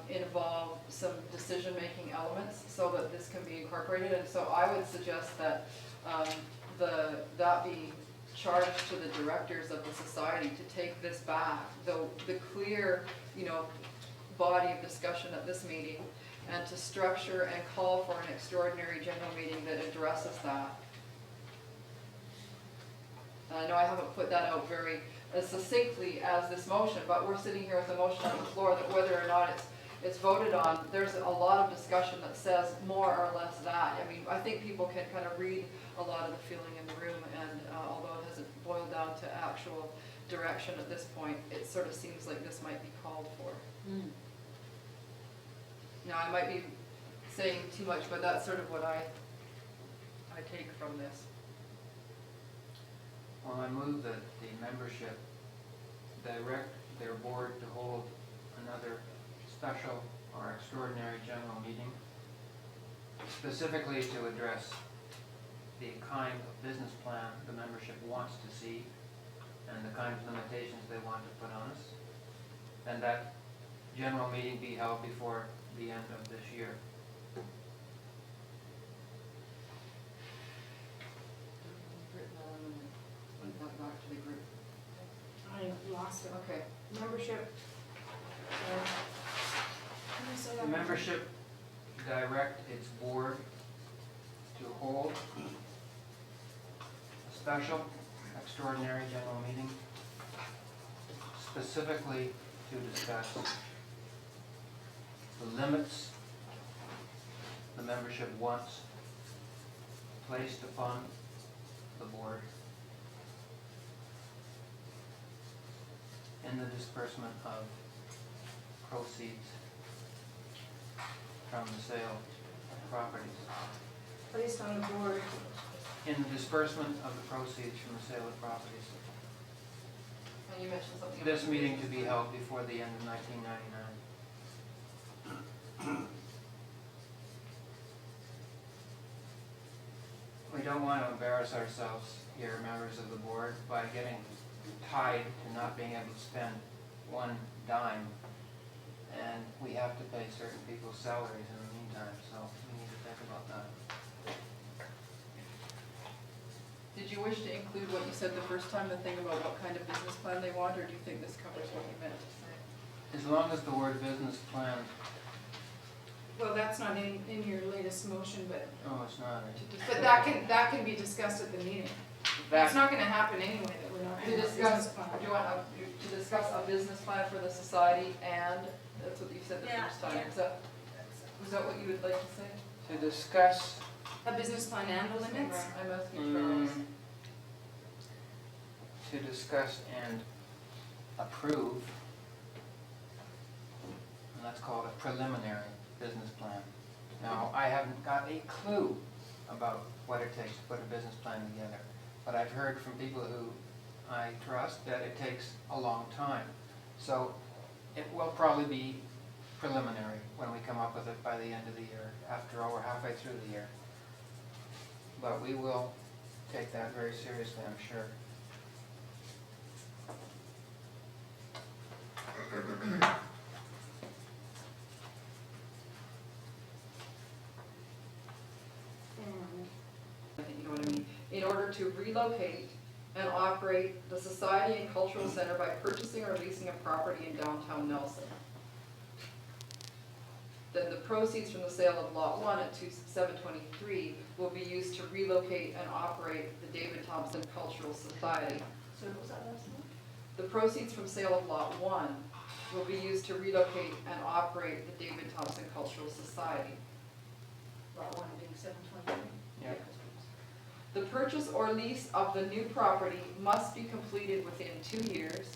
involve some decision-making elements so that this can be incorporated. And so I would suggest that that be charged to the directors of the society to take this back, the clear, body of discussion at this meeting, and to structure and call for an extraordinary general meeting that addresses that. I know I haven't put that out very as succinctly as this motion, but we're sitting here with a motion on the floor that whether or not it's voted on, there's a lot of discussion that says more or less that. I mean, I think people can kind of read a lot of the feeling in the room, and although it hasn't boiled down to actual direction at this point, it sort of seems like this might be called for. Now, I might be saying too much, but that's sort of what I take from this. Well, I move that the membership direct their board to hold another special or extraordinary general meeting, specifically to address the kind of business plan the membership wants to see and the kind of limitations they want to put on us. And that general meeting be held before the end of this year. Back to the group. I lost it. Okay. Membership. Can you say The that? membership direct its board to hold a special extraordinary general meeting specifically to discuss the limits the membership wants placed upon the board in the disbursement of proceeds from the sale of properties. Placed on the board. In the disbursement of the proceeds from the sale of properties. And you mentioned something about This meeting to be held before the end of 1999. We don't want to embarrass ourselves here, members of the board, by getting tied to not being able to spend one dime, and we have to pay certain people's salaries in the meantime, so we need to think about that. Did you wish to include what you said the first time, the thing about what kind of business plan they want, or do you think this covers what you meant to say? As long as the word business plan, Well, that's not in your latest motion, but it's not. but that can be discussed at the meeting. It's not gonna happen anyway, that we're not To gonna have a discuss, business plan. do you want to discuss a business plan for the society, and that's what you said the Yeah, first time. yeah. Is that what you would like to say? To discuss A business plan and the limits? I'm asking Charles. to discuss and approve, and let's call it a preliminary business plan. Now, I haven't got a clue about what it takes to put a business plan together, but I've heard from people who I trust that it takes a long time. So it will probably be preliminary when we come up with it by the end of the year. After all, we're halfway through the year. But we will take that very seriously, I'm sure. You know what I mean? In order to relocate and operate the Society and Cultural Center by purchasing or leasing a property in downtown Nelson. Then the proceeds from the sale of Lot 1 at 723 will be used to relocate and operate the David Thompson Cultural Society. So what was that last one? The proceeds from sale of Lot 1 will be used to relocate and operate the David Thompson Cultural Society. Lot 1 being 723. Yeah. The purchase or lease of the new property must be completed within 2 years.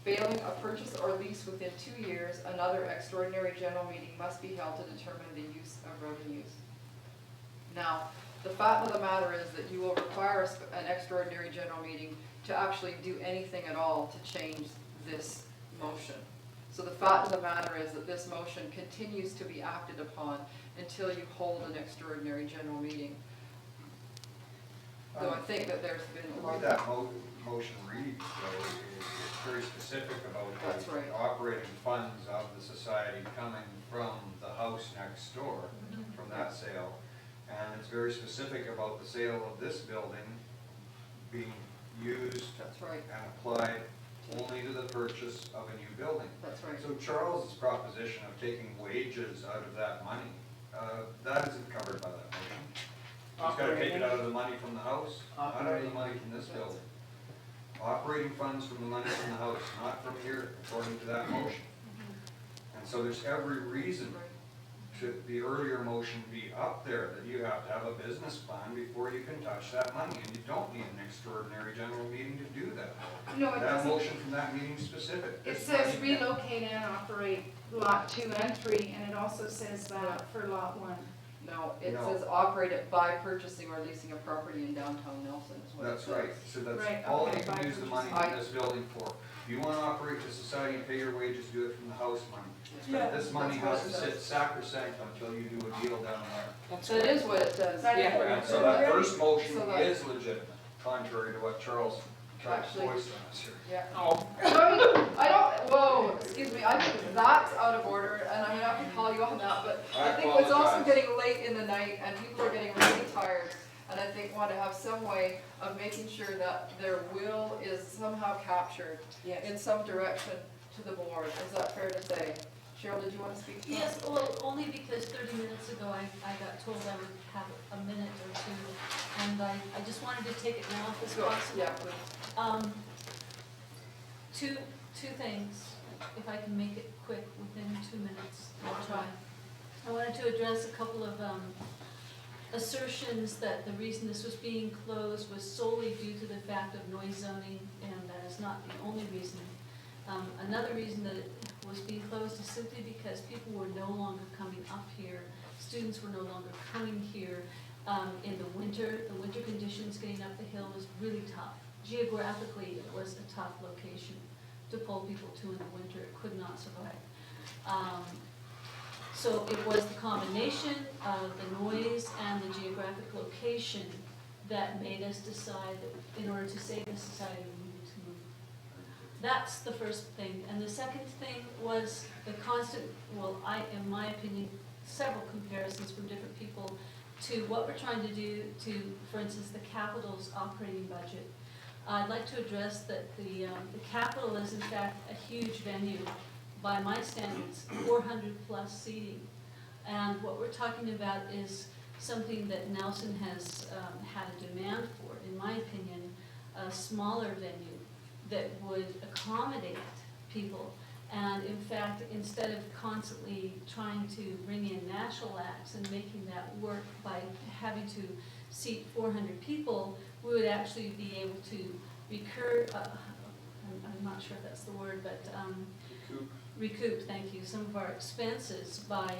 Failing a purchase or lease within 2 years, another extraordinary general meeting must be held to determine the use of revenues. Now, The fact of the matter is that you will require an extraordinary general meeting to actually do anything at all to change this motion. So the fact of the matter is that this motion continues to be acted upon until you hold an extraordinary general meeting. Though I think that there's been. The way that motion reads, though, is it's very specific about That's the right. operating funds of the society coming from the house next door, from that sale. And it's very specific about the sale of this building being used That's right. and applied only to the purchase of a new building. That's right. So Charles's proposition of taking wages out of that money, that isn't covered by that motion. He's gotta take it out of the money from the house, not out of the money from this building. Operating funds from the money from the house, not from here, according to that motion. And so there's every reason should the earlier motion be up there, that you have to have a business plan before you can touch that money, and you don't need an extraordinary general meeting to do that. No, it That doesn't. motion from that meeting specific. It This says money- relocate and operate lot 2 and 3, and it also says that for lot 1. No, it No. says operate it by purchasing or leasing a property in downtown Nelson is what it That's says. right, so that's Right, all okay, you can by use the money purchase. from this building for. If you wanna operate the society and pay your wages, do it from the house money. Yeah, But this money that's what has to it sit sacrosanct until you do a deal down there. That is what it does. That is Yeah. what it And so that first motion So that- is legitimate, contrary to what Charles tried to Actually- voice on us here. Yeah. I don't, whoa, excuse me, I think that's out of order, and I'm gonna have to call you on that, but I I think it's also apologize. getting late in the night, and people are getting really tired, and I think want to have some way of making sure that their will is somehow captured in some direction to the board. Is that fair to say? Cheryl, did you want to speak to that? Yes, well, only because 30 minutes ago I got told I would have a minute or two, and I just wanted to take it now if it's Go. possible. Yeah, please. Two things, if I can make it quick within 2 minutes, I'll try. I wanted to address a couple of assertions that the reason this was being closed was solely due to the fact of noise zoning, and that is not the only reason. Another reason that it was being closed is simply because people were no longer coming up here, students were no longer coming here. In the winter conditions getting up the hill was really tough. Geographically, it was a tough location to pull people to in the winter. It could not survive. So it was the combination of the noise and the geographic location that made us decide that in order to save the society, we needed to move. That's the first thing. And the second thing was the constant, in my opinion, several comparisons from different people to what we're trying to do to, for instance, the Capitol's operating budget. I'd like to address that the Capitol is in fact a huge venue, by my standards, 400 plus seating. And what we're talking about is something that Nelson has had a demand for, in my opinion, a smaller venue that would accommodate people. And in fact, instead of constantly trying to bring in national acts and making that work by having to seat 400 people, we would actually be able to I'm not sure if that's the word, but recoup, thank you, some of our expenses by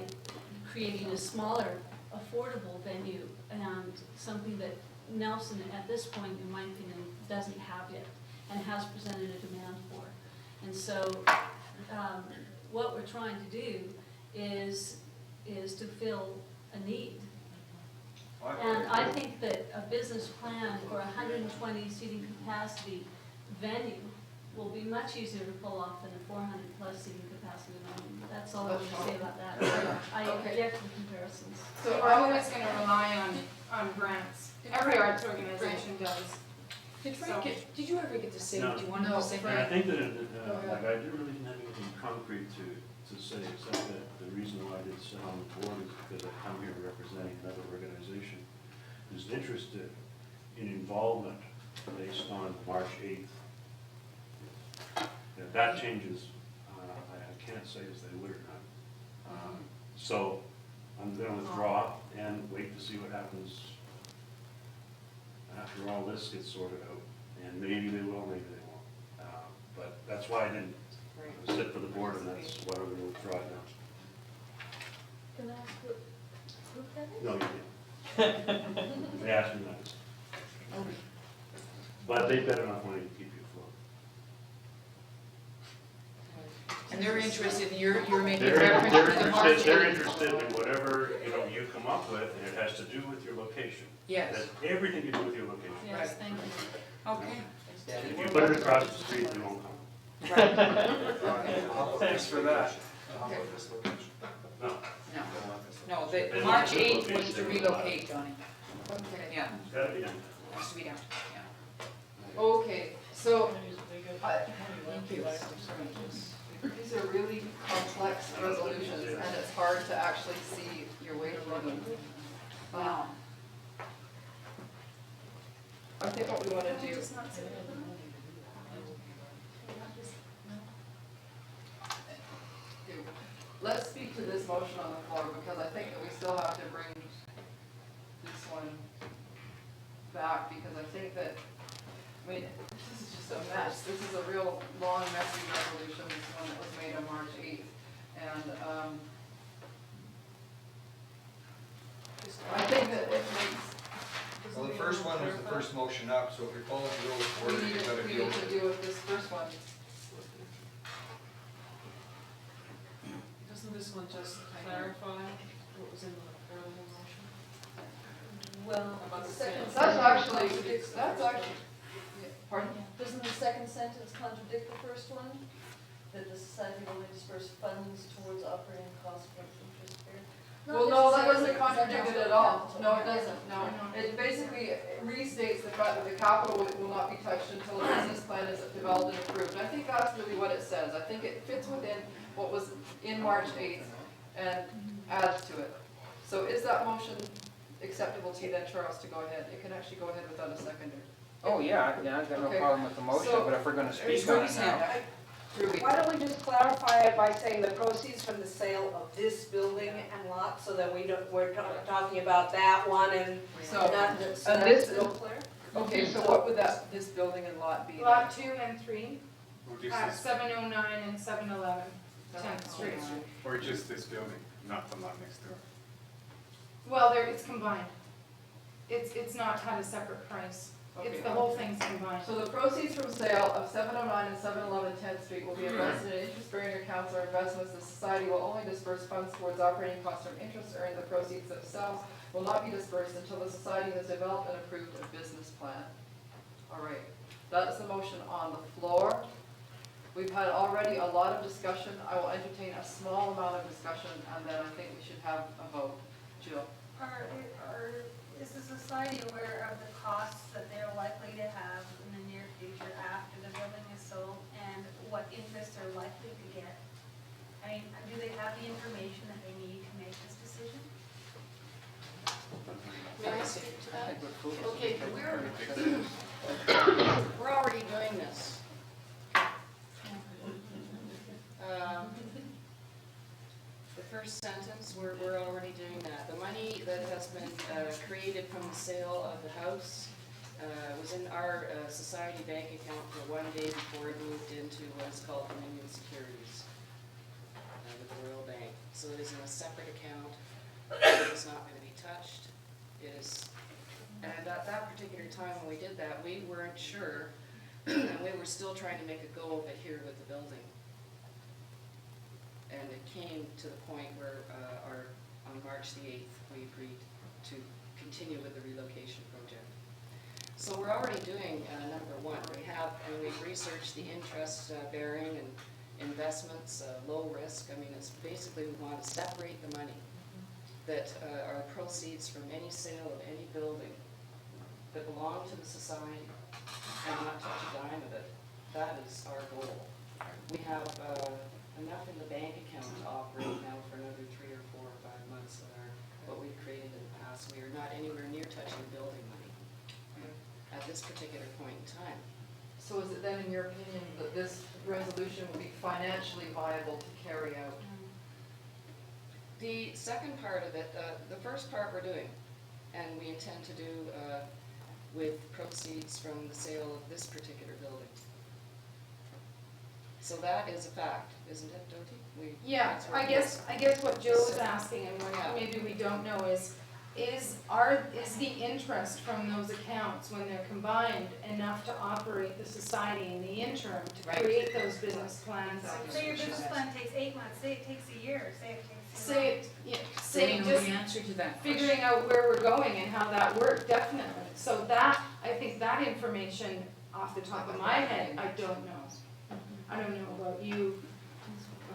creating a smaller, affordable venue, and something that Nelson, at this point, in my opinion, doesn't have yet, and has presented a demand for. And so, what we're trying to do is to fill a need. And I think that a business plan for 120 seating capacity venue will be much easier to pull off than a 400 plus seating capacity venue. That's all I want to say about that. I object to the comparisons. So we're always gonna rely on grants. Every arts organization does. Did you ever get to say what you wanted No. to say? I think that, like, I really didn't have anything concrete to say, except that the reason why I did sit on the board is because I come here representing another organization who's interested in involvement based on March 8th. If that changes, I can't say as they would or not. So I'm gonna withdraw and wait to see what happens after all this gets sorted out. And maybe they will, maybe they won't. But that's why I didn't sit for the board, and that's why we're gonna withdraw it now. Can I ask what group that is? No, you can't. They asked me not to. But they bet enough money to keep you afloat. And they're interested, you're making They're reference to the March interested, they're 8th. interested in whatever, you come up with, and it has to do with your location. Yes, That's everything to do with your location. Yes, thank you. okay. If you put it across the street, we won't come. Right. Thanks for that. Okay. No. No, the March 8th was to relocate, Donnie. Okay. Yeah, It's gotta be done. has to be done, yeah. Okay, so Thank you. these are really complex resolutions and it's hard to actually see your way through them. Wow. I think what we want to do, let's speak to this motion on the floor because I think that we still have to bring this one back because I think that, this is just a mess. This is a real long, messy resolution, this one that was made on March 8th. And I think that it makes, Well, the first one was the first motion up, so if you're following the rules of order, you gotta we deal need with to it. deal with this first one. Doesn't this one just clarify what was in the earlier motion? Well, About the the second sales. That's sentence. actually, pardon? Doesn't the second sentence contradict the first one? That the society will disperse funds towards operating costs for interest bearing? Well, no, that doesn't contradict it at all. No, it doesn't, no. It basically restates the fact that the capital will not be touched until a business plan is developed and approved. And I think that's really what it says. I think it fits within what was in March 8th and adds to it. So is that motion acceptable to you then, Charles, to go ahead? It can actually go ahead without a seconder. Oh, yeah, I've got no Okay. problem with the motion, So- but if we're gonna speak on it now. Why don't we just clarify it by saying the proceeds from the sale of this building and lot, so that we're talking about that one and So, not, so and that's this- still clear? okay, so what would this building and lot be? then? Lot 2 and 3 Or just at this, 709 and 711 10th Street. or just this building, not the lot next door? Well, it's combined. It's not had a separate price. It's the whole thing's combined. So the proceeds from sale of 709 and 711 10th Street will be invested in interest-bearing accounts or investments. The society will only disperse funds towards operating costs from interest earned. The proceeds themselves will not be dispersed until the society has developed and approved a business plan. All right, that's the motion on the floor. We've had already a lot of discussion. I will entertain a small amount of discussion and then I think we should have a vote. Jill? Is the society aware of the costs that they're likely to have in the near future after the building is sold and what interest they're likely to get? I mean, do they have the information that they need to make this decision? May I speak to I that? think we're cool. Okay, we're already doing this. The first sentence, we're already doing that. The money that has been created from the sale of the house was in our society bank account for one day before it moved into what's called Dominion Securities with the Royal Bank. So it is in a separate account. It is not going to be touched. It is, and at that particular time when we did that, we weren't sure, and we were still trying to make a go of it here with the building. And it came to the point where on March the 8th, we agreed to continue with the relocation project. So we're already doing number one. We've researched the interest bearing and investments, low risk. I mean, it's basically we want to separate the money that are proceeds from any sale of any building that belong to the society and not touch a dime of it. That is our goal. We have enough in the bank account to operate now for another 3 or 4 or 5 months with what we've created in the past. We are not anywhere near touching building money at this particular point in time. So is it then in your opinion that this resolution will be financially viable to carry out? The second part of it, the first part we're doing, and we intend to do with proceeds from the sale of this particular building. So that is a fact, isn't it, Dottie? Yeah, that's where I it guess what Jill was asking and what Yeah. maybe we don't know is, is the interest from those accounts, when they're combined, enough to operate the society in the interim, to Right. create those business plans? Say your business plan takes 8 months, say it takes a year, say it takes. Say it, yeah, Say say you know just the answer to that figuring out where we're going and how that worked, definitely. So that, I think that information, off the top of my head, I don't know. I don't know about you.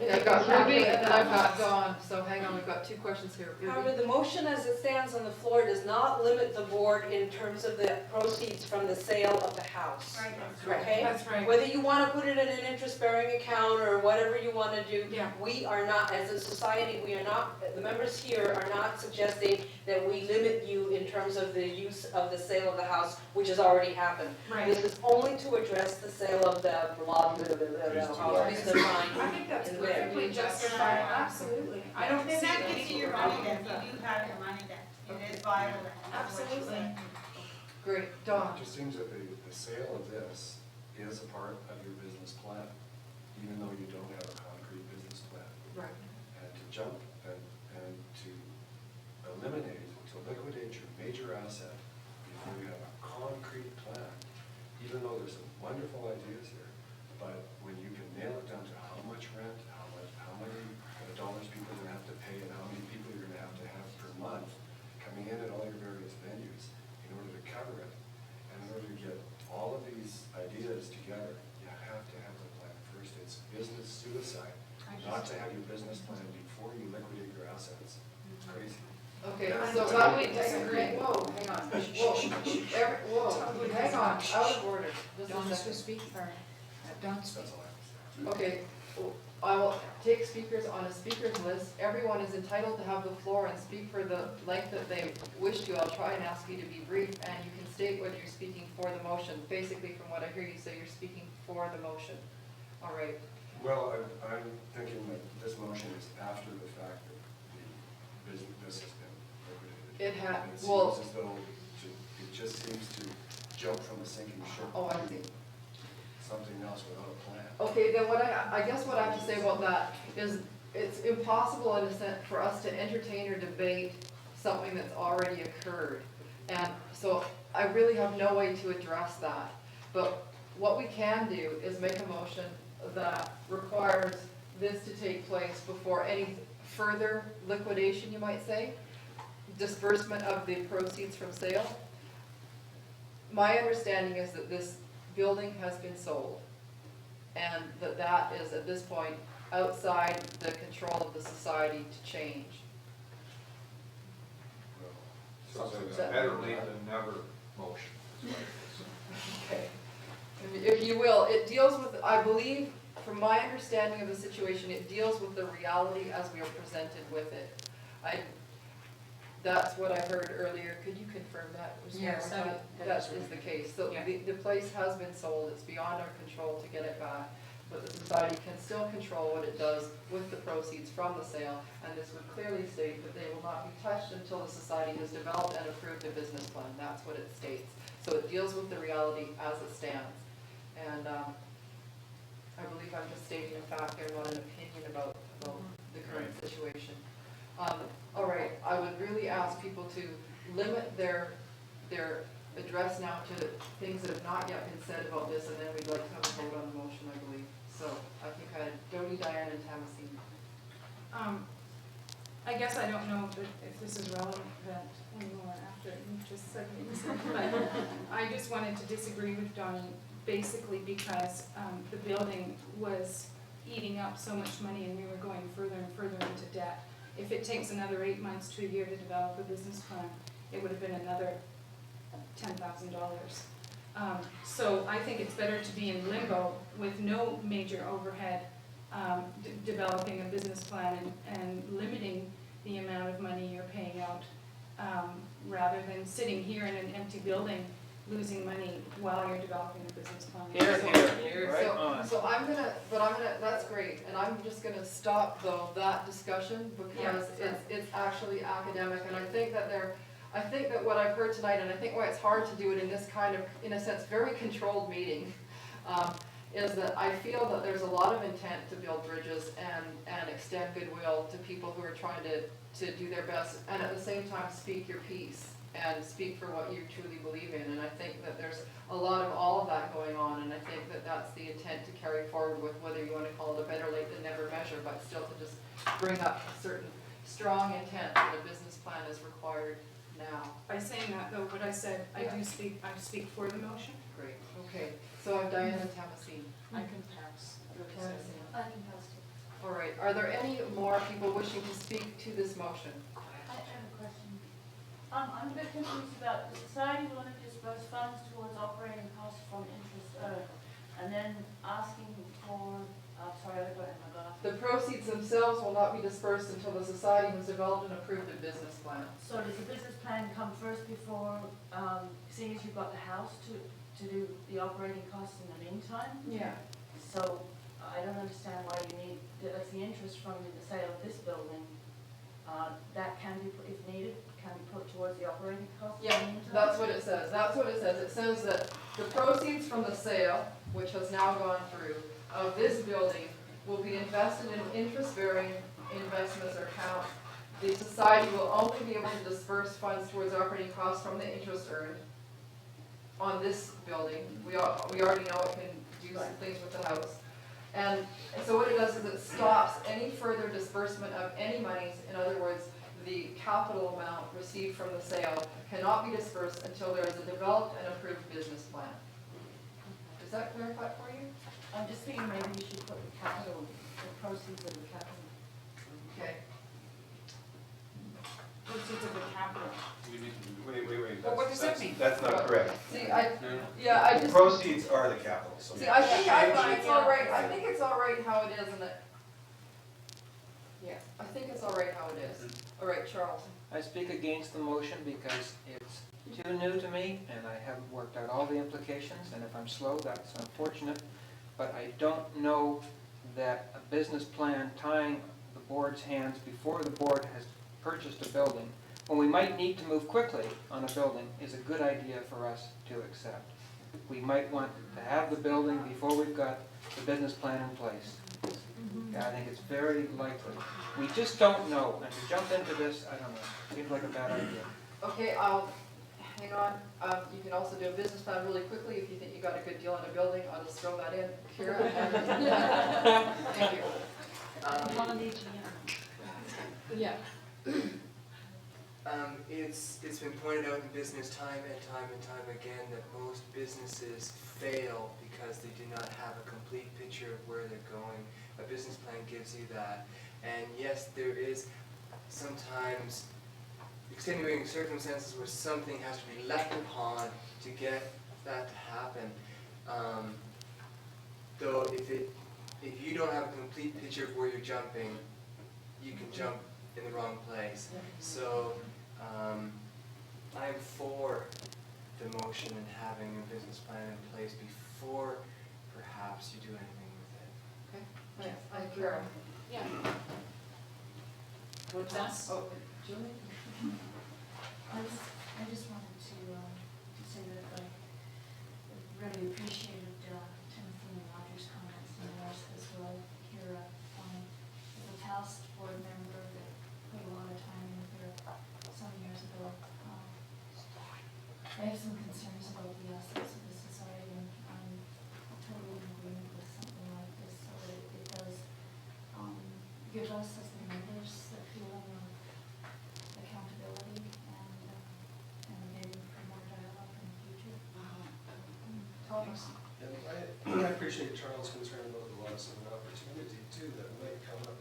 I've got Ruby and then I've got Dawn, so hang on, we've got two questions here. However, the motion as it stands on the floor does not limit the board in terms of the proceeds from the sale of the house. Right. Okay? That's right. Whether you want to put it in an interest-bearing account or whatever you want to do, Yeah. we are not, as a society, we are not, the members here are not suggesting that we limit you in terms of the use of the sale of the house, which has already happened. Right. This is only to address the sale of the blah, blah, blah, blah, blah, I think that's in there. perfectly justified, absolutely. I don't Then see that any gives you your money then, you do have your money then, it is viable then. That's what you're Absolutely. saying. Great, Dawn. It just seems that the sale of this is a part of your business plan, even though you don't have a concrete business plan. Right. And to jump and to eliminate, to liquidate your major asset before you have a concrete plan, even though there's some wonderful ideas here, but when you can nail it down to how much rent, how many dollars people are gonna have to pay, and how many people you're gonna have per month coming in at all your various venues in order to cover it, and in order to get all of these ideas together, you have to have the plan first. It's business suicide, not to have your business plan before you liquidate your assets. It's crazy. Okay, so how do we disagree? Whoa, hang on. Whoa, hang on, out of order. Just a Dawn's to second. speak, or, Dawn's That's all I have to say. Okay, I will take speakers on a speakers list. Everyone is entitled to have the floor and speak for the length that they wish to. I'll try and ask you to be brief, and you can state whether you're speaking for the motion. Basically, from what I hear you say, you're speaking for the motion. All right. Well, I'm thinking that this motion is after the fact that the business has been liquidated. It ha- It well- seems as though it just seems to jump from a sinking ship. Oh, I see. Something else without a plan. Okay, then what I guess what I have to say about that is it's impossible in a sense for us to entertain or debate something that's already occurred. And so I really have no way to address that. But what we can do is make a motion that requires this to take place before any further liquidation, you might say, disbursement of the proceeds from sale. My understanding is that this building has been sold, and that is at this point outside the control of the society to change. So it's a better late than never motion. is what it is. Okay. If you will, it deals with, I believe, from my understanding of the situation, it deals with the reality as we are presented with it. That's what I heard earlier. Could you confirm that? Was Yes, one more time? that is That is the case. So Yeah. the place has been sold. It's beyond our control to get it back. But the society can still control what it does with the proceeds from the sale. And this would clearly state that they will not be touched until the society has developed and approved a business plan. That's what it states. So it deals with the reality as it stands. And I believe I'm just stating a fact there, not an opinion about the current situation. All right, I would really ask people to limit their address now to things that have not yet been said about this, and then we'd like to have a vote on the motion, I believe. So I think I had Dodie, Diane, and Thomason. I guess I don't know if this is relevant anymore after you just said things, but I just wanted to disagree with Donnie, basically because the building was eating up so much money and we were going further and further into debt. If it takes another 8 months to a year to develop a business plan, it would have been another $10,000. So I think it's better to be in limbo with no major overhead, developing a business plan and limiting the amount of money you're paying out, rather than sitting here in an empty building, losing money while you're developing a business plan. So I'm gonna, that's great, and I'm just gonna stop though that discussion because it's actually academic, and I think that what I've heard tonight, and I think why it's hard to do it in this kind of, in a sense, very controlled meeting, is that I feel that there's a lot of intent to build bridges and extend goodwill to people who are trying to do their best, and at the same time speak your piece and speak for what you truly believe in. And I think that there's a lot of all of that going on, and I think that that's the intent to carry forward with, whether you want to call it a better late than never measure, but still to just bring up a certain strong intent that a business plan is required now. By saying that though, what I said, I speak for the motion. Great, okay. So I'm Diana Thompson. I can pass. Thompson. I can pass it. All right, are there any more people wishing to speak to this motion? I have a question. I'm a bit confused about the society wanting to disperse funds towards operating costs from interest earned, and then asking for, sorry, I got it in my glasses. The proceeds themselves will not be dispersed until the society has developed and approved a business plan. So does the business plan come first before, seeing as you've got the house to do the operating costs in the meantime? Yeah. So I don't understand why you need, that's the interest from the sale of this building, that can be, if needed, can be put towards the operating costs in Yeah, the meantime? that's what it says. That's what it says. It says that the proceeds from the sale, which has now gone through, of this building will be invested in interest-bearing investments or account. The society will only be able to disperse funds towards operating costs from the interest earned on this building. We already know it can do some things with the house. And so what it does is it stops any further disbursement of any monies. In other words, the capital amount received from the sale cannot be dispersed until there is a developed and approved business plan. Does that clarify for you? I'm just thinking maybe we should put the capital, the proceeds of the capital. Okay. Proceeds of the capital. Wait. Well, what does that mean? That's not correct. See, I just. Proceeds are the capital, so. See, I think it's all right, I think it's all right how it is, and it. Yeah, I think it's all right how it is. All right, Charles. I speak against the motion because it's too new to me, and I haven't worked out all the implications, and if I'm slow, that's unfortunate. But I don't know that a business plan tying the board's hands before the board has purchased a building, when we might need to move quickly on a building, is a good idea for us to accept. We might want to have the building before we've got the business plan in place. Yeah, I think it's very likely. We just don't know, and to jump into this, I don't know, seems like a bad idea. Okay, hang on. You can also do a business plan really quickly if you think you got a good deal on a building. I'll just throw that in. Kira? Thank you. On the AGM. Yeah. It's been pointed out in business time and time again that most businesses fail because they do not have a complete picture of where they're going. A business plan gives you that. And yes, there is sometimes extenuating circumstances where something has to be left upon to get that to happen. Though if you don't have a complete picture of where you're jumping, you can jump in the wrong place. So I'm for the motion and having a business plan in place before perhaps you do anything with it. Okay. Yes, I agree. Yeah. What's that? Oh, Julie? I just wanted to say that I really appreciated Timothy and Roger's comments and yours as well, Kira, as a past board member that put a lot of time in here some years ago. I have some concerns about the assets of the society, and I'm totally in agreement with something like this, so that it does give us as the members the feeling of accountability and maybe for more dialogue in the future. Thomas? And I appreciate Charles' concern about the loss of an opportunity too that might come up.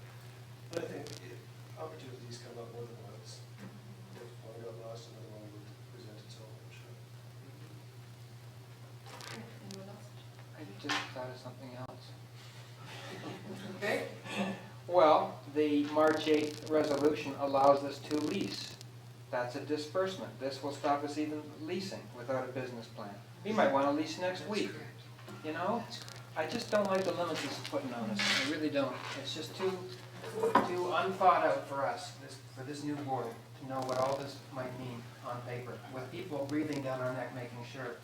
But I think opportunities come up more than once. If one got lost, another one would present itself, I'm sure. Anyone else? I just thought of something else. Okay. Well, the March 8th resolution allows us to lease. That's a disbursement. This will stop us even leasing without a business plan. We might want to lease next week, you know? I just don't like the limits it's putting on us. I really don't. It's just too unthought out for us, for this new board, to know what all this might mean on paper, with people breathing down our neck making sure.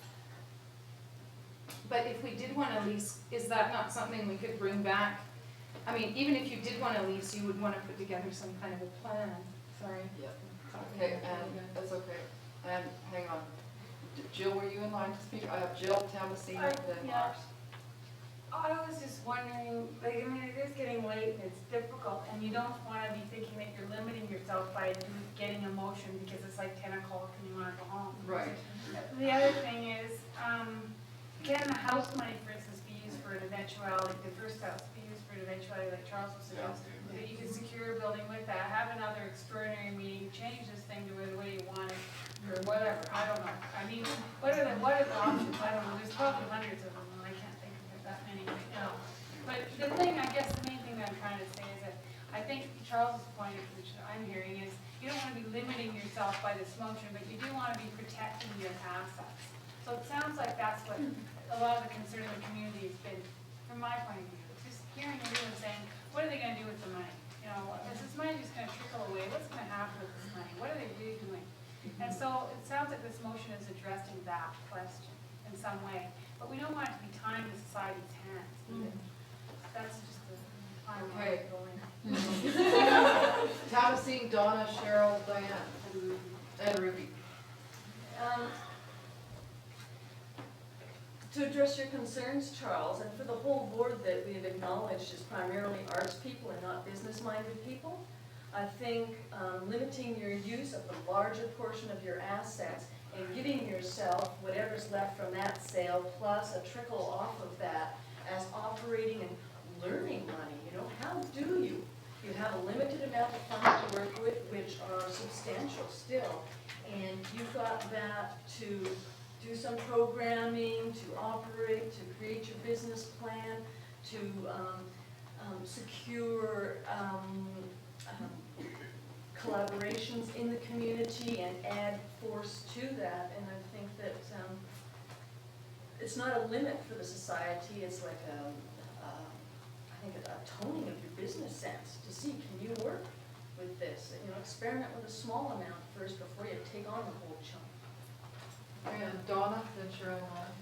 but if we did wanna lease, is that not something we could bring back? I mean, even if you did wanna lease, you would wanna put together some kind of a plan, sorry. Yeah. Okay, and that's okay. And hang on. Jill, were you in line to speak? I have Jill, Thomason, then yeah. Lars. I was just wondering, like, I mean, it is getting late and it's difficult, and you don't wanna be thinking that you're limiting yourself by getting a motion because it's like 10 o'clock and you wanna go home. Right. The other thing is, can the house money, for instance, be used for an eventuality, the first house be used for an eventuality like Charles was suggesting? That you can secure a building with that, have another extraordinary meeting, change this thing to the way you want it, or whatever, I don't know. I mean, what are the options? I don't know, there's probably hundreds of them, and I can't think of that many right now. But the thing, I guess, the main thing that I'm trying to say is that I think Charles's point, which I'm hearing, is you don't want to be limiting yourself by this motion, but you do want to be protecting your assets. So it sounds like that's what a lot of the concern of the community has been, from my point of view. It's just hearing you and saying, what are they going to do with the money? You know, is this money just going to trickle away? What's going to happen with this money? What are they really doing? And so it sounds like this motion is addressing that question in some way. But we don't want it to be tying the society's hands either. That's just the final way going. Thomason, Donna, Cheryl, Diane, and Ruby. To address your concerns, Charles, and for the whole board that we have acknowledged is primarily arts people and not business-minded people, I think limiting your use of the larger portion of your assets and giving yourself whatever's left from that sale plus a trickle off of that as operating and learning money, you know, how do you? You have a limited amount of funds to work with, which are substantial still, and you've got that to do some programming, to operate, to create your business plan, to secure collaborations in the community and add force to that. And I think that it's not a limit for the society, it's like I think a toning of your business sense to see, can you work with this? You know, experiment with a small amount first before you take on the whole chunk. And Donna, then Cheryl and Lars.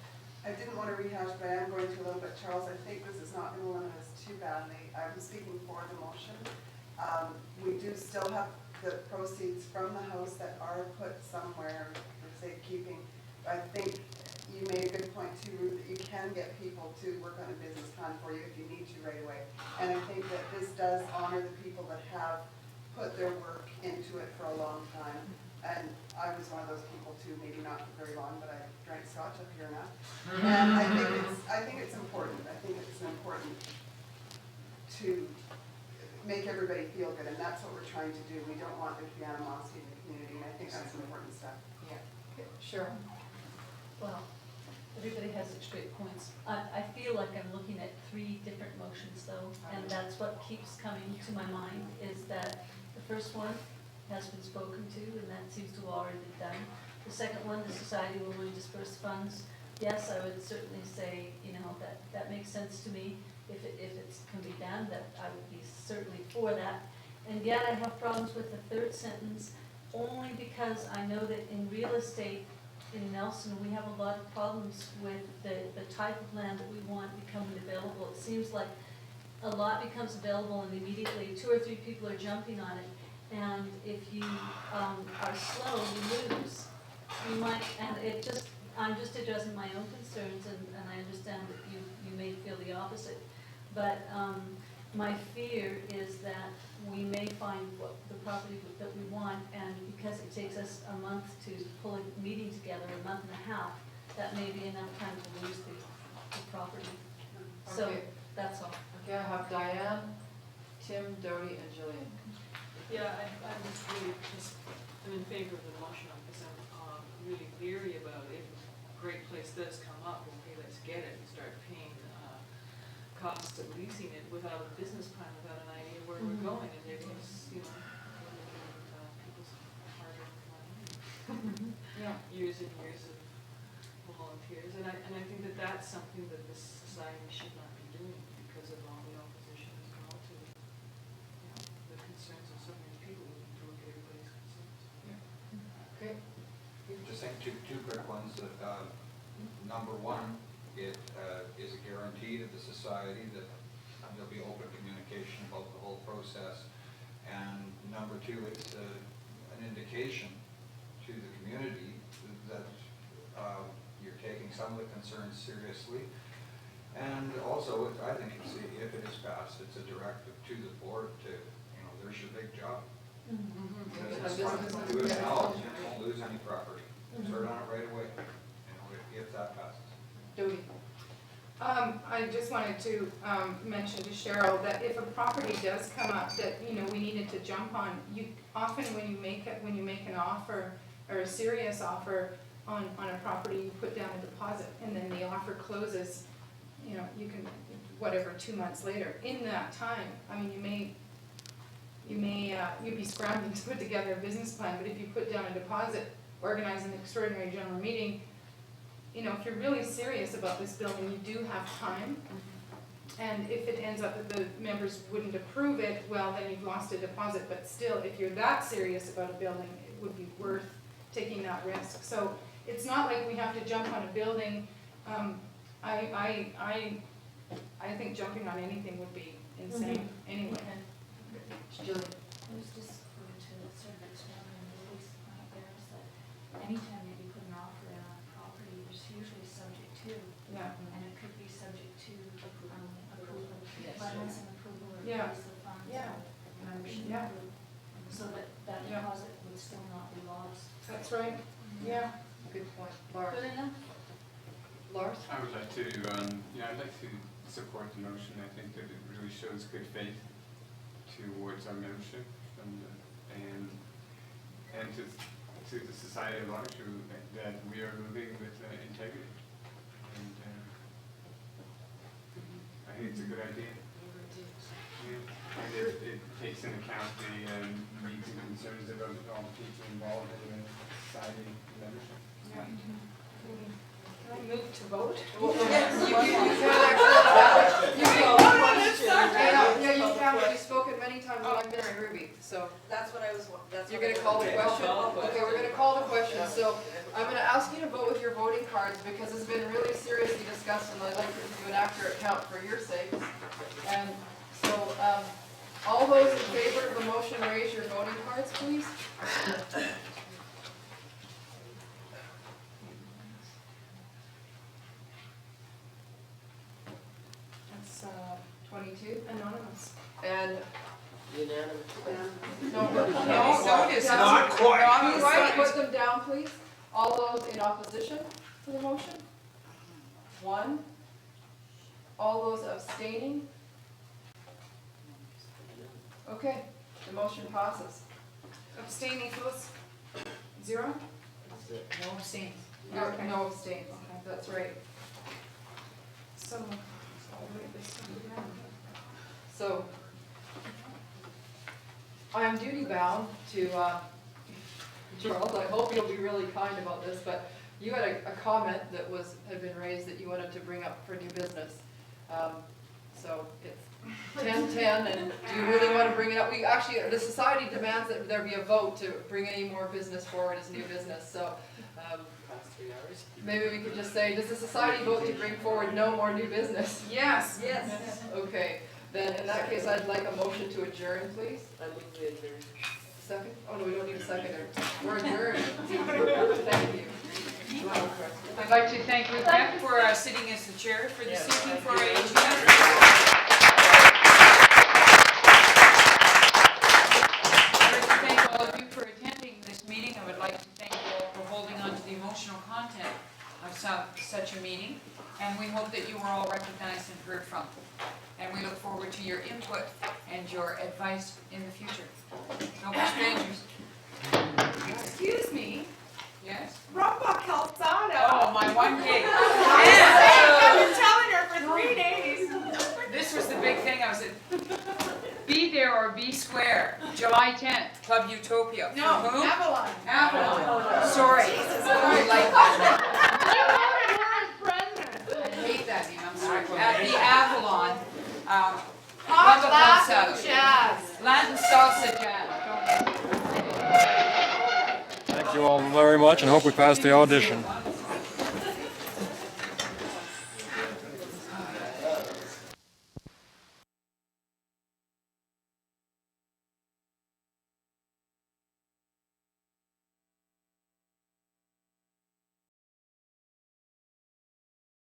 I didn't want to rehash, but I am going to a little bit. Charles, I think this is not going to limit us too badly. I'm speaking for the motion. We do still have the proceeds from the house that are put somewhere for safekeeping. I think you made a good point too, Ruth, that you can get people to work on a business plan for you if you need to right away. And I think that this does honor the people that have put their work into it for a long time. And I was one of those people too, maybe not for very long, but I drank scotch up here enough. And I think it's important. I think it's important to make everybody feel good, and that's what we're trying to do. We don't want there to be animosity in the community, and I think that's an important step. Yeah. Okay, Cheryl. Well, everybody has such great points. I feel like I'm looking at 3 different motions though, and that's what keeps coming to my mind, is that the first one has been spoken to, and that seems to have already been done. The second one, the society will disperse funds. Yes, I would certainly say, you know, that makes sense to me. If it can be done, that I would be certainly for that. And yet I have problems with the third sentence, only because I know that in real estate in Nelson, we have a lot of problems with the type of land that we want becoming available. It seems like a lot becomes available and immediately 2 or 3 people are jumping on it. And if you are slow, you lose. You might, and I'm just addressing my own concerns, and I understand that you may feel the opposite. But my fear is that we may find the property that we want, and because it takes us a month to pull a meeting together, a month and a half, that may be enough time to lose the property. So that's all. Okay, I have Diane, Tim, Doty, and Jillian. Yeah, I'm just really I'm in favor of the motion because I'm really leery about it. If a great place does come up, okay, let's get it and start paying costs of leasing it without a business plan, without an idea of where we're going, and they're just, you know, people's hard-earned money. Yeah. Years and years of volunteers, and I think that that's something that this society should not be doing because of all the opposition as well to, you know, the concerns of so many people. We need to look at everybody's concerns. Okay. Just saying two quick ones. Number one, It is a guarantee to the society that there'll be open communication about the whole process. And number two, it's an indication to the community that you're taking some of the concerns seriously. And also, I think if it is passed, it's a directive to the board to, there's your big job. Do it now, you won't lose any property. Start on it right away, if that passes. Jody? I just wanted to mention to Cheryl that if a property does come up that, we needed to jump on, you, often when you make an offer, or a serious offer on a property, you put down a deposit, and then the offer closes, you can, whatever, 2 months later. In that time, I mean, you'd be scrambling to put together a business plan, but if you put down a deposit, organize an extraordinary general meeting, if you're really serious about this building, you do have time. And if it ends up that the members wouldn't approve it, well, then you've lost a deposit. But still, if you're that serious about a building, it would be worth taking that risk. So it's not like we have to jump on a building. I think jumping on anything would be insane anyway. Julie? I was just going to sort of expand on Lily's point there, is that anytime that you put an offer in on a property, there's usually subject to. Yeah. And it could be subject to approval, Yes. financing approval, or Yeah. release of funds. Yeah. or membership Yeah. approval, so that Yeah. deposit would still not be lost. That's right. Yeah. Good point. Lars? Good enough? Lars? I would like to, I'd like to support the motion. I think that it really shows good faith towards our membership and to the society at large that we are moving with integrity. And I think it's a good idea. Yeah. And it takes into account the needs and concerns of all the people involved in the society membership. Yeah. Can I move to vote? Yes, you you've spoken many times when I've been in Ruby, so. That's what I was, You're gonna call the question? Okay, we're gonna call the question, so I'm gonna ask you to vote with your voting cards, because it's been really seriously discussed, and I'd like to do an accurate count for your sakes. And so, all those in favor of the motion, raise your voting cards, please. That's 22, anonymous. And unanimous. no, it's not quite. Not quite, put them down, please. All those in opposition to the motion? 1. All those abstaining? Okay, the motion passes. Abstaining, Phyllis? 0? No abstaining. Okay. No abstains, that's right. So, I'll write this one down. So, I am duty bound to, Charles, I hope you'll be really kind about this, but you had a comment that had been raised that you wanted to bring up for new business. So it's 10:10, and do you really want to bring it up? We actually, the society demands that there be a vote to bring any more business forward as new business, so, maybe we could just say, does the society vote to bring forward no more new business? Yes. Yes. Okay, then in that case, I'd like a motion to adjourn, please. I move we adjourn. Second? Oh, no, we don't need a seconder. We're adjourned. Thank you. I'd like to thank Ruth Beck for sitting as the chair for this evening for our AGM. I'd like to thank all of you for attending this meeting. I would like to thank you all for holding on to the emotional content of such a meeting. And we hope that you were all recognized and heard from. And we look forward to your input and your advice in the future. No more strangers. Excuse me, Yes? Rumba Calzado. Oh, my one gig. I've been telling her for 3 days. This was the big thing. I was at Be There or Be Square, July 10th, Club Utopia. For No, whom? Avalon. Avalon. Sorry. I like that. I hate that name, I'm sorry. At the Avalon. Hot Rumba Latin Calzado. jazz. Latin salsa jazz. Thank you all very much and hope we pass the audition.